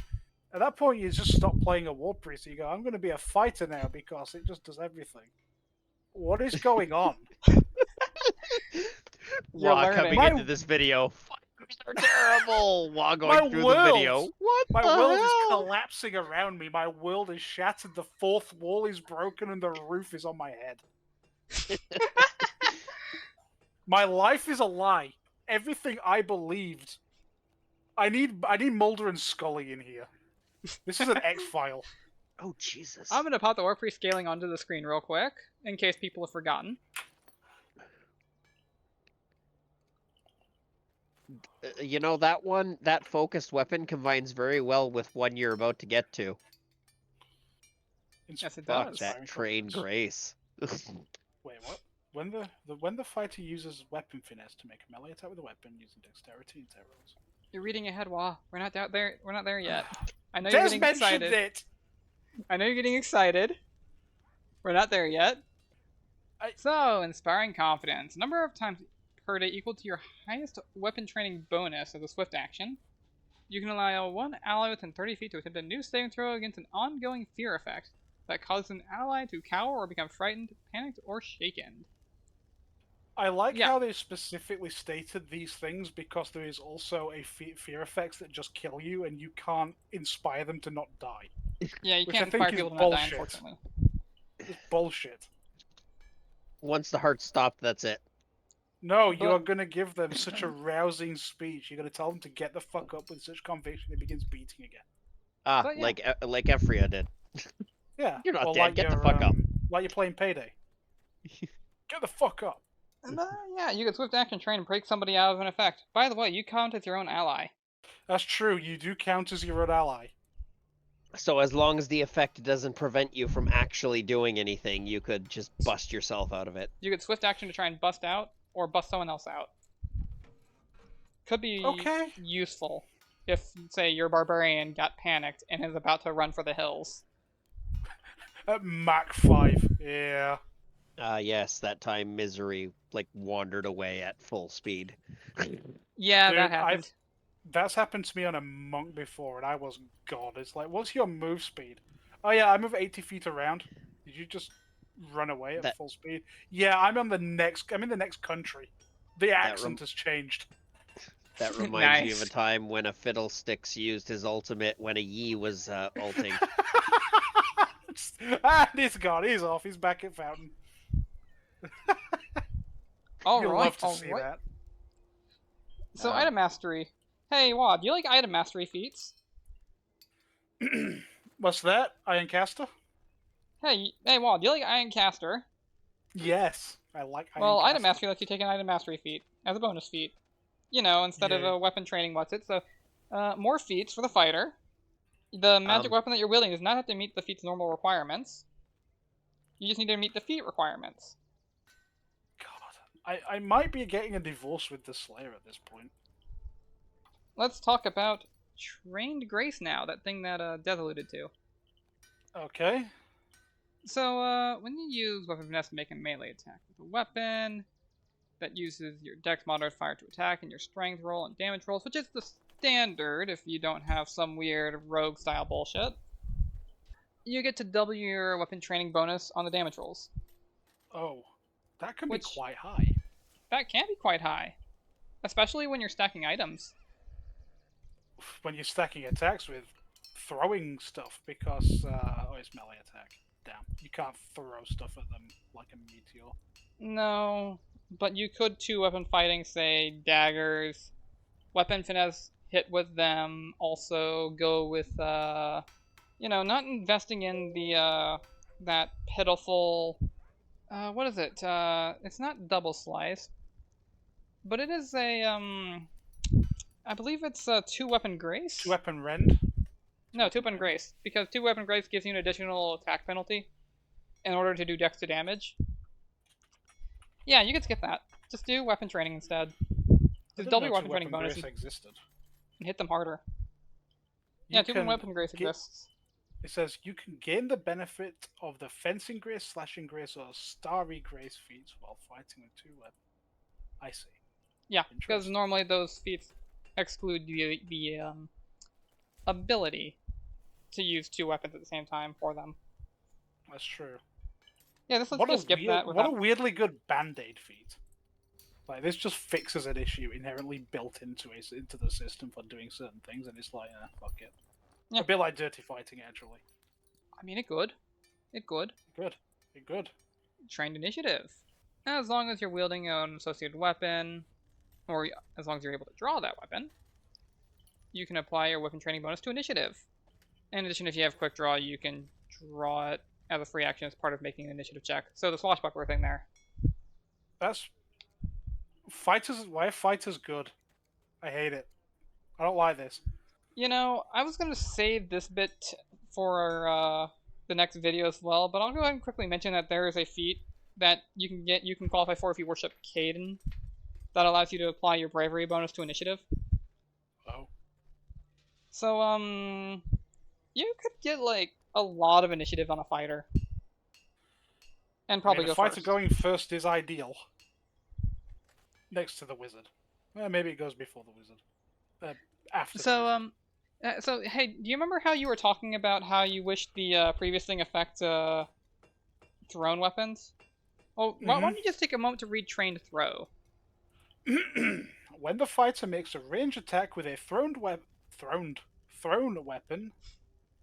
at that point you just stop playing a war priest. You go, I'm going to be a fighter now because it just does everything. What is going on? You're While coming learning. into this video, fighters are terrible. While My going through the video, world- what My the world hell? is collapsing around me. My world is shattered. The fourth wall is broken and the roof is on my head. My life is a lie. Everything I believed. I need Mulder and Scully in here. This is an X-file. Oh Jesus! I'm gonna pop the war priest scaling onto the screen real quick, in case people have forgotten. You know, that focused weapon combines very well with one you're about to get to. Yes, it Fuck does. that train grace. Wait, what? When the fighter uses weapon finesse to make a melee attack with a weapon using dexterity and rolls. You're reading ahead, Wah. We're not there. We're not there yet. I know Des you're getting mentioned excited. it. I know you're getting excited. We're not there yet. So, inspiring confidence. Number of times per day equal to your highest weapon training bonus as a swift action. You can allow one ally within 30 feet to attempt a new saving throw against an ongoing fear effect that causes an ally to cower or become frightened, panicked, or shaken. I like Yeah. how they specifically stated these things because there is also a fear effects that just kill you and you can't inspire them to not die. Yeah, you Which I can't think inspire is people to not die, bullshit. unfortunately. It's bullshit. Once the heart stopped, that's it. No, you But- are going to give them such a rousing speech. You're going to tell them to get the fuck up with such conviction it begins beating again. Ah, But yeah. like Ephria did. Yeah. You're not well, dead, like get the you're, fuck up. Like you're playing Payday. Get the fuck up. And, yeah, you can swift action train and break somebody out of an effect. By the way, you count as your own ally. That's true. You do count as your own ally. So as long as the effect doesn't prevent you from actually doing anything, you could just bust yourself out of it. You could swift action to try and bust out, or bust someone else out. Could be Okay. useful if, say, your barbarian got panicked and is about to run for the hills. At Mach 5. Yeah. Yes, that time Misery wandered away at full speed. Yeah, Dude, that happened. That's happened to me on a monk before, and I was god. It's like, what's your move speed? Oh yeah, I move 80 feet around. Did you just run away at full speed? Yeah, I'm in the next country. The accent has changed. That reminds me of a Nice. time when a Fiddlesticks used his ultimate when a Yi was ulting. And he's gone. He's off. He's back at Fountain. You'll love to see that. So item mastery. Hey, Wad, do you like item mastery feats? What's that? Ironcaster? Hey, Wad, do you like Ironcaster? Yes, I like Ironcaster. Well, item mastery lets you take an item mastery feat as a bonus feat. You know, instead of Yeah. a weapon training what's it. So, more feats for the fighter. The magic weapon that you're wielding does not have to meet the feat's normal requirements. You just need to meet the feat requirements. God, I might be getting a divorce with the Slayer at this point. Let's talk about Trained Grace now, that thing that Des alluded to. Okay. So, when you use Weapon Finesse to make a melee attack with a weapon that uses your Dex modifier to attack and your Strength roll and damage rolls, which is the standard if you don't have some weird rogue style bullshit, you get to double your weapon training bonus on the damage rolls. Oh, that can be Which- quite high. That can be quite high, especially when you're stacking items. When you're stacking attacks with throwing stuff, because it's melee attack. Damn, you can't throw stuff at them like a meteor. No, but you could two weapon fighting, say daggers, weapon finesse hit with them. Also go with not investing in the that pitiful what is it? It's not double slice, but it is a I believe it's two weapon grace. Two weapon rend. No, two weapon grace, because two weapon grace gives you an additional attack penalty in order to do dex to damage. Yeah, you could skip that. Just do weapon training instead. Just double your weapon training bonus and existed. hit them harder. You Yeah, two can weapon grace get- exists. It says you can gain the benefit of the fencing grace, slashing grace, or starry grace feats while fighting with two weapons. I see. Yeah, because Interesting. normally those feats exclude the ability to use two weapons at the same time for them. That's true. Yeah, let's What just skip that. what Without... a weirdly good band-aid feat. Like, this just fixes an issue inherently built into the system for doing certain things, and it's like, fuck it. Yeah. A bit like Dirty Fighting, actually. I mean, it could. It could. Good. Trained initiative. As long as you're wielding an associated weapon, or as long as you're able to draw that weapon, you can apply your weapon training bonus to initiative. In addition, if you have quick draw, you can draw it as a free action as part of making an initiative check. So the swashbuckler thing there. That's... Why are fighters good? I hate it. I don't like this. You know, I was going to save this bit for the next video as well, but I'll go ahead and quickly mention that there is a feat that you can qualify for if you worship Caden that allows you to apply your bravery bonus to initiative. Oh. So, you could get, like, a lot of initiative on a fighter. And probably the go fighter first. going first is ideal. Next to the wizard. Well, maybe it goes before the wizard. After the wizard. So, hey, do you remember how you were talking about how you wished the previous thing affect thrown weapons? Well, why don't you just take a moment to read Trained Throw? When the fighter makes a range attack with a thrown weapon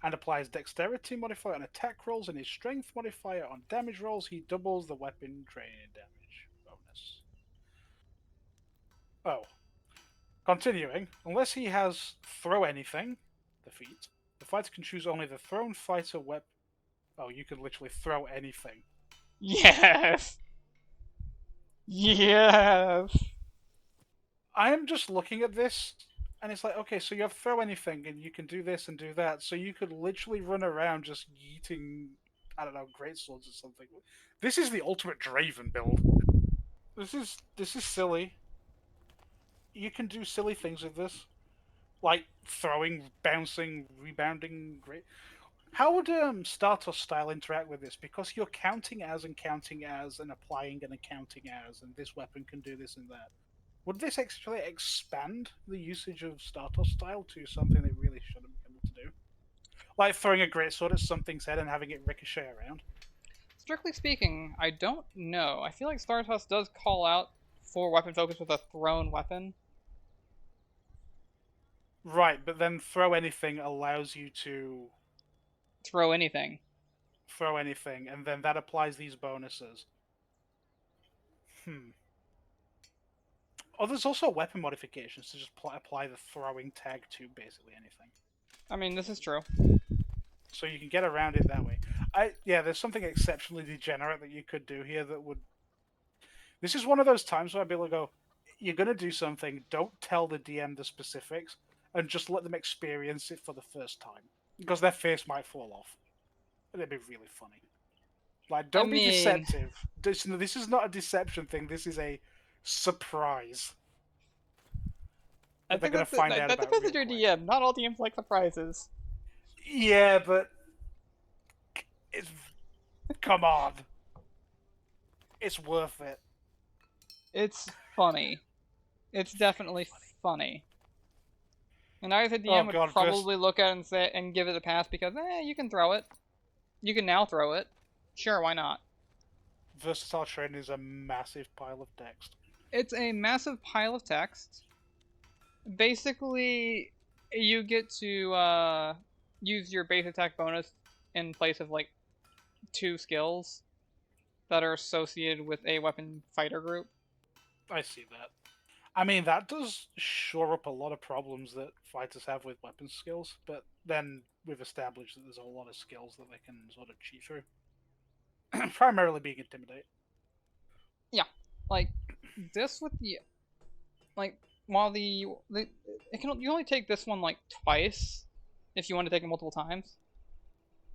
and applies dexterity modifier on attack rolls and his strength modifier on damage rolls, he doubles the weapon training damage bonus. Oh. Continuing, unless he has throw anything, the feat, the fighter can choose only the thrown fighter weapon. Oh, you can literally throw anything. Yes! Yes! I am just looking at this, and it's like, okay, so you have throw anything, and you can do this and do that, so you could literally run around just yeeting, I don't know, greatswords or something. This is the ultimate Draven build. This is silly. You can do silly things with this, like throwing, bouncing, rebounding. Great. How would Startos style interact with this? Because you're counting as and applying and accounting as, and this weapon can do this and that. Would this actually expand the usage of Startos style to something they really shouldn't be able to do? Like throwing a greatsword at something's head and having it ricochet around? Strictly speaking, I don't know. I feel like Startos does call out for weapon focus with a thrown weapon. Right, but then throw anything allows you to... Throw anything. throw anything, and then that applies these bonuses. Oh, there's also weapon modifications to just apply the throwing tag to basically anything. I mean, this is true. So you can get around it that way. There's something exceptionally degenerate that you could do here that would. This is one of those times where I'd be able to go, you're going to do something, don't tell the DM the specifics, and just let them experience it for the first time. Because their face might fall off. And it'd be really funny. Like, don't be deceptive. This is not a deception thing, this is a surprise. I think that depends on your DM. Not all DMs like surprises. Yeah, but come on. It's worth it. It's funny. It's definitely funny. And I, as a DM, would probably look at it and give it a pass because, you can throw it. You can now throw it. Sure, why not? Versatile training is a massive pile of text. It's a massive pile of text. Basically, you get to use your base attack bonus in place of like 2 skills that are associated with a weapon fighter group. I see that. I mean, that does shore up a lot of problems that fighters have with weapon skills, but then we've established that there's a lot of skills that they can sort of cheat through. Primarily being Intimidate. Yeah, like, this with the... Like, while you only take this one, like, twice, if you want to take it multiple times.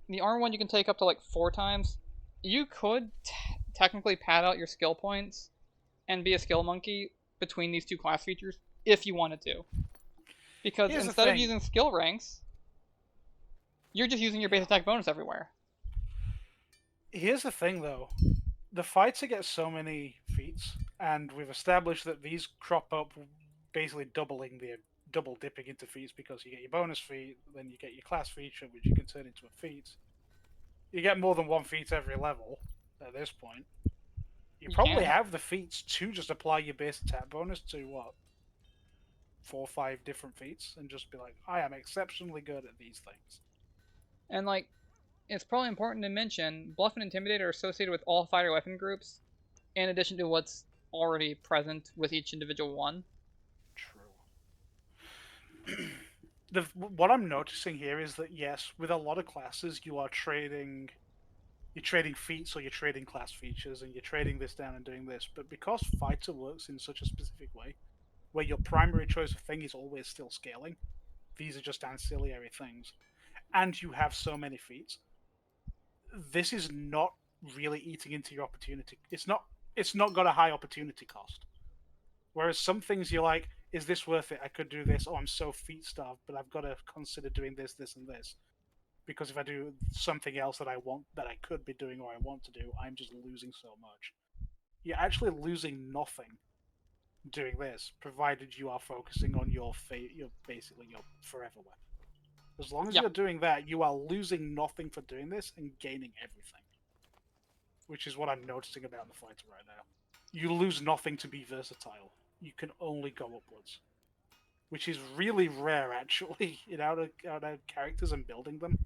The R1 you can take up to, like, 4 times. You could technically pad out your skill points and be a skill monkey between these 2 class features, if you wanted to. Because instead of using skill ranks, you're just using your base attack bonus everywhere. Here's the thing, though. The fighter gets so many feats, and we've established that these crop up basically double dipping into feats because you get your bonus feat, then you get your class feature, which you can turn into a feat. You get more than 1 feat every level at this point. You probably have the feats to just apply your base attack bonus to, 4 or 5 different feats, and just be like, I am exceptionally good at these things. And, like, it's probably important to mention, Bluff and Intimidate are associated with all fighter weapon groups, in addition to what's already present with each individual one. True. What I'm noticing here is that, yes, with a lot of classes, you are trading... You're trading feats or you're trading class features, and you're trading this down and doing this. But because Fighter works in such a specific way, where your primary choice of thing is always still scaling, these are just ancillary things, and you have so many feats, this is not really eating into your opportunity. It's not got a high opportunity cost. Whereas some things you're like, is this worth it? I could do this. Oh, I'm so feat starved, but I've got to consider doing this, this, and this. Because if I do something else that I could be doing or I want to do, I'm just losing so much. You're actually losing nothing doing this, provided you are focusing on your basically your forever weapon. As long as you're doing that, you are losing nothing for doing this and gaining everything. Which is what I'm noticing about the fighter right now. You lose nothing to be versatile. You can only go upwards. Which is really rare, actually, in out of characters and building them.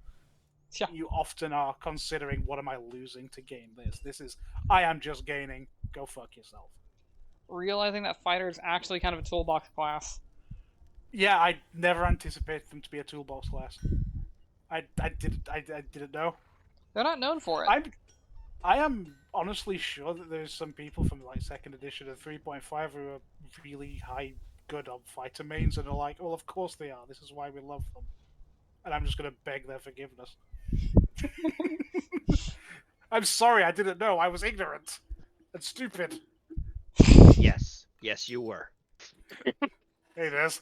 Yeah. You often are considering, what am I losing to gain this? This is, I am just gaining, go fuck yourself. Realizing that fighter is actually kind of a toolbox class. Yeah, I never anticipated them to be a toolbox class. I didn't know. They're not known for it. I am honestly sure that there's some people from like 2nd edition and 3.5 who are really good on fighter mains and are like, well, of course they are. This is why we love them. And I'm just going to beg their forgiveness. I'm sorry, I didn't know. I was ignorant and stupid. Yes, you were. Hey, Des.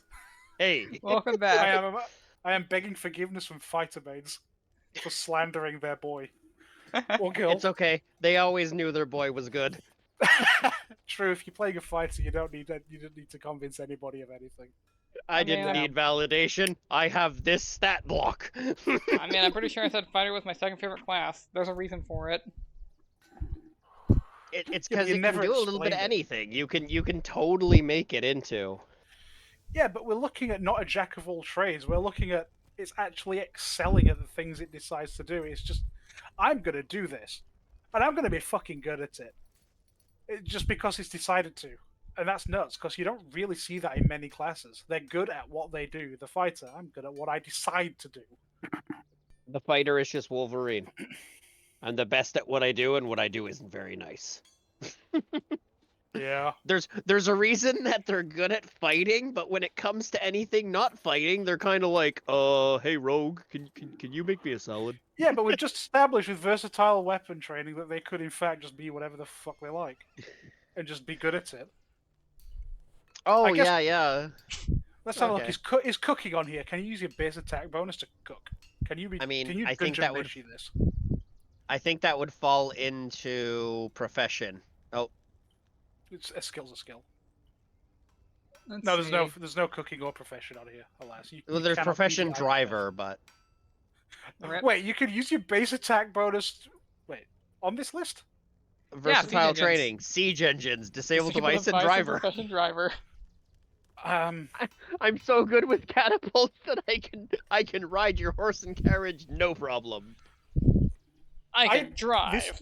Hey. Welcome back. I am begging forgiveness from fighter mains for slandering their boy. Or girl. It's okay. They always knew their boy was good. True, if you're playing a fighter, you don't need to convince anybody of anything. I didn't need validation. I have this stat block. I mean, I'm pretty sure I said fighter was my 2nd favorite class. There's a reason for it. It's because it can do a little bit of anything. You can totally make it into. Yeah, but we're looking at not a jack of all trades. We're looking at it's actually excelling at the things it decides to do. It's just I'm gonna do this, and I'm gonna be fucking good at it. Just because he's decided to. And that's nuts, because you don't really see that in many classes. They're good at what they do. The fighter, I'm good at what I decide to do. The fighter is just Wolverine. I'm the best at what I do, and what I do isn't very nice. Yeah. There's a reason that they're good at fighting, but when it comes to anything not fighting, they're kind of like, hey Rogue, can you make me a salad? Yeah, but we've just established with versatile weapon training that they could in fact just be whatever the fuck they like. And just be good at it. Oh I guess- yeah. Let's have a look. Okay. Is cooking on here? Can you use your base attack bonus to cook? Can you be? I mean, can you I think that would- Gunja-meshi this? I think that would fall into profession. Oh, It's a skill's a skill. Let's No, see. there's no cooking or profession on here. Alas, well, there's cannot be profession the driver, but Rip. Wait, you could use your base attack bonus. Wait, on this list? versatile engines. training, siege engines, disabled Disable device, and device driver. Profession driver. Um, I'm so good with catapults that I can ride your horse and carriage, no problem. I can drive.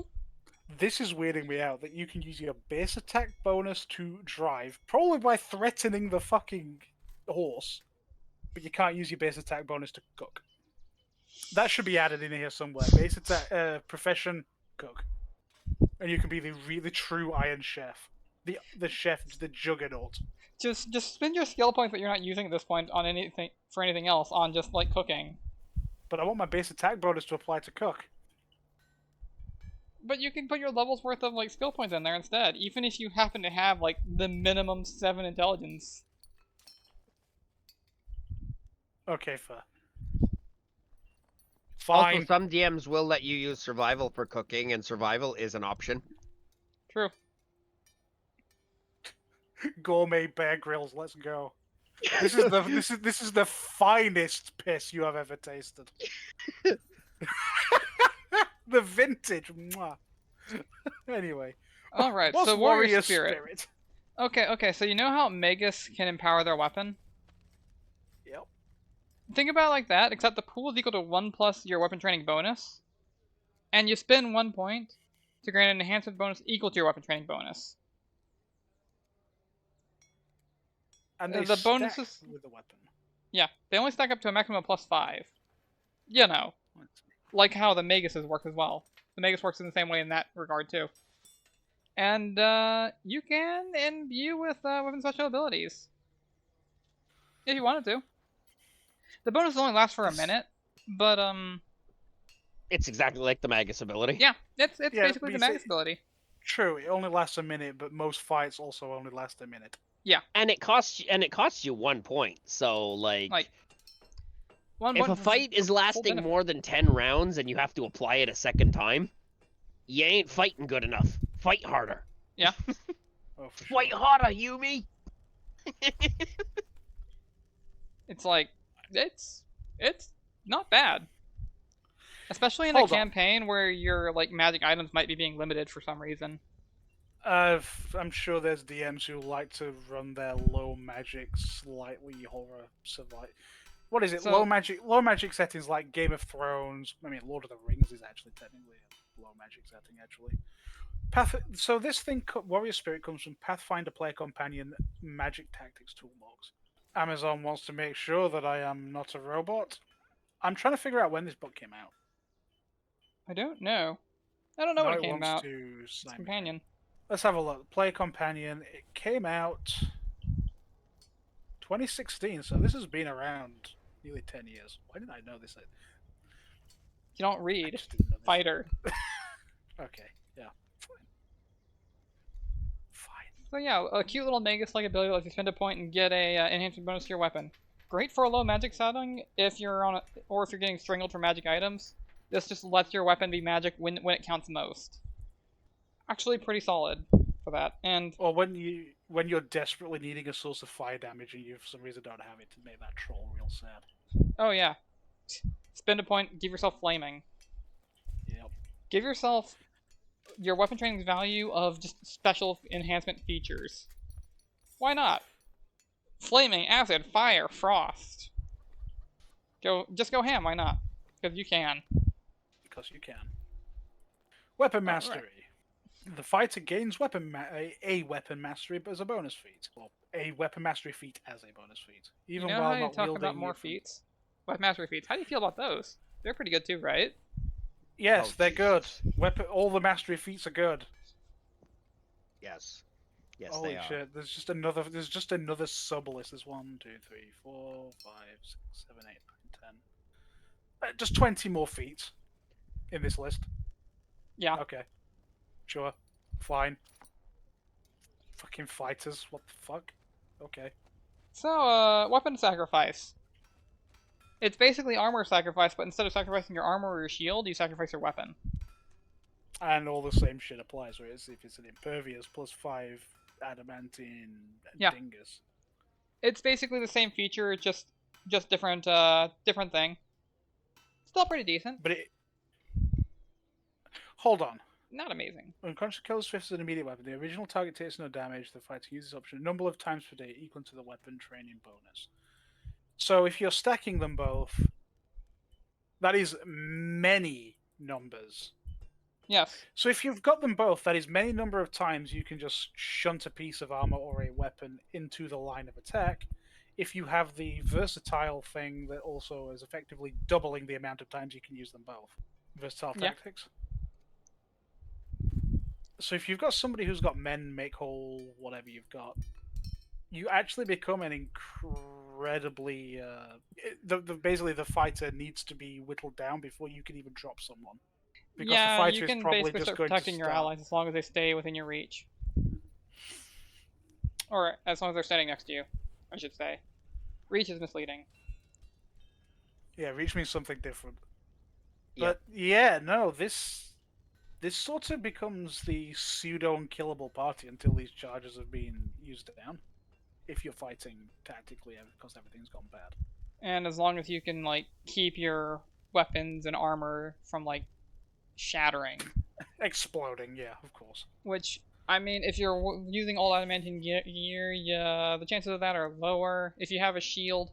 This is weirding me out that you can use your base attack bonus to drive, probably by threatening the fucking horse, but you can't use your base attack bonus to cook. That should be added in here somewhere. Base attack, profession, cook, and you can be the true Iron Chef, the chef, the juggernaut. Just spend your skill points that you're not using at this point on anything for anything else on just like cooking. But I want my base attack bonus to apply to cook. But you can put your level's worth of like skill points in there instead, even if you happen to have like the minimum 7 intelligence. Okay, fair. Also, Fine. some DMs will let you use survival for cooking, and survival is an option. True. Gourmet Bear Grylls, let's go. This is the finest piss you have ever tasted. The vintage. Mwah. Anyway. All right. What's So Warrior Spirit. Okay. So you know how Magus can empower their weapon? Yep. Think about it like that, except the pool is equal to 1 plus your weapon training bonus, and you spend 1 point to grant an enhancement bonus equal to your weapon training bonus. And they The stack bonuses- with the weapon. Yeah, they only stack up to a maximum of +5. You know, like how the Maguses work as well. The Magus works in the same way in that regard too. And you can imbue with weapon special abilities if you wanted to. The bonus only lasts for a minute, but It's exactly like the Magus ability. yeah, it's Yeah, basically but the you Magus see- ability. True, it only lasts a minute, but most fights also only last a minute. And it costs you 1 point. So like Like, one if point a for fight is full lasting benefit. more than 10 rounds and you have to apply it a second time, you ain't fighting good enough. Fight harder. Oh, for Fight sure. harder, Yumi. It's like it's not bad, especially in a Hold on. campaign where your like magic items might be being limited for some reason. I'm sure there's DMs who like to run their low magic, slightly horror survive. What is it? So- Low magic settings like Game of Thrones. I mean, Lord of the Rings is actually technically a low magic setting, actually. So this thing, Warrior Spirit, comes from Pathfinder Player Companion Magic Tactics Toolbox. Amazon wants to make sure that I am not a robot. I'm trying to figure out when this book came out. I don't know. I don't know when it came wants out. to It's sign me. companion. Let's have a look. Player Companion. It came out 2016, so this has been around nearly 10 years. Why didn't I know this? You don't I read. just didn't know this. Fighter. Okay, yeah. Fine. So yeah, a cute little Magus-like ability lets you spend a point and get a enhancement bonus to your weapon. Great for a low magic setting if you're on or if you're getting strangled for magic items. This just lets your weapon be magic when it counts most. Actually, pretty solid for that. And Or when you're desperately needing a source of fire damage and you for some reason don't have it, to make that troll real sad. oh yeah, spend a point, give yourself flaming. Yep. Give yourself your weapon training's value of just special enhancement features. Why not? Flaming, acid, fire, frost. Just go ham. Why not? Because you can. Because you can. Weapon Alright. mastery. The fighter gains a weapon mastery but as a bonus feat, or a weapon mastery feat as a bonus feat, You even know while how you not talk about wielding more it from- feats? Weapon mastery feats. How do you feel about those? They're pretty good too, right? Yes, Oh, they're good. Jesus. All the mastery feats are good. Yes. Yes, Holy they are. shit! There's just another sub list. There's 1, 2, 3, 4, 5, 6, 7, 8, 9, 10. Just 20 more feats in this list. Yeah. Okay, sure, fine. Fucking fighters, what the fuck? Okay. So, weapon sacrifice. It's basically armor sacrifice, but instead of sacrificing your armor or your shield, you sacrifice your weapon. And all the same shit applies, whereas if it's an impervious plus 5 adamantine Yeah. dingus. It's basically the same feature, just different different thing. Still pretty decent. But it. Hold on. Not amazing. When Conscious kills fifth as an immediate weapon, the original target takes no damage. The fighter uses option a number of times per day, equal to the weapon training bonus. So if you're stacking them both, that is many numbers. Yes. So if you've got them both, that is many number of times you can just shunt a piece of armor or a weapon into the line of attack. If you have the versatile thing that also is effectively doubling the amount of times you can use them both. Versatile Yeah. tactics. So if you've got somebody who's got men, make whole, whatever you've got, you actually become an incredibly basically the fighter needs to be whittled down before you can even drop someone. Because the Yeah, fighter you is can probably basically just start going to protecting your start. allies as long as they stay within your reach. Or as long as they're standing next to you, I should say. Reach is misleading. Yeah, reach means something different. Yep. But yeah, no, this sort of becomes the pseudo unkillable party until these charges have been used down. If you're fighting tactically, because everything's gone bad. And as long as you can, like, keep your weapons and armor from, like, shattering. Exploding, yeah, of course. Which, I mean, if you're using all adamantine gear, yeah, the chances of that are lower. If you have a shield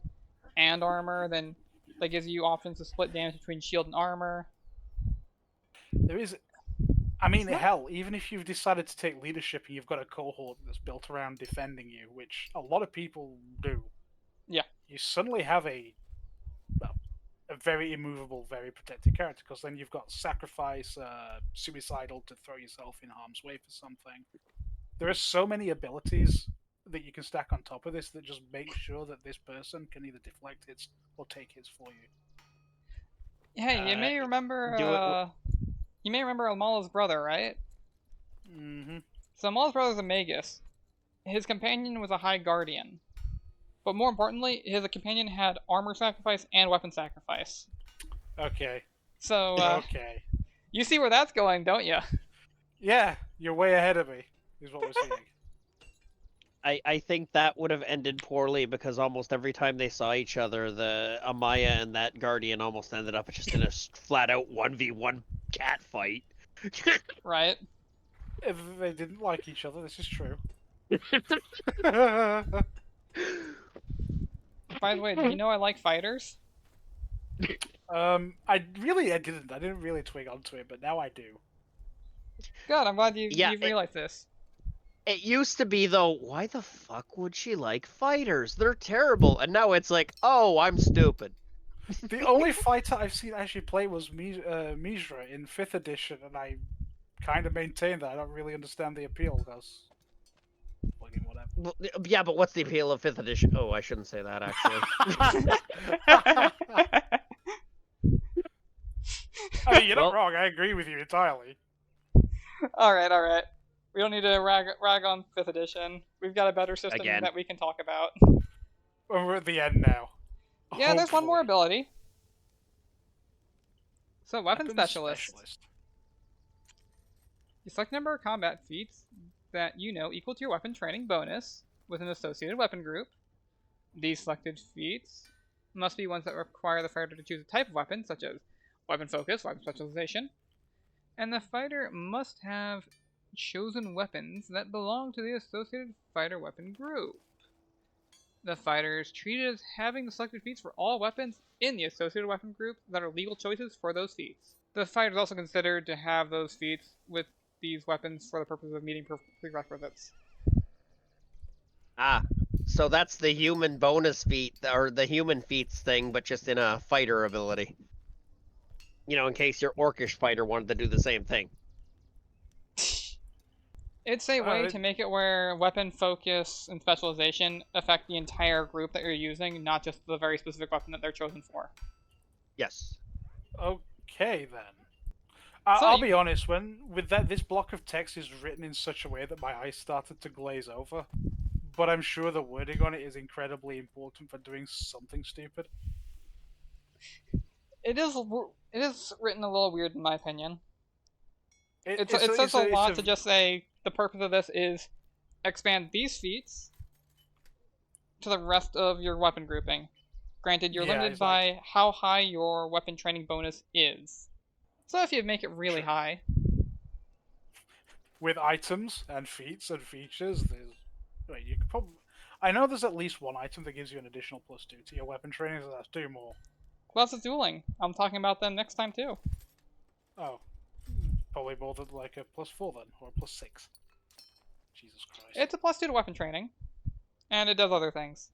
and armor, then that gives you options to split damage between shield and armor. There is. I mean, It's not- hell, even if you've decided to take leadership and you've got a cohort that's built around defending you, which a lot of people do, Yeah. you suddenly have a very immovable, very protected character, because then you've got sacrifice, suicidal to throw yourself in harm's way for something. There are so many abilities that you can stack on top of this that just make sure that this person can either deflect hits or take hits for you. Hey, you may remember, you may remember Amala's brother, right? Mm-hmm. So Amala's brother's a magus. His companion was a high guardian. But more importantly, his companion had armor sacrifice and weapon sacrifice. Okay. So, Okay. you see where that's going, don't you? Yeah, you're way ahead of me, is what we're seeing. I think that would have ended poorly because almost every time they saw each other, the Amaya and that Guardian almost ended up just in a flat out 1v1 cat fight. Right? If they didn't like each other, this is true. By the way, do you know I like fighters? I didn't. I didn't really twig onto it, but now I do. Good, I'm glad you've Yeah, realized this. It used to be, though, why the fuck would she like fighters? They're terrible. And now it's like, oh, I'm stupid. The only fighter I've seen actually play was Mizra in 5th edition, and I kind of maintain that I don't really understand the appeal, because fucking whatever. Well, yeah, but what's the appeal of 5th edition? Oh, I shouldn't say that, actually. I mean, you're not Well- wrong. I agree with you entirely. Alright. We don't need to rag on 5th edition. We've got a better system Again. that we can talk about. Well, we're at the end now. Yeah, there's one more Hopefully. ability. So, Weapon Weapons Specialist. You select a number of combat feats that you know equal to your weapon training bonus with an associated weapon group. These selected feats must be ones that require the fighter to choose a type of weapon, such as weapon focus, weapon specialization, and the fighter must have chosen weapons that belong to the associated fighter weapon group. The fighter is treated as having the selected feats for all weapons in the associated weapon group that are legal choices for those feats. the fighter is also considered to have those feats with these weapons for the purpose of meeting prerequisites. Ah, so that's the human bonus feat, or the human feats thing, but just in a fighter ability. You know, in case your orcish fighter wanted to do the same thing. It's a way to make it where weapon focus and specialization affect the entire group that you're using, not just the very specific weapon that they're chosen for. Yes. Okay then. So I'll you- be honest. This block of text is written in such a way that my eyes started to glaze over. But I'm sure the wording on it is incredibly important for doing something stupid. It is written a little weird in my opinion. It It's says a lot it's to just say the purpose of this is expand these feats to the rest of your weapon grouping. Granted, you're Yeah, limited it's by how high your weapon training bonus is. So if you make it really Sure. high, with items and feats and features. Wait, you could probably. I know there's at least one item that gives you an additional +2 to your weapon training, so that's 2 more. plus it's dueling. I'm talking about them next time too. Oh, probably more than like a +4 then, or a +6. Jesus Christ. It's a +2 to weapon training, and it does other things.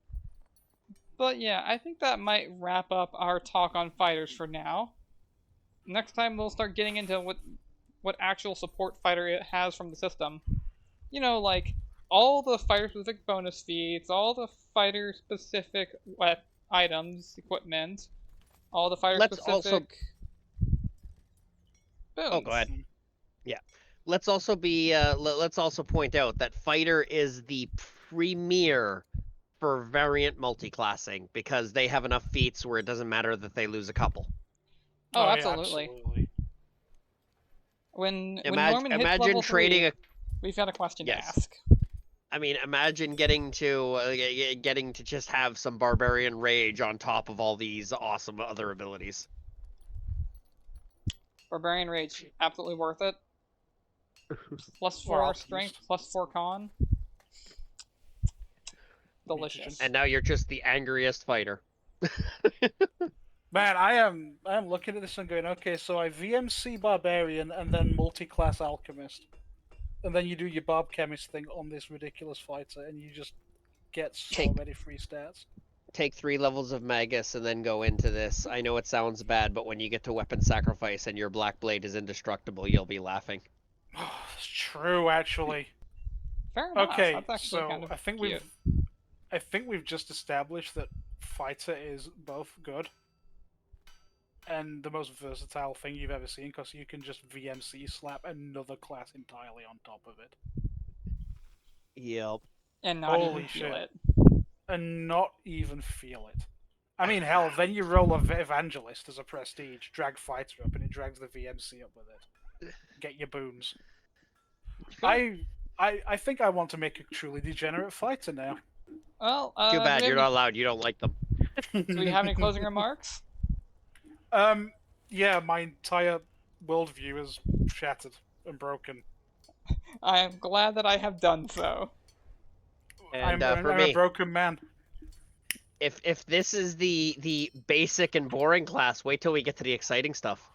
But yeah, I think that might wrap up our talk on fighters for now. Next time we'll start getting into what actual support fighter it has from the system. You know, like all the fighter-specific bonus feats, all the fighter-specific items, equipment, all the fighter-specific also- boons. Oh, go ahead. Yeah. Let's also be let's also point out that fighter is the premier for variant multiclassing because they have enough feats where it doesn't matter that they lose a couple. Oh, yeah, absolutely. absolutely. When Imagine Norman hits level 3, trading a. we've got a question Yes. to ask. I mean, imagine getting to just have some barbarian rage on top of all these awesome other abilities. Barbarian Rage, absolutely worth it. +4 Or strength, Alchemist. +4 con. Delicious. And now you're just the angriest fighter. Man, I am looking at this and going, okay, so I VMC Barbarian and then multi-class Alchemist. And then you do your Barb Chemist thing on this ridiculous fighter, and you just get so many free stats. Take 3 levels of Magus and then go into this. I know it sounds bad, but when you get to Weapon Sacrifice and your Black Blade is indestructible, you'll be laughing. It's true, actually. Fair enough. Okay, That's actually so kind of I think cute. we've just established that fighter is both good and the most versatile thing you've ever seen, because you can just VMC slap another class entirely on top of it. Yep. And not Holy even feel shit. it. And not even feel it. I mean, hell, then you roll a Evangelist as a prestige, drag fighter up, and it drags the VMC up with it. Get your boons. I think I want to make a truly degenerate fighter now. Well, Too bad, do we you're have not allowed. You don't like them. any- do we have any closing remarks? Yeah, my entire worldview is shattered and broken. I am glad that I have done so. And I'm for a me, broken man. if this is the basic and boring class, wait till we get to the exciting stuff.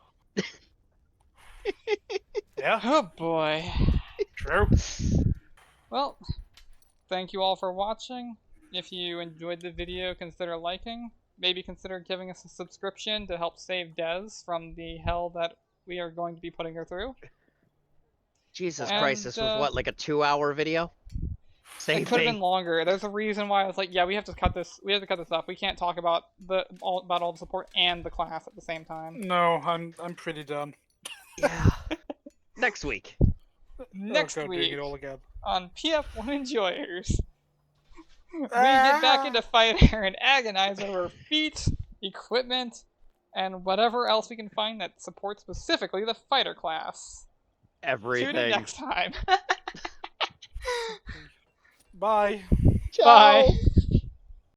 Yeah, Oh boy. true. Well, thank you all for watching. If you enjoyed the video, consider liking. Maybe consider giving us a subscription to help save Des from the hell that we are going to be putting her through. Jesus And, Christ, this was what, like a 2-hour video? Same It could have thing. been longer. There's a reason why I was like, yeah, we have to cut this. We have to cut this off. We can't talk about all the support and the class at the same time. No, I'm pretty done. Yeah. Next week. Next doing week it all again. on PF1 Enjoyers, we get back into fighter and agonize over feet, equipment, and whatever else we can find that supports specifically the fighter class. Everything. Tune in next time. Bye. Bye.